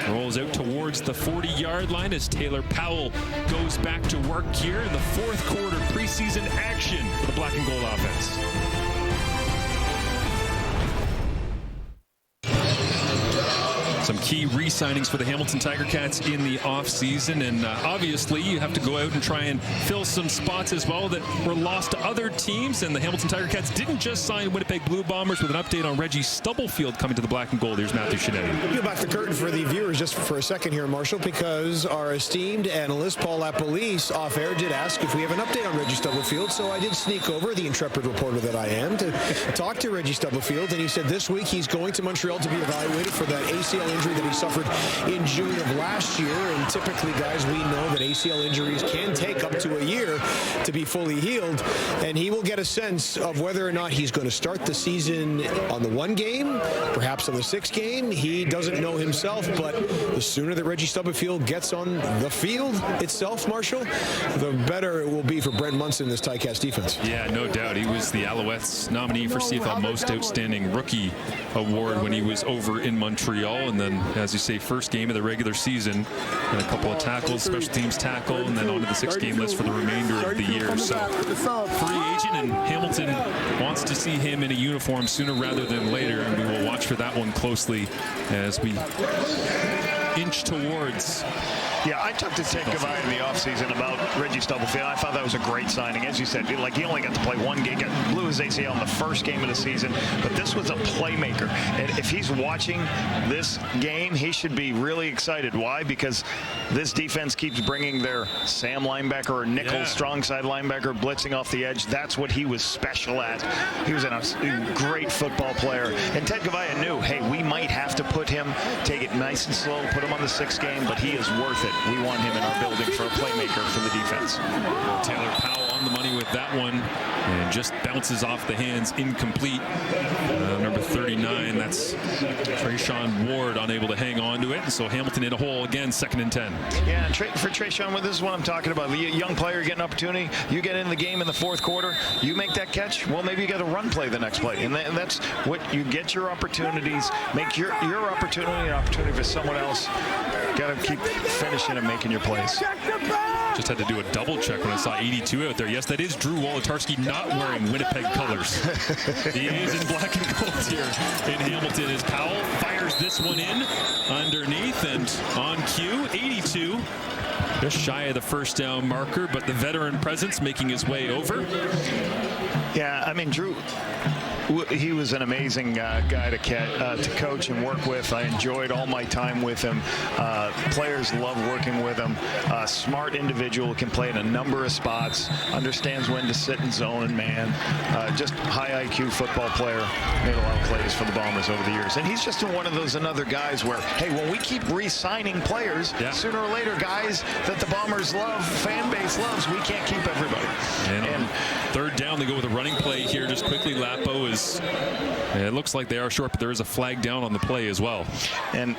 rolls out towards the 40-yard line as Taylor Powell goes back to work here in the 4th quarter preseason action for the Black and Gold offense. Some key re-signings for the Hamilton Tiger Cats in the offseason, and obviously you have to go out and try and fill some spots as well that were lost to other teams, and the Hamilton Tiger Cats didn't just sign Winnipeg Blue Bombers. With an update on Reggie Stubblefield coming to the Black and Gold. Here's Matthew Shinetti. Peel back the curtain for the viewers just for a second here, Marshall, because our esteemed analyst Paul Lapolice off air did ask if we have an update on Reggie Stubblefield, so I did sneak over, the intrepid reporter that I am, to talk to Reggie Stubblefield, and he said this week he's going to Montreal to be evaluated for that ACL injury that he suffered in June of last year. And typically, guys, we know that ACL injuries can take up to a year to be fully healed. And he will get a sense of whether or not he's going to start the season on the 1 game, perhaps on the 6th game. He doesn't know himself, but the sooner that Reggie Stubblefield gets on the field itself, Marshall, the better it will be for Brent Munson in this Ticats defense. Yeah, no doubt. He was the Alouettes nominee for CFL Most Outstanding Rookie Award when he was over in Montreal. And then, as you say, first game of the regular season, and a couple of tackles, special teams tackle, and then onto the 6-game list for the remainder of the year. So, free agent, and Hamilton wants to see him in a uniform sooner rather than later, and we will watch for that one closely as we inch towards. Yeah, I talked to Ted Gavai in the offseason about Reggie Stubblefield. I thought that was a great signing. As you said, like, he only got to play 1 game, blew his ACL in the first game of the season, but this was a playmaker. And if he's watching this game, he should be really excited. Why? Because this defense keeps bringing their Sam linebacker or nickel strong side linebacker blitzing off the edge. That's what he was special at. He was a great football player. And Ted Gavai knew, hey, we might have to put him, take it nice and slow, put him on the 6th game, but he is worth it. We want him in our building for a playmaker for the defense. Taylor Powell on the money with that one, and just bounces off the hands, incomplete. Number 39, that's Trayshawn Ward, unable to hang on to it. So Hamilton in a hole again, 2nd and 10. Yeah, for Trayshawn, well, this is what I'm talking about. The young player getting an opportunity. You get in the game in the 4th quarter, you make that catch, well, maybe you got to run play the next play. And that's what you get your opportunities, make your opportunity an opportunity for someone else. Got to keep finishing and making your plays. Just had to do a double check when I saw 82 out there. Yes, that is Drew Wolotarski not wearing Winnipeg colors. He is in black and gold here in Hamilton as Powell fires this one in underneath and on cue. 82. Just shy of the first down marker, but the veteran presence making his way over. Yeah, I mean, Drew, he was an amazing guy to coach and work with. I enjoyed all my time with him. Players love working with him. Smart individual, can play in a number of spots, understands when to sit in zone and man. Just high IQ football player. Made a lot of plays for the Bombers over the years. And he's just one of those another guys where, hey, when we keep re-signing players, sooner or later, guys that the Bombers love, fan base loves, we can't keep everybody. And 3rd down, they go with a running play here. Just quickly, Lapo is, it looks like they are short, but there is a flag down on the play as well. And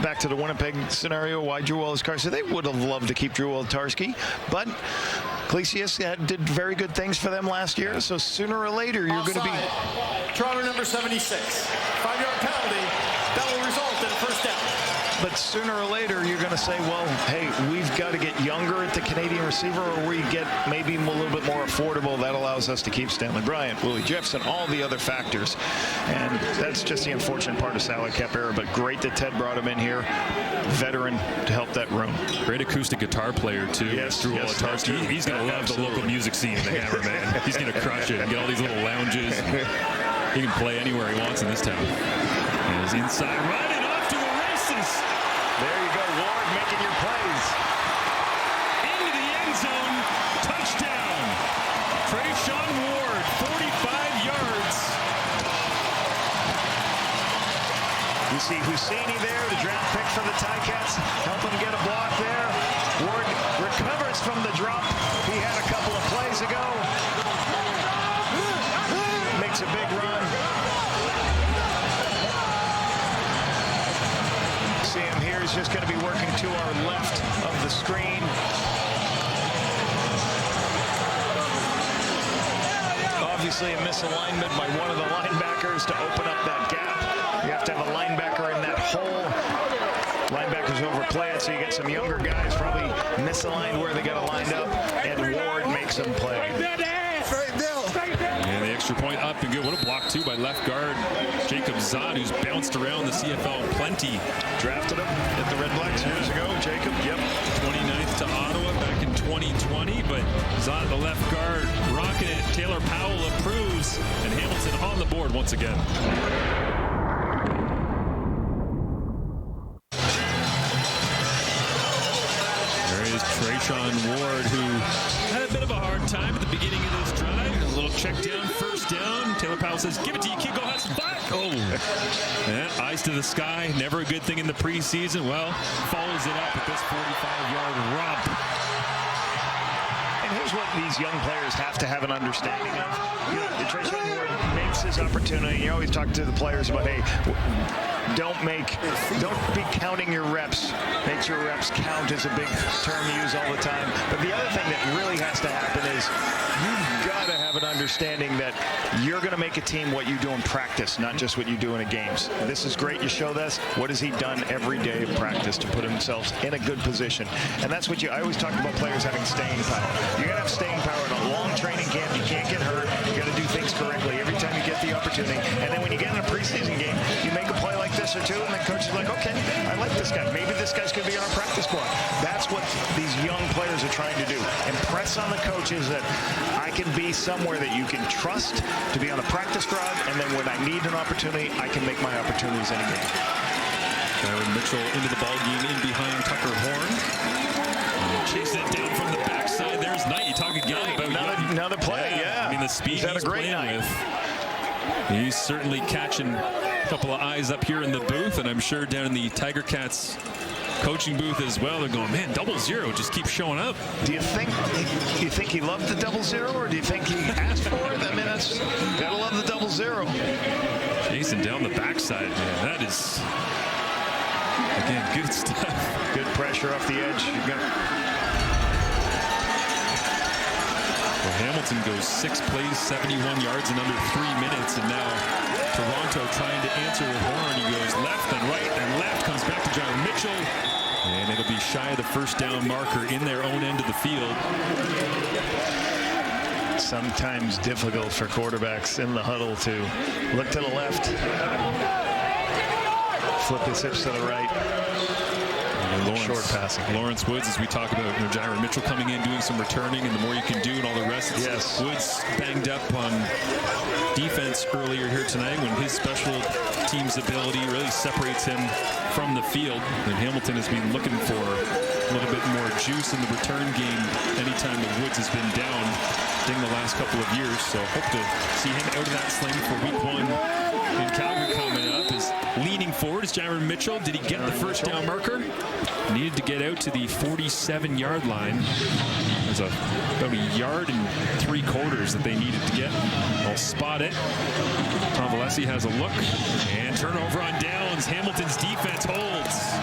back to the Winnipeg scenario, why Drew Wolotarski? They would have loved to keep Drew Wolotarski, but Iglesias did very good things for them last year, so sooner or later you're going to be... Toronto number 76, 5-yard penalty, that will result in a first down. But sooner or later, you're going to say, well, hey, we've got to get younger at the Canadian receiver, or we get maybe a little bit more affordable. That allows us to keep Stanley Bryant, Willie Jefferson, all the other factors. And that's just the unfortunate part of salary cap era, but great that Ted brought him in here. Veteran to help that room. Great acoustic guitar player, too. Yes, Drew Wolotarski. He's going to love the local music scene, the Hammer Man. He's going to crush it and get all these little lounges. He can play anywhere he wants in this town. And he's inside running off to the races. There you go, Ward making your plays. Into the end zone, touchdown. Trayshawn Ward, 45 yards. You see Husseini there, the draft pick for the Ticats, help him get a block there. Ward recovers from the drop he had a couple of plays ago. Makes a big run. See him here, he's just going to be working to our left of the screen. Obviously a misalignment by one of the linebackers to open up that gap. You have to have a linebacker in that hole. Linebackers overplay it, so you get some younger guys probably misaligned where they got to line up, and Ward makes them play. And the extra point up and good. What a block, too, by left guard Jacob Zod, who's bounced around the CFL plenty. Drafted him at the Red Blacks years ago, Jacob. Yep. 29th to Ottawa back in 2020, but Zod, the left guard, rocking it. Taylor Powell approves, and Hamilton on the board once again. There is Trayshawn Ward, who had a bit of a hard time at the beginning of this drive. A little check down, first down. Taylor Powell says, give it to you, kid, go have some fun. Oh. Yeah, eyes to the sky, never a good thing in the preseason. Well, follows it up with this 45-yard romp. And here's what these young players have to have an understanding of. You know, Trace Ward makes his opportunity. You always talk to the players about, hey, don't be counting your reps. Make your reps count is a big term used all the time. But the other thing that really has to happen is you've got to have an understanding that you're going to make a team what you do in practice, not just what you do in a games. This is great. You show this. What has he done every day of practice to put himself in a good position? And that's what I always talk about players having staying power. You got to have staying power in a long training camp. You can't get hurt. You got to do things correctly every time you get the opportunity. And then when you get in a preseason game, you make a play like this or two, and the coach is like, okay, I like this guy. Maybe this guy's going to be on our practice squad. That's what these young players are trying to do. Impress on the coaches that I can be somewhere that you can trust to be on the practice squad, and then when I need an opportunity, I can make my opportunities in a game. Aaron Mitchell into the ball game in behind Tucker Horn. Chasing it down from the backside. There's Knight. You talk again about another play, yeah. I mean, the speed he's playing with. He's certainly catching a couple of eyes up here in the booth, and I'm sure down in the Tiger Cats coaching booth as well. They're going, man, 0-0 just keeps showing up. Do you think he loved the 0-0, or do you think he asked for it? I mean, that's gotta love the 0-0. Chasing down the backside, man. That is, again, good stuff. Good pressure off the edge. Well, Hamilton goes 6 plays, 71 yards in under 3 minutes, and now Toronto trying to answer with Horn. He goes left and right and left, comes back to Jared Mitchell, and it'll be shy of the first down marker in their own end of the field. Sometimes difficult for quarterbacks in the huddle to look to the left, flip his hips to the right. Short passing. Lawrence Woods, as we talk about, Jared Mitchell coming in, doing some returning, and the more you can do and all the rest. Yes. Woods banged up on defense earlier here tonight when his special team's ability really separates him from the field. And Hamilton has been looking for a little bit more juice in the return game anytime that Woods has been down in the last couple of years. So hope to see him out of that sling for week 1 in Calgary coming up. Is leaning forward is Jared Mitchell. Did he get the first down marker? Needed to get out to the 47-yard line. There's about 1.75 yards that they needed to get. They'll spot it. Tom Valesi has a look. And turnover on downs. Hamilton's defense holds.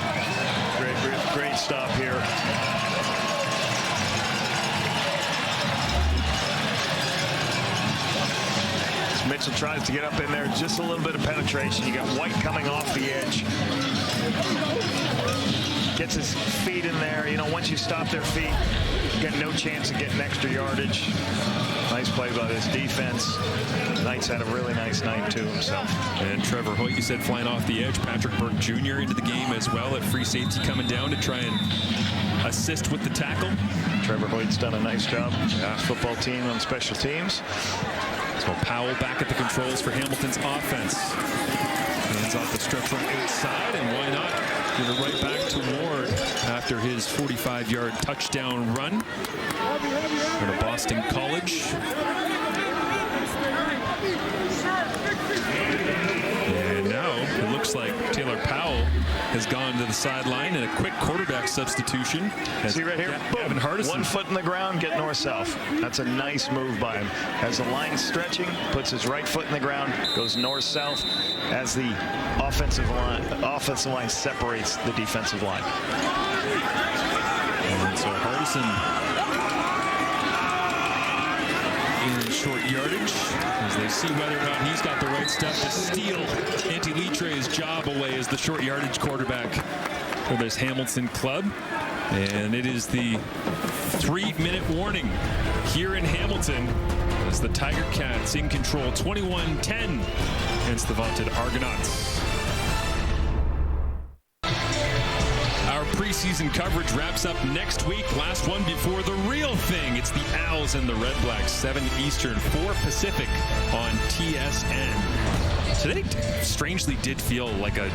Great stop here. Mitchell tries to get up in there, just a little bit of penetration. You got White coming off the edge. Gets his feet in there. You know, once you stop their feet, you got no chance of getting extra yardage. Nice play by this defense. Knight's had a really nice night too himself. And Trevor Hoyt, you said, flying off the edge. Patrick Burke Jr. into the game as well at free safety, coming down to try and assist with the tackle. Trevor Hoyt's done a nice job. Football team on special teams. So Powell back at the controls for Hamilton's offense. Hands off the stretch right outside, and why not give it right back to Ward after his 45-yard touchdown run. Go to Boston College. And now it looks like Taylor Powell has gone to the sideline, and a quick quarterback substitution. See right here, boom, 1 foot in the ground, get north-south. That's a nice move by him. As the line stretching, puts his right foot in the ground, goes north-south as the offensive line separates the defensive line. And so Hardison in short yardage as they see whether or not he's got the right stuff to steal Antti Litre's job away as the short yardage quarterback for this Hamilton club. And it is the 3-minute warning here in Hamilton as the Tiger Cats in control 21-10 against the vaunted Argonauts. Preseason coverage wraps up next week. Last one before the real thing. It's the Owls and the Red Blacks, 7 Eastern, 4 Pacific on TSN. Today strangely did feel like I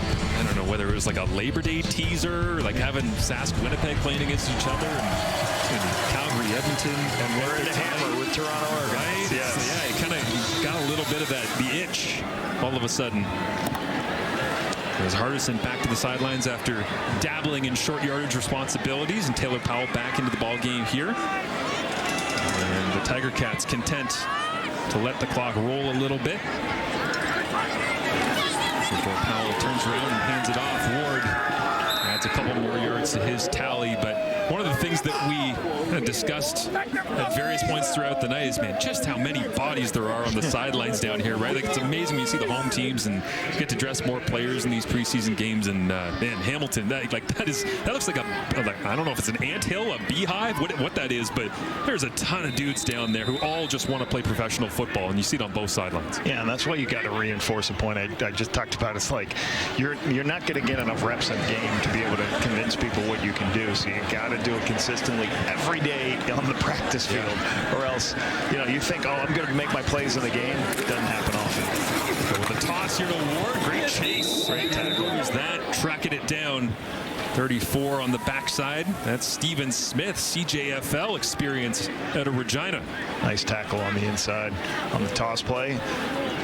don't know whether it was like a Labor Day teaser, like having Sask Winnipeg playing against each other and Calgary Edmonton, and we're in the hammer with Toronto Argonauts. Right? Yes. So, yeah, he kind of got a little bit of the itch all of a sudden. As Hardison back to the sidelines after dabbling in short yardage responsibilities, and Taylor Powell back into the ball game here. And the Tiger Cats content to let the clock roll a little bit. Before Powell turns around and hands it off. Ward adds a couple more yards to his tally, but one of the things that we kind of discussed at various points throughout the night is, man, just how many bodies there are on the sidelines down here, right? Like, it's amazing when you see the home teams and get to dress more players in these preseason games. And man, Hamilton, that looks like I don't know if it's an anthill, a beehive, what that is, but there's a ton of dudes down there who all just want to play professional football, and you see it on both sidelines. Yeah, and that's why you got to reinforce a point I just talked about. It's like you're not going to get enough reps in a game to be able to convince people what you can do. So you got to do it consistently every day on the practice field, or else you think, oh, I'm going to make my plays in the game. It doesn't happen often. So with a toss here to Ward, great chase, great tackle. Who's that? Tracking it down. 34 on the backside. That's Steven Smith, CJFL experience out of Regina. Nice tackle on the inside on the toss play.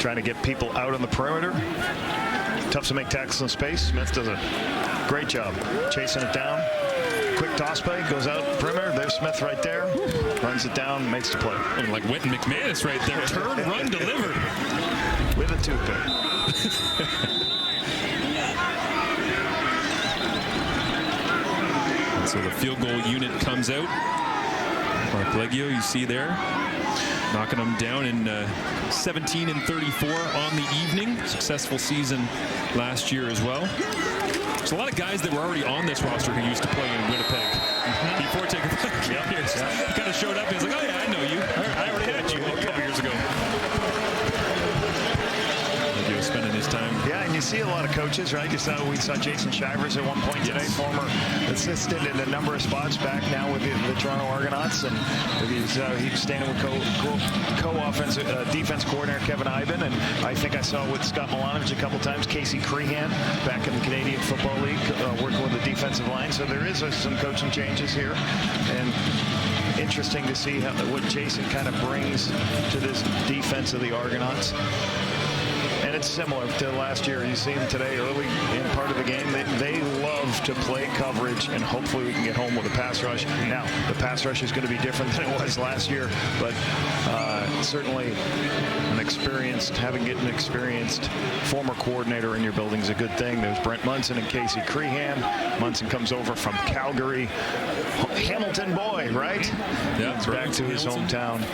Trying to get people out on the perimeter. Tough to make tackles in space. Smith does a great job chasing it down. Quick toss play, goes out perimeter. There's Smith right there. Runs it down, makes the play. And like Wynton McManus right there. Turn, run, deliver. With a toothpick. So the field goal unit comes out. Mark Leggio, you see there, knocking them down in 17 and 34 on the evening. Successful season last year as well. There's a lot of guys that were already on this roster who used to play in Winnipeg before taking the here. He kind of showed up and he's like, oh yeah, I know you. I already had you a couple years ago. Leggio spending his time. Yeah, and you see a lot of coaches, right? We saw Jason Shivers at one point today, former assistant in a number of spots, back now with the Toronto Argonauts, and he's standing with co-offense defense coordinator Kevin Iben, and I think I saw with Scott Milanovic a couple times, Casey Crehan back in the Canadian Football League, working with the defensive line. So there is some coaching changes here, and interesting to see what Jason kind of brings to this defense of the Argonauts. And it's similar to last year. You see them today early in part of the game. They love to play coverage, and hopefully we can get home with a pass rush. Now, the pass rush is going to be different than it was last year, but certainly having an experienced former coordinator in your building is a good thing. There's Brent Munson and Casey Crehan. Munson comes over from Calgary. Hamilton boy, right? Yeah, it's back to his hometown.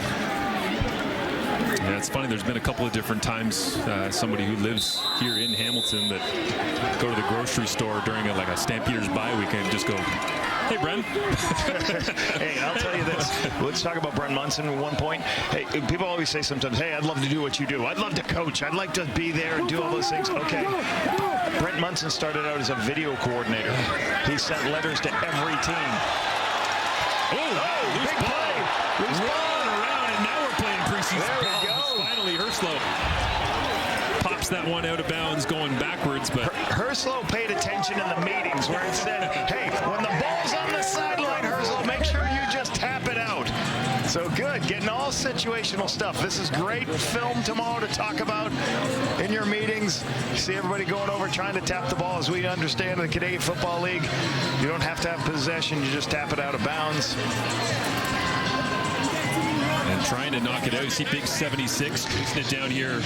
Yeah, it's funny. There's been a couple of different times somebody who lives here in Hamilton that go to the grocery store during a Stampeders bye week and just go, hey, Brent. Hey, I'll tell you this. Let's talk about Brent Munson at one point. Hey, people always say sometimes, hey, I'd love to do what you do. I'd love to coach. I'd like to be there and do all those things. Okay. Brent Munson started out as a video coordinator. He sent letters to every team. Oh, loose ball. Loose ball around, and now we're playing preseason. There we go. Finally, Herslow pops that one out of bounds going backwards, but Herslow paid attention in the meetings where it said, hey, when the ball's on the sideline, Herslow, make sure you just tap it out. So good, getting all situational stuff. This is great film tomorrow to talk about in your meetings. You see everybody going over trying to tap the ball. As we understand in the Canadian Football League, you don't have to have possession, you just tap it out of bounds. And trying to knock it out. You see big 76 chasing it down here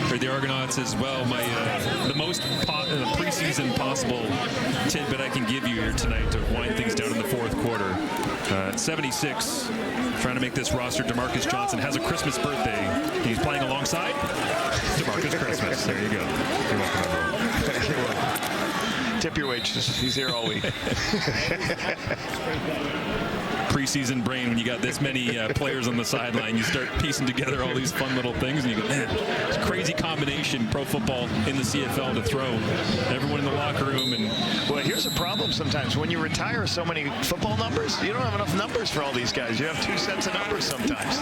for the Argonauts as well. The most preseason possible tidbit I can give you here tonight to wind things down in the fourth quarter. 76 trying to make this roster. DeMarcus Johnson has a Christmas birthday. He's playing alongside DeMarcus Christmas. There you go. You're welcome, everyone. Tip your waitress. He's here all week. Preseason brain, when you got this many players on the sideline, you start piecing together all these fun little things, and you go, man, it's a crazy combination, pro football in the CFL, to throw everyone in the locker room. And well, here's a problem sometimes. When you retire so many football numbers, you don't have enough numbers for all these guys. You have two sets of numbers sometimes.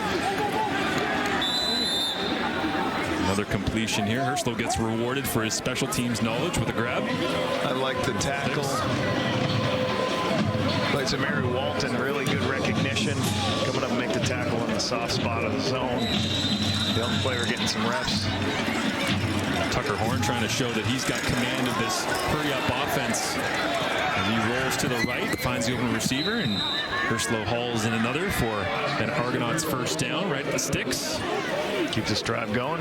Another completion here. Herslow gets rewarded for his special teams knowledge with a grab. I like the tackle. Plays a Mary Walton, really good recognition coming soft spot of the zone. Young player getting some reps. Tucker Horn trying to show that he's got command of this hurry-up offense. And he rolls to the right, finds the open receiver, and Herslow hauls in another for an Argonauts first down right at the sticks. Keep this drive going.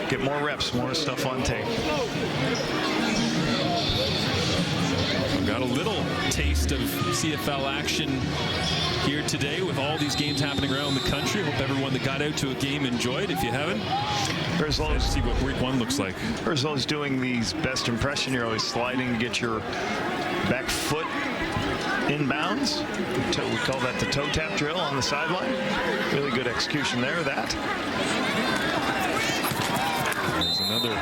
Get more reps, more stuff on tape. We've got a little taste of CFL action here today with all these games happening around the country. Hope everyone that got out to a game enjoyed. If you haven't, let's see what week 1 looks like. Herslo's doing these best impression. You're always sliding to get your back foot inbounds. We call that the toe tap drill on the sideline. Really good execution there of that. There's another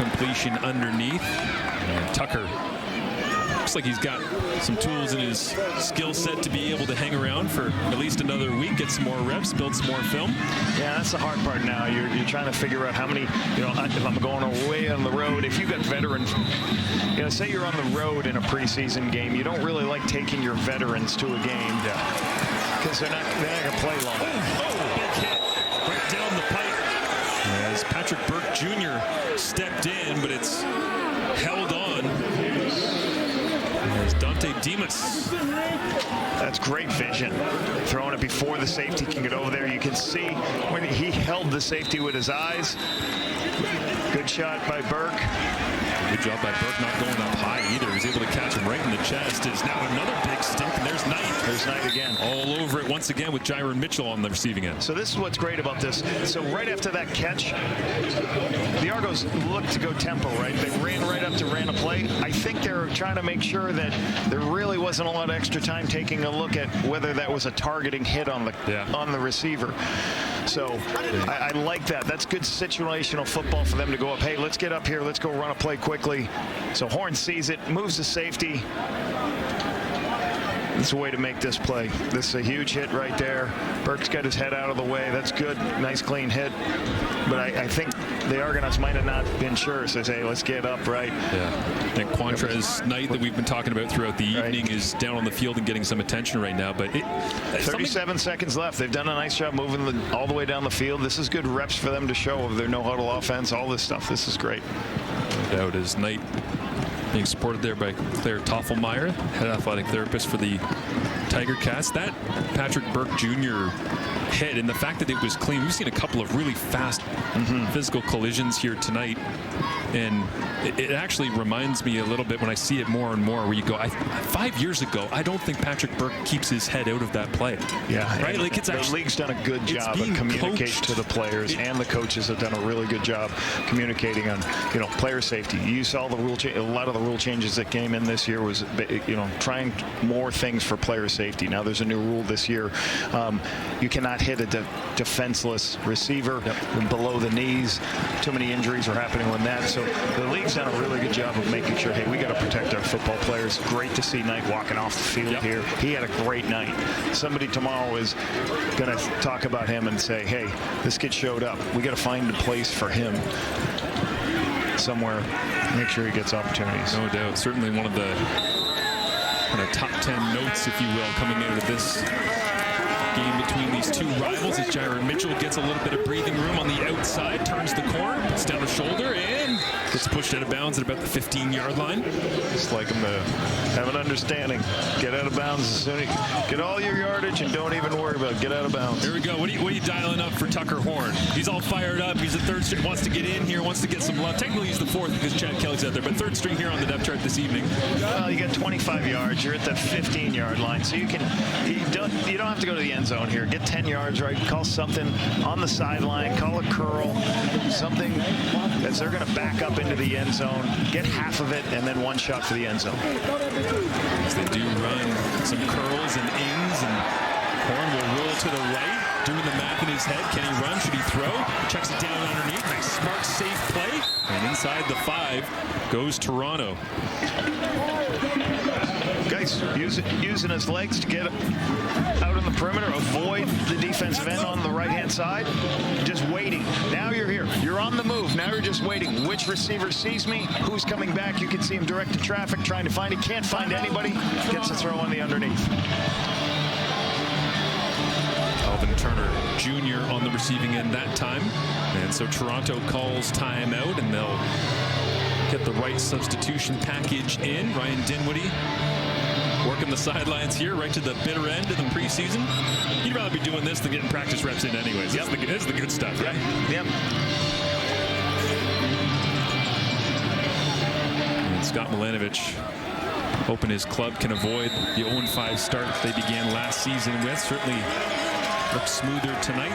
completion underneath. And Tucker looks like he's got some tools in his skill set to be able to hang around for at least another week, get some more reps, build some more film. Yeah, that's the hard part now. You're trying to figure out how many, if I'm going away on the road, if you've got veterans, say you're on the road in a preseason game, you don't really like taking your veterans to a game. Yeah. Because they're not going to play long. Big hit right down the pipe as Patrick Burke Jr. stepped in, but it's held on. There's Dante Demas. That's great vision. Throwing it before the safety can get over there. You can see when he held the safety with his eyes. Good shot by Burke. Good job by Burke not going up high either. He was able to catch him right in the chest. It's now another big stick, and there's Knight. There's Knight again. All over it once again with Jaron Mitchell on the receiving end. So this is what's great about this. So right after that catch, the Argos looked to go tempo, right? They ran right up to ran a play. I think they're trying to make sure that there really wasn't a lot of extra time taking a look at whether that was a targeting hit on the receiver. So I like that. That's good situational football for them to go up. Hey, let's get up here. Let's go run a play quickly. So Horn sees it, moves the safety. It's a way to make this play. This is a huge hit right there. Burke's got his head out of the way. That's good. Nice, clean hit. But I think the Argonauts might have not been sure. So they say, let's get up, right? Yeah. And Quantrez Knight that we've been talking about throughout the evening is down on the field and getting some attention right now. But 37 seconds left. They've done a nice job moving all the way down the field. This is good reps for them to show of their no-huddle offense, all this stuff. This is great. No doubt is Knight being supported there by Claire Toffelmeyer, head athletic therapist for the Tiger Cats. That Patrick Burke Jr. hit, and the fact that it was clean. We've seen a couple of really fast physical collisions here tonight, and it actually reminds me a little bit when I see it more and more where you go, 5 years ago, I don't think Patrick Burke keeps his head out of that play. Yeah. Right? Like, it's the actually, league's done a good job of communicating to the players, and the coaches have done a really good job communicating on, player safety. You saw the rule change. A lot of the rule changes that came in this year was, trying more things for player safety. Now there's a new rule this year. You cannot hit a defenseless receiver below the knees. Too many injuries are happening with that. So the league's done a really good job of making sure, hey, we got to protect our football players. Great to see Knight walking off the field here. He had a great night. Somebody tomorrow is going to talk about him and say, hey, this kid showed up. We got to find a place for him somewhere. Make sure he gets opportunities. No doubt. Certainly one of the kind of top 10 notes, if you will, coming out of this game between these two rivals as Jaron Mitchell gets a little bit of breathing room on the outside, turns the corner, puts down the shoulder, and gets pushed out of bounds at about the 15-yard line. Just like him to have an understanding. Get out of bounds as soon as you get all your yardage and don't even worry about it. Get out of bounds. Here we go. What are you dialing up for Tucker Horn? He's all fired up. He's the third string. Wants to get in here. Wants to get some love. Technically, he's the fourth because Chad Kelly's out there, but third string here on the depth chart this evening. Well, you got 25 yards. You're at the 15-yard line, so you don't have to go to the end zone here. Get 10 yards, right? Call something on the sideline. Call a curl. Something as they're going to back up into the end zone. Get half of it, and then one shot for the end zone. As they do run some curls and ins, and Horn will roll to the right, doing the math in his head. Can he run? Should he throw? Checks it down underneath. Nice, smart, safe play. And inside the 5 goes Toronto. Guys using his legs to get out on the perimeter, avoid the defensive end on the right-hand side. Just waiting. Now you're here. You're on the move. Now you're just waiting. Which receiver sees me? Who's coming back? You can see him direct to traffic, trying to find it. Can't find anybody. Gets a throw on the underneath. Turner Jr. on the receiving end that time. And so Toronto calls timeout, and they'll get the right substitution package in. Ryan Dinwiddie working the sidelines here right to the bitter end of the preseason. You'd rather be doing this than getting practice reps in anyways. This is the good stuff, right? Yep. And Scott Milanovic hoping his club can avoid the 0-5 start they began last season with. Certainly looks smoother tonight.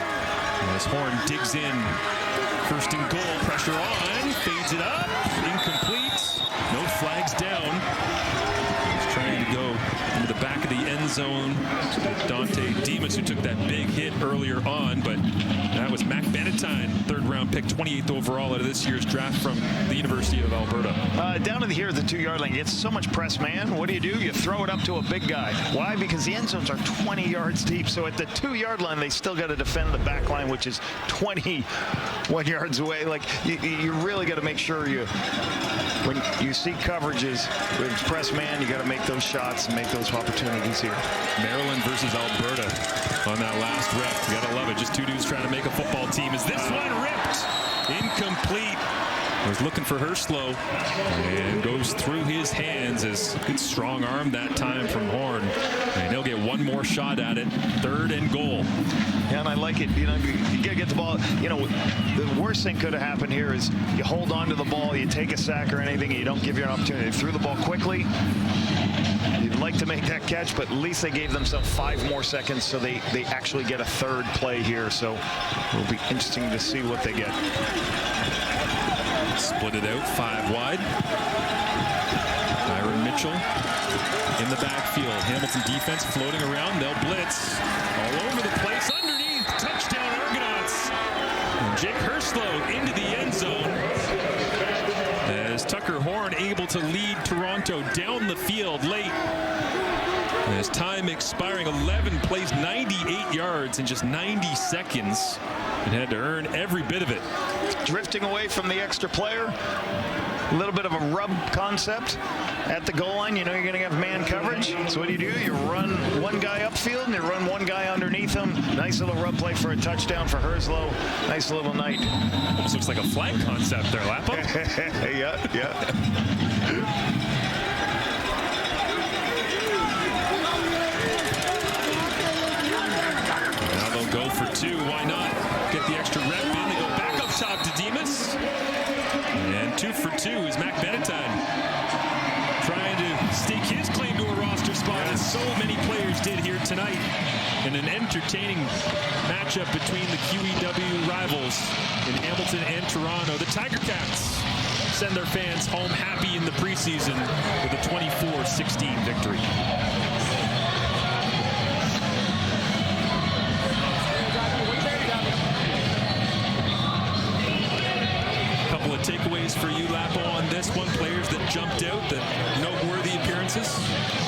As Horn digs in. First and goal. Pressure on. Fades it up. Incomplete. No flags down. He's trying to go into the back of the end zone. Dante Demas, who took that big hit earlier on, but that was Mac Benetine, third-round pick, 28th overall out of this year's draft from the University of Alberta. Down to here at the 2-yard line, gets so much press man. What do? You throw it up to a big guy. Why? Because the end zones are 20 yards deep. So at the 2-yard line, they still got to defend the back line, which is 21 yards away. Like you really got to make sure when you see coverages with press man, you got to make those shots and make those opportunities here. Maryland versus Alberta on that last rep. You got to love it. Just two dudes trying to make a football team. Is this one ripped? Incomplete. Was looking for Herslow and goes through his hands. As good strong arm that time from Horn, and he'll get one more shot at it. 3rd and goal. Yeah, and I like it. You gotta get the ball. The worst thing could have happened here is you hold on to the ball, you take a sack or anything, and you don't give you an opportunity. They threw the ball quickly. You'd like to make that catch, but at least they gave themselves 5 more seconds, so they actually get a 3rd play here. So it'll be interesting to see what they get. Split it out 5 wide. Byron Mitchell in the backfield. Hamilton defense floating around. They'll blitz all over the place. Underneath. Touchdown Argonauts. And Jake Herslow into the end zone. As Tucker Horn able to lead Toronto down the field late. As time expiring, 11 plays, 98 yards in just 90 seconds. And had to earn every bit of it. Drifting away from the extra player. A little bit of a rub concept at the goal line. You know you're going to have man coverage. So what do? You run one guy upfield and you run one guy underneath him. Nice little rub play for a touchdown for Herslow. Nice little night. Almost looks like a flag concept there, Lapham. Yeah. Now they'll go for 2. Why not? Get the extra rep in. They go back up top to Demas. And 2 for 2 is Mac Benetine. Trying to stake his claim to a roster spot, as so many players did here tonight. In an entertaining matchup between the QEW rivals in Hamilton and Toronto. The Tiger Cats send their fans home happy in the preseason with a 24-16 victory. Couple of takeaways for you, Lapo, on this one. Players that jumped out, that noteworthy appearances.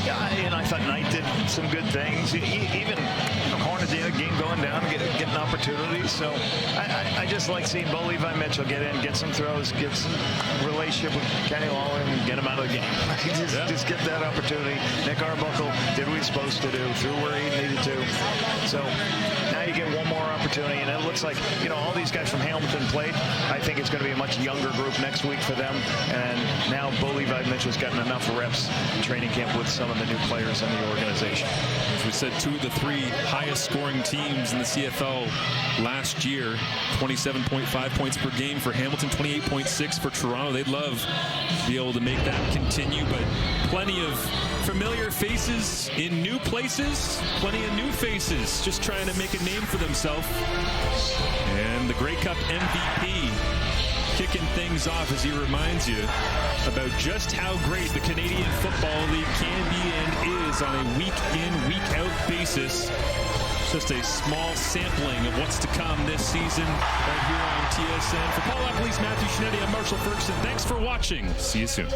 Yeah, and I thought Knight did some good things. Even Horn at the end of the game going down, getting opportunities. So I just like seeing Bo Levi Mitchell get in, get some throws, get some relationship with Kenny Lawler, and get him out of the game. Just get that opportunity. Nick Arbuckle did what he's supposed to do, threw where he needed to. So now you get one more opportunity, and it looks like all these guys from Hamilton played. I think it's going to be a much younger group next week for them, and now Bo Levi Mitchell's gotten enough reps in training camp with some of the new players in the organization. As we said, 2 of the 3 highest scoring teams in the CFL last year. 27.5 points per game for Hamilton, 28.6 for Toronto. They'd love to be able to make that continue, but plenty of familiar faces in new places, plenty of new faces just trying to make a name for themselves. And the Grey Cup MVP kicking things off as he reminds you about just how great the Canadian Football League can be and is on a week-in, week-out basis. Just a small sampling of what's to come this season right here on TSN. For Paul Appelese, Matthew Shinetti, I'm Marshall Ferguson. Thanks for watching. See you soon.